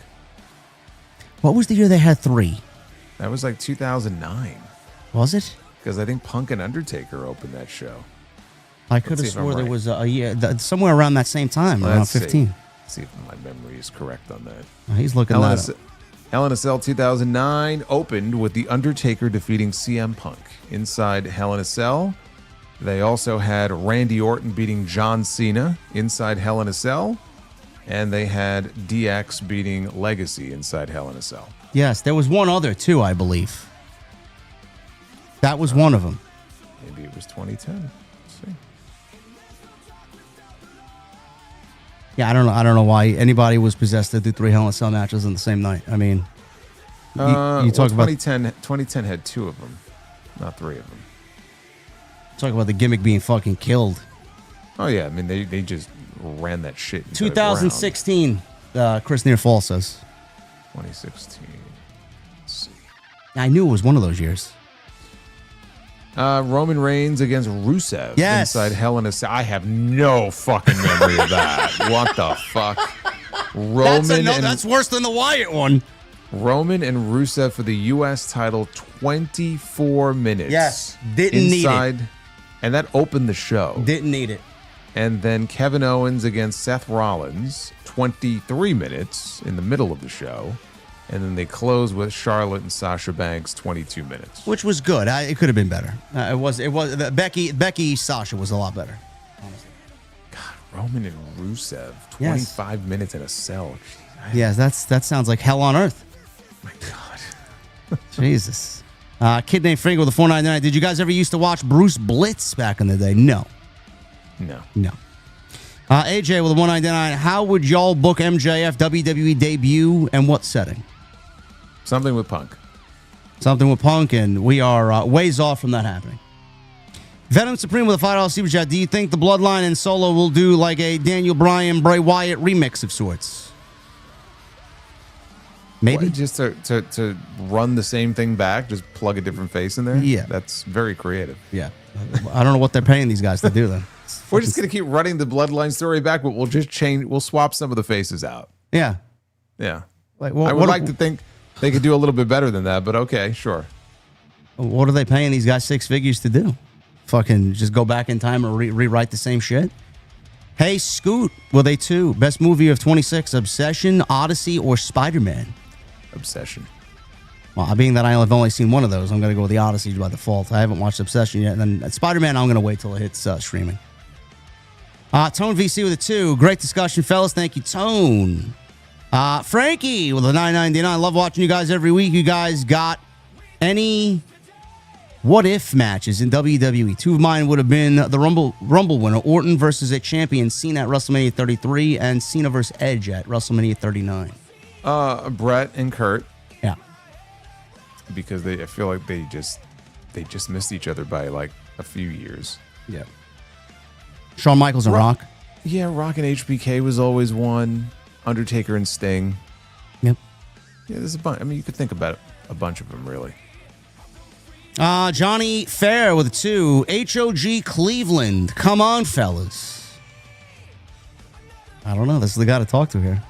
What was the year they had 3? That was like 2009. Was it? Because I think Punk and Undertaker opened that show. I could have swore there was a year somewhere around that same time, around 15. Let's see if my memory is correct on that. He's looking that up. Hell in a Cell 2009 opened with The Undertaker defeating CM Punk. Inside Hell in a Cell, they also had Randy Orton beating John Cena inside Hell in a Cell, and they had DX beating Legacy inside Hell in a Cell. Yes, there was one other too, I believe. That was one of them. Maybe it was 2010. Let's see. Yeah, I don't know why anybody was possessed to do 3 Hell in a Cell matches in the same night. I mean, you talk about 2010 had 2 of them, not 3 of them. Talk about the gimmick being fucking killed. Oh yeah, I mean they just ran that shit. 2016, Chris Near Fall says. 2016. Let's see. I knew it was one of those years. Roman Reigns against Rusev inside Hell in a Cell. I have no fucking memory of that. What the fuck? That's worse than the Wyatt one. Roman and Rusev for the U.S. title, 24 minutes. Yes, didn't need it. And that opened the show. Didn't need it. And then Kevin Owens against Seth Rollins, 23 minutes in the middle of the show. And then they close with Charlotte and Sasha Banks, 22 minutes. Which was good. It could have been better. Becky Sasha was a lot better. Honestly. God, Roman and Rusev, 25 minutes in a cell. Yes, that sounds like hell on earth. My God. Jesus. Kid named Frank with a 499. Did you guys ever used to watch Bruce Blitz back in the day? No. AJ with a 199. How would y'all book MJF WWE debut and what setting? Something with Punk. Something with Punk, and we are ways off from that happening. Venom Supreme with a $5 super chat. Do you think the Bloodline and Solo will do like a Daniel Bryan, Bray Wyatt remix of sorts? Maybe. What, just to run the same thing back, just plug a different face in there? Yeah. That's very creative. Yeah. I don't know what they're paying these guys to do then. We're just going to keep running the Bloodline story back, but we'll swap some of the faces out. Yeah. Yeah. Like, I would like to think they could do a little bit better than that, but okay, sure. What are they paying these guys 6 figures to do? Fucking just go back in time and rewrite the same shit? Hey, Scoot, with a 2. Best movie of 26, Obsession, Odyssey, or Spider-Man? Obsession. Well, being that I've only seen one of those, I'm going to go with the Odyssey by default. I haven't watched Obsession yet. And then Spider-Man, I'm going to wait till it hits streaming. Tone VC with a 2. Great discussion, fellas. Thank you, Tone. Frankie with a 999. Love watching you guys every week. You guys got any what-if matches in WWE? 2 of mine would have been the Rumble winner, Orton versus a champion, Cena at WrestleMania 33, and Cena versus Edge at WrestleMania 39. Brett and Kurt. Yeah. Because I feel like they just missed each other by like a few years. Yeah. Shawn Michaels and Rock. Yeah, Rock and HBK was always one. Undertaker and Sting. Yep. Yeah, there's a bunch. I mean, you could think about a bunch of them, really. Johnny Fair with a 2. HOG Cleveland. Come on, fellas. I don't know. This is the guy to talk to here.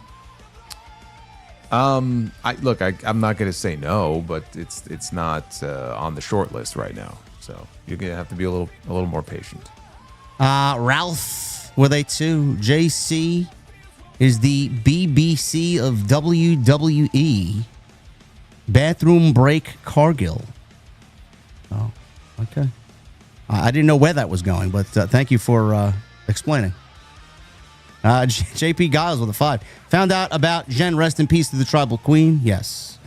I'm not going to say no, but it's not on the short list right now. So you're going to have to be a little more patient. Ralph with a 2. JC is the BBC of WWE. Bathroom break Cargill. Oh, okay. I didn't know where that was going, but thank you for explaining. JP Giles with a 5. Found out about Jen. Rest in peace to the tribal queen. Yes.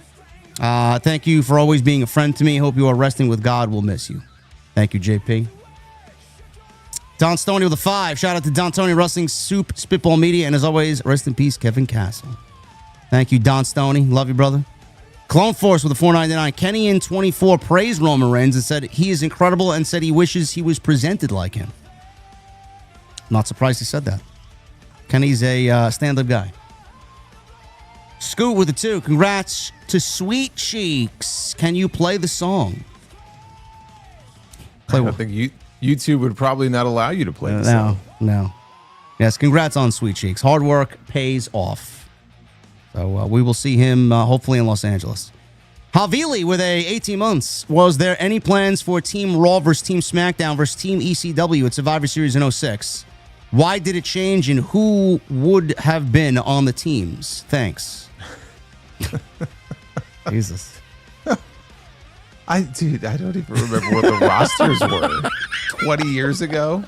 Thank you for always being a friend to me. Hope you are resting with God. We'll miss you. Thank you, JP. Don Stoney with a 5. Shout out to Don Stoney, Wrestling Soup, Spitball Media, and as always, rest in peace, Kevin Castle. Thank you, Don Stoney. Love you, brother. Clone Force with a 499. Kenny in 24 praised Roman Reigns and said he is incredible and said he wishes he was presented like him. Not surprised he said that. Kenny's a stand-up guy. Scoot with a 2. Congrats to Sweet Cheeks. Can you play the song? I don't think YouTube would probably not allow you to play the song. No. Yes, congrats on Sweet Cheeks. Hard work pays off. So we will see him hopefully in Los Angeles. Havili with a 18 months. Was there any plans for Team Raw versus Team SmackDown versus Team ECW at Survivor Series in 06? Why did it change and who would have been on the teams? Thanks. Jesus. I don't even remember what the rosters were 20 years ago.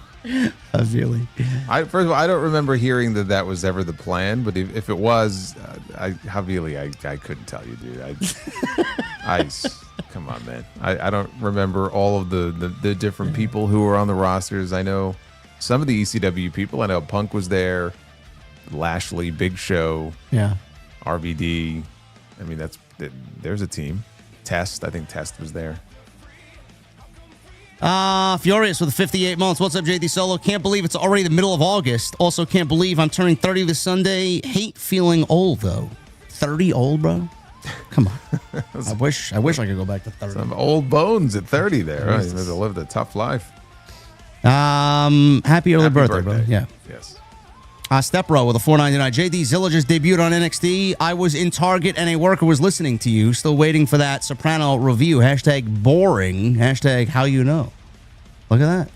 Havili. First of all, I don't remember hearing that was ever the plan, but if it was, Havili, I couldn't tell you, dude. Come on, man. I don't remember all of the different people who were on the rosters. I know some of the ECW people. I know Punk was there. Lashley, Big Show, Yeah. RVD. I mean, there's a team. Test. I think Test was there. Furious with 58 months. What's up, JD Solo? Can't believe it's already the middle of August. Also, can't believe I'm turning 30 this Sunday. Hate feeling old, though. 30 old, bro? Come on. I wish I could go back to 30. Some old bones at 30 there. Right? You lived a tough life. Happy early birthday, bro. Yeah. Yes. Step Row with a $4.99. JD Zilla just debuted on NXT. I was in Target and a worker was listening to you. Still waiting for that Soprano review. Hashtag boring. Hashtag how you know. Look at that.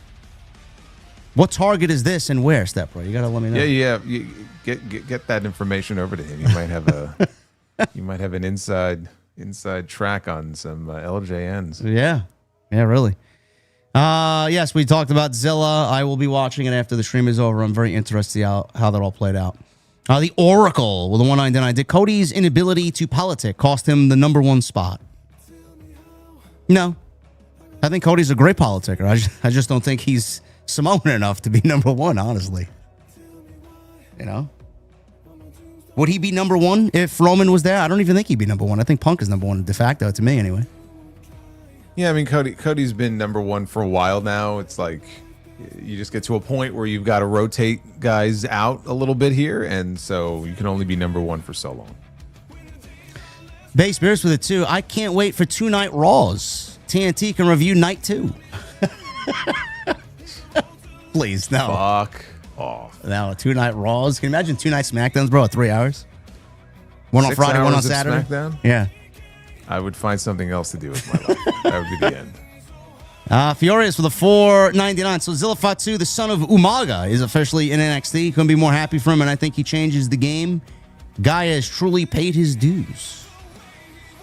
What Target is this and where, Step Row? You got to let me know. Yeah. You get that information over to him. You might have an inside track on some LJNs. Yeah. Yeah, really. Yes, we talked about Zilla. I will be watching it after the stream is over. I'm very interested to see how that all played out. The Oracle with a 199. Did Cody's inability to politic cost him the #1 spot? No. I think Cody's a great politicker. I just don't think he's Samoan enough to be #1, honestly. You know? Would he be #1 if Roman was there? I don't even think he'd be #1. I think Punk is #1 de facto to me anyway. Yeah, I mean, Cody's been #1 for a while now. It's like you just get to a point where you've got to rotate guys out a little bit here, and so you can only be #1 for so long. Bay Spears with it, too. I can't wait for 2-night Raws. TNT can review night 2. Please, no. Fuck off. Now, 2-night Raws. Can you imagine 2-night SmackDowns, bro, at 3 hours? One on 6 Friday, one on hours of Saturday? SmackDown? Yeah. I would find something else to do with my life. That would be the end. Furious with a $4.99. So Zilla Fatu, the son of Umaga, is officially in NXT. Couldn't be more happy for him, and I think he changes the game. Guy has truly paid his dues.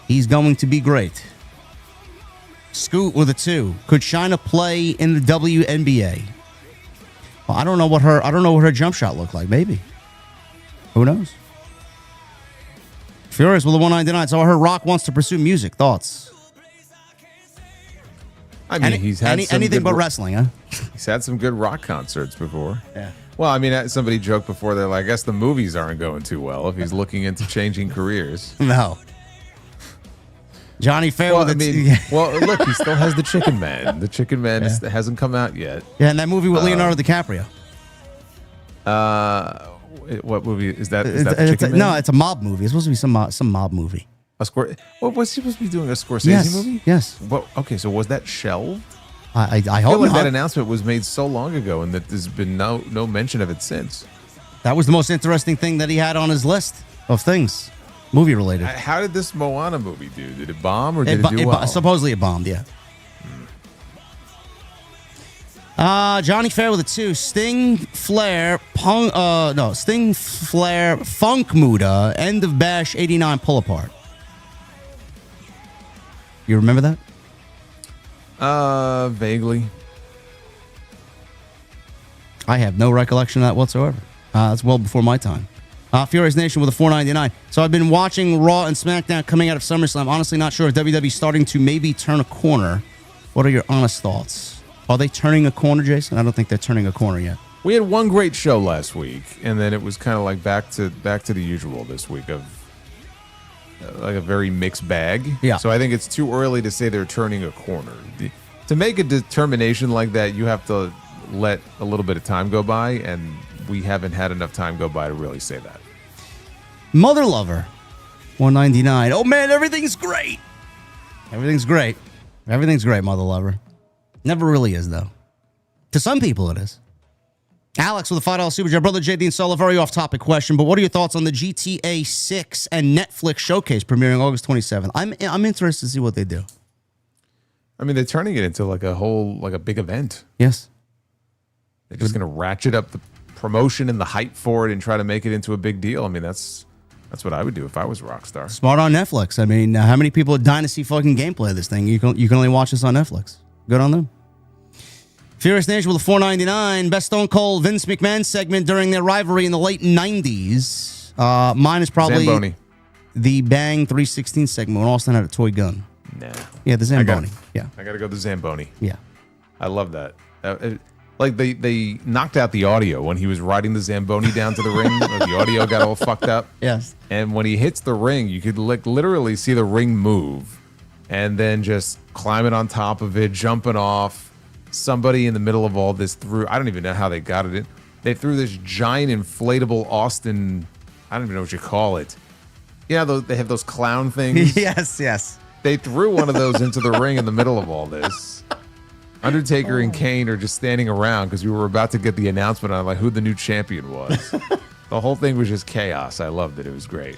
He's going to be great. Scoot with a 2. Could Chyna play in the WNBA? Well, I don't know what her jump shot looked like. Maybe. Who knows? Furious with a 199. So I heard Rock wants to pursue music. Thoughts? I mean, he's had anything but wrestling, huh? He's had some good rock concerts before. Yeah. Well, I mean, somebody joked before, they're like, I guess the movies aren't going too well if he's looking into changing careers. No. Johnny Fair Well, with well, look, he still has the Chicken Man. The Chicken Man hasn't come out yet. Yeah, and that movie with Leonardo DiCaprio. What movie is that? Is that the Chicken Man? No, it's a mob movie. It's supposed to be some mob movie. What was he supposed to be doing? A Scorsese movie? Yes. Well, okay, so was that shelved? I I hope feel like not. that announcement was made so long ago, and that there's been no mention of it since. That was the most interesting thing that he had on his list of things, movie related. How did this Moana movie do? Did it bomb or did it do well? Supposedly it bombed, yeah. Johnny Fair with a 2. Sting, Flair, Funk Muda, End of Bash 89 pull apart. You remember that? Vaguely. I have no recollection of that whatsoever. That's well before my time. Furious Nation with a $4.99. So I've been watching Raw and SmackDown coming out of SummerSlam. Honestly, not sure if WWE's starting to maybe turn a corner. What are your honest thoughts? Are they turning a corner, Jason? I don't think they're turning a corner yet. We had one great show last week, and then it was kind of like back to the usual this week of like a very mixed bag. Yeah. So I think it's too early to say they're turning a corner. To make a determination like that, you have to let a little bit of time go by, and we haven't had enough time go by to really say that. Mother Lover, $1.99. Oh man, everything's great. Everything's great. Everything's great, Mother Lover. Never really is, though. To some people, it is. Alex with a $5 super chat. Brother JD and Solo, very off-topic question, but what are your thoughts on the GTA 6 and Netflix showcase premiering August 27th? I'm interested to see what they do. I mean, they're turning it into like a big event. Yes. They're just going to ratchet up the promotion and the hype for it and try to make it into a big deal. I mean, that's what I would do if I was Rockstar. Smart on Netflix. I mean, how many people are dying to see fucking gameplay of this thing? You can only watch this on Netflix. Good on them. Furious Nation with a $4.99. Best Stone Cold Vince McMahon segment during their rivalry in the late 90s. Mine is probably Zamboni. The Bang 316 segment when Austin had a toy gun. Nah. Yeah, the Zamboni. I got to go the Zamboni. Yeah. I love that. Like they knocked out the audio when he was riding the Zamboni down to the ring. The audio got all fucked up. Yes. And when he hits the ring, you could literally see the ring move, and then just climbing on top of it, jumping off. Somebody in the middle of all this threw. I don't even know how they got it in. They threw this giant inflatable Austin. I don't even know what you call it. Yeah, they have those clown things. Yes. They threw one of those into the ring in the middle of all this. Undertaker and Kane are just standing around because we were about to get the announcement on like who the new champion was. The whole thing was just chaos. I loved it. It was great.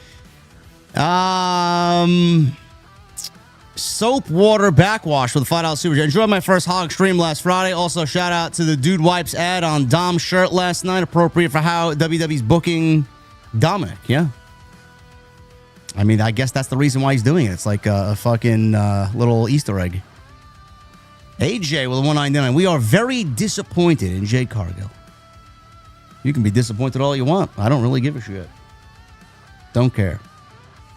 Soap water backwash with a $5 super chat. Enjoyed my first hog stream last Friday. Also, shout out to the Dude Wipes ad on Dom's shirt last night. Appropriate for how WWE's booking Dominic. Yeah. I mean, I guess that's the reason why he's doing it. It's like a fucking little Easter egg. AJ with a 199. We are very disappointed in Jade Cargill. You can be disappointed all you want. I don't really give a shit. Don't care.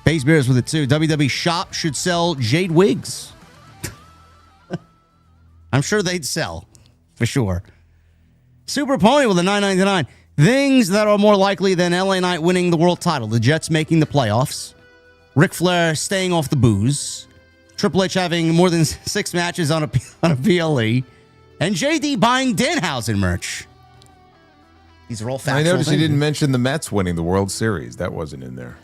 Base Bears with it too. WWE Shop should sell Jade wigs. I'm sure they'd sell. For sure. Super Pony with a 999. Things that are more likely than LA Knight winning the world title. The Jets making the playoffs. Ric Flair staying off the booze. Triple H having more than 6 matches on a PLE. And JD buying Danhausen merch. These are all factual I noticed things. you didn't mention the Mets winning the World Series. That wasn't in there.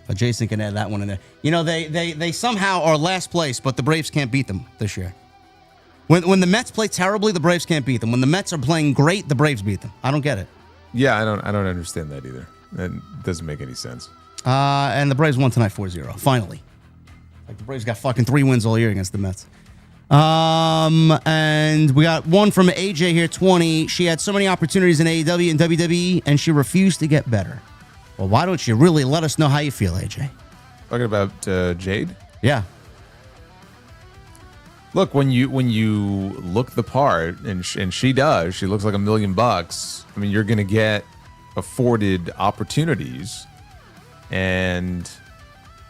But Jason can add that one in there. You know, they somehow are last place, but the Braves can't beat them this year. When the Mets play terribly, the Braves can't beat them. When the Mets are playing great, the Braves beat them. I don't get it. Yeah, I don't understand that either. That doesn't make any sense. And the Braves won tonight 4-0. Finally. Like the Braves got fucking 3 wins all year against the Mets. And we got one from AJ here, 20. She had so many opportunities in AEW and WWE, and she refused to get better. Well, why don't you really let us know how you feel, AJ? Talking about Jade? Yeah. Look, when you look the part, and she does, she looks like $1 million. I mean, you're going to get afforded opportunities. And,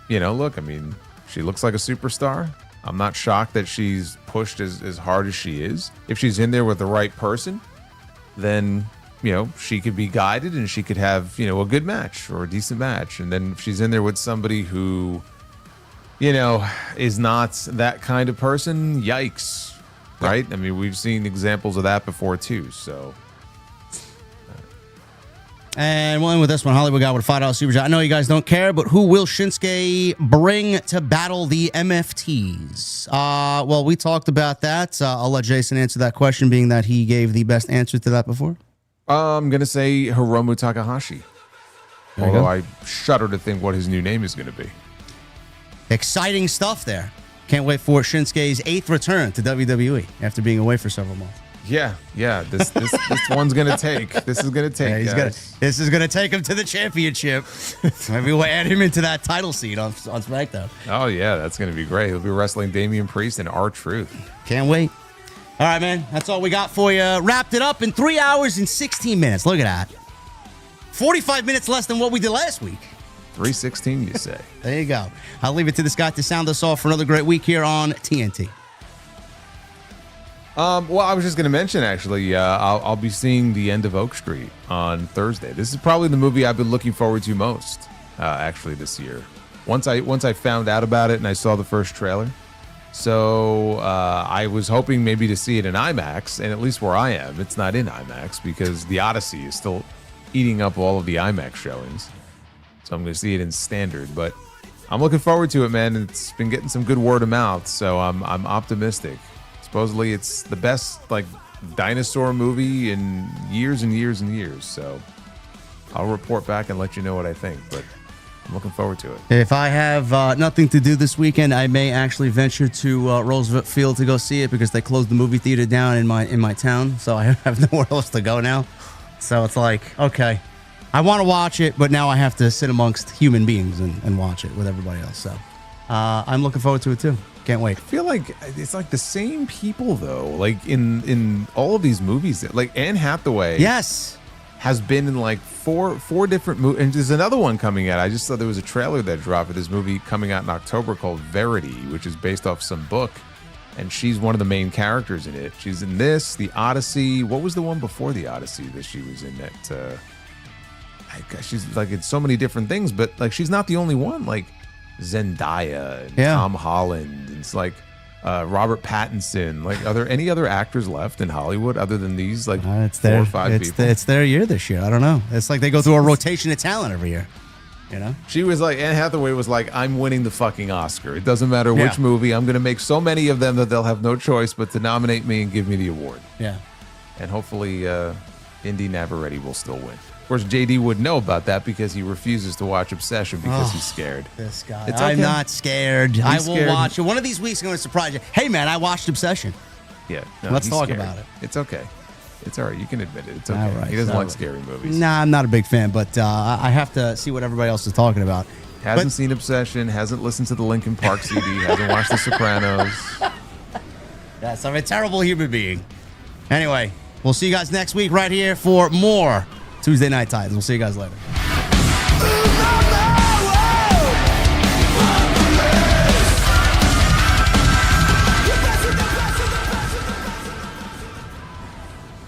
you know, look, I mean, she looks like a superstar. I'm not shocked that she's pushed as hard as she is. If she's in there with the right person, then, you know, she could be guided and she could have, you know, a good match or a decent match. And then if she's in there with somebody who, you know, is not that kind of person, yikes, right? I mean, we've seen examples of that before too, so... And we'll end with this one. Hollywood guy with a $5 super chat. I know you guys don't care, but who will Shinsuke bring to battle the MFTs? Well, we talked about that. I'll let Jason answer that question, being that he gave the best answer to that before. I'm going to say Hiromu Takahashi. Although I shudder to think what his new name is going to be. Exciting stuff there. Can't wait for Shinsuke's 8th return to WWE after being away for several months. Yeah. This one's gonna take. This is gonna take. Yeah, this is gonna take him to the championship. Maybe we'll add him into that title seat on SmackDown. Oh yeah, that's gonna be great. He'll be wrestling Damian Priest and R-Truth. Can't wait. All right, man. That's all we got for you. Wrapped it up in 3 hours and 16 minutes. Look at that. 45 minutes less than what we did last week. 3:16, you say? There you go. I'll leave it to this guy to sound us off for another great week here on TNT. Well, I was just going to mention, actually, I'll be seeing The End of Oak Street on Thursday. This is probably the movie I've been looking forward to most, actually, this year. Once I found out about it and I saw the first trailer. So I was hoping maybe to see it in IMAX, and at least where I am, it's not in IMAX because The Odyssey is still eating up all of the IMAX showings. So I'm going to see it in standard, but I'm looking forward to it, man. It's been getting some good word of mouth, so I'm optimistic. Supposedly it's the best like dinosaur movie in years and years and years. So I'll report back and let you know what I think. But I'm looking forward to it. If I have nothing to do this weekend, I may actually venture to Roosevelt Field to go see it because they closed the movie theater down in my town. So I have nowhere else to go now. So it's like, okay, I want to watch it, but now I have to sit amongst human beings and watch it with everybody else. So I'm looking forward to it too. Can't wait. I feel like it's like the same people though. Like in all of these movies, like Anne Hathaway, yes, has been in like four different movies. And there's another one coming out. I just saw there was a trailer that dropped for this movie coming out in October called Verity, which is based off some book and she's one of the main characters in it. She's in this, the Odyssey. What was the one before the Odyssey that she was in? That she's like in so many different things, but like she's not the only one. Like Zendaya and Tom Holland. It's like Robert Pattinson. Like, are there any other actors left in Hollywood other than these like 4 or 5 people? It's their year this year. I don't know. It's like they go through a rotation of talent every year. You know, she was like, Anne Hathaway was like, I'm winning the fucking Oscar. It doesn't matter which movie. I'm going to make so many of them that they'll have no choice but to nominate me and give me the award. Yeah. And hopefully Indy Navarrete will still win. Of course, JD would know about that because he refuses to watch Obsession because he's scared. This guy. It's okay. I'm not scared. I will scared. watch it. One of these weeks, I'm going to surprise you. Hey, man, I watched Obsession. Yeah. No, Let's talk scared. about it. It's okay. It's all right. You can admit it. It's okay. All right, he doesn't like scary movies. Nah, I'm not a big fan, but I have to see what everybody else is talking about. Hasn't seen Obsession, hasn't listened to the Linkin Park CD, hasn't watched The Sopranos. Yes, I'm a terrible human being. Anyway, we'll see you guys next week right here for more Tuesday Night Titans. We'll see you guys later.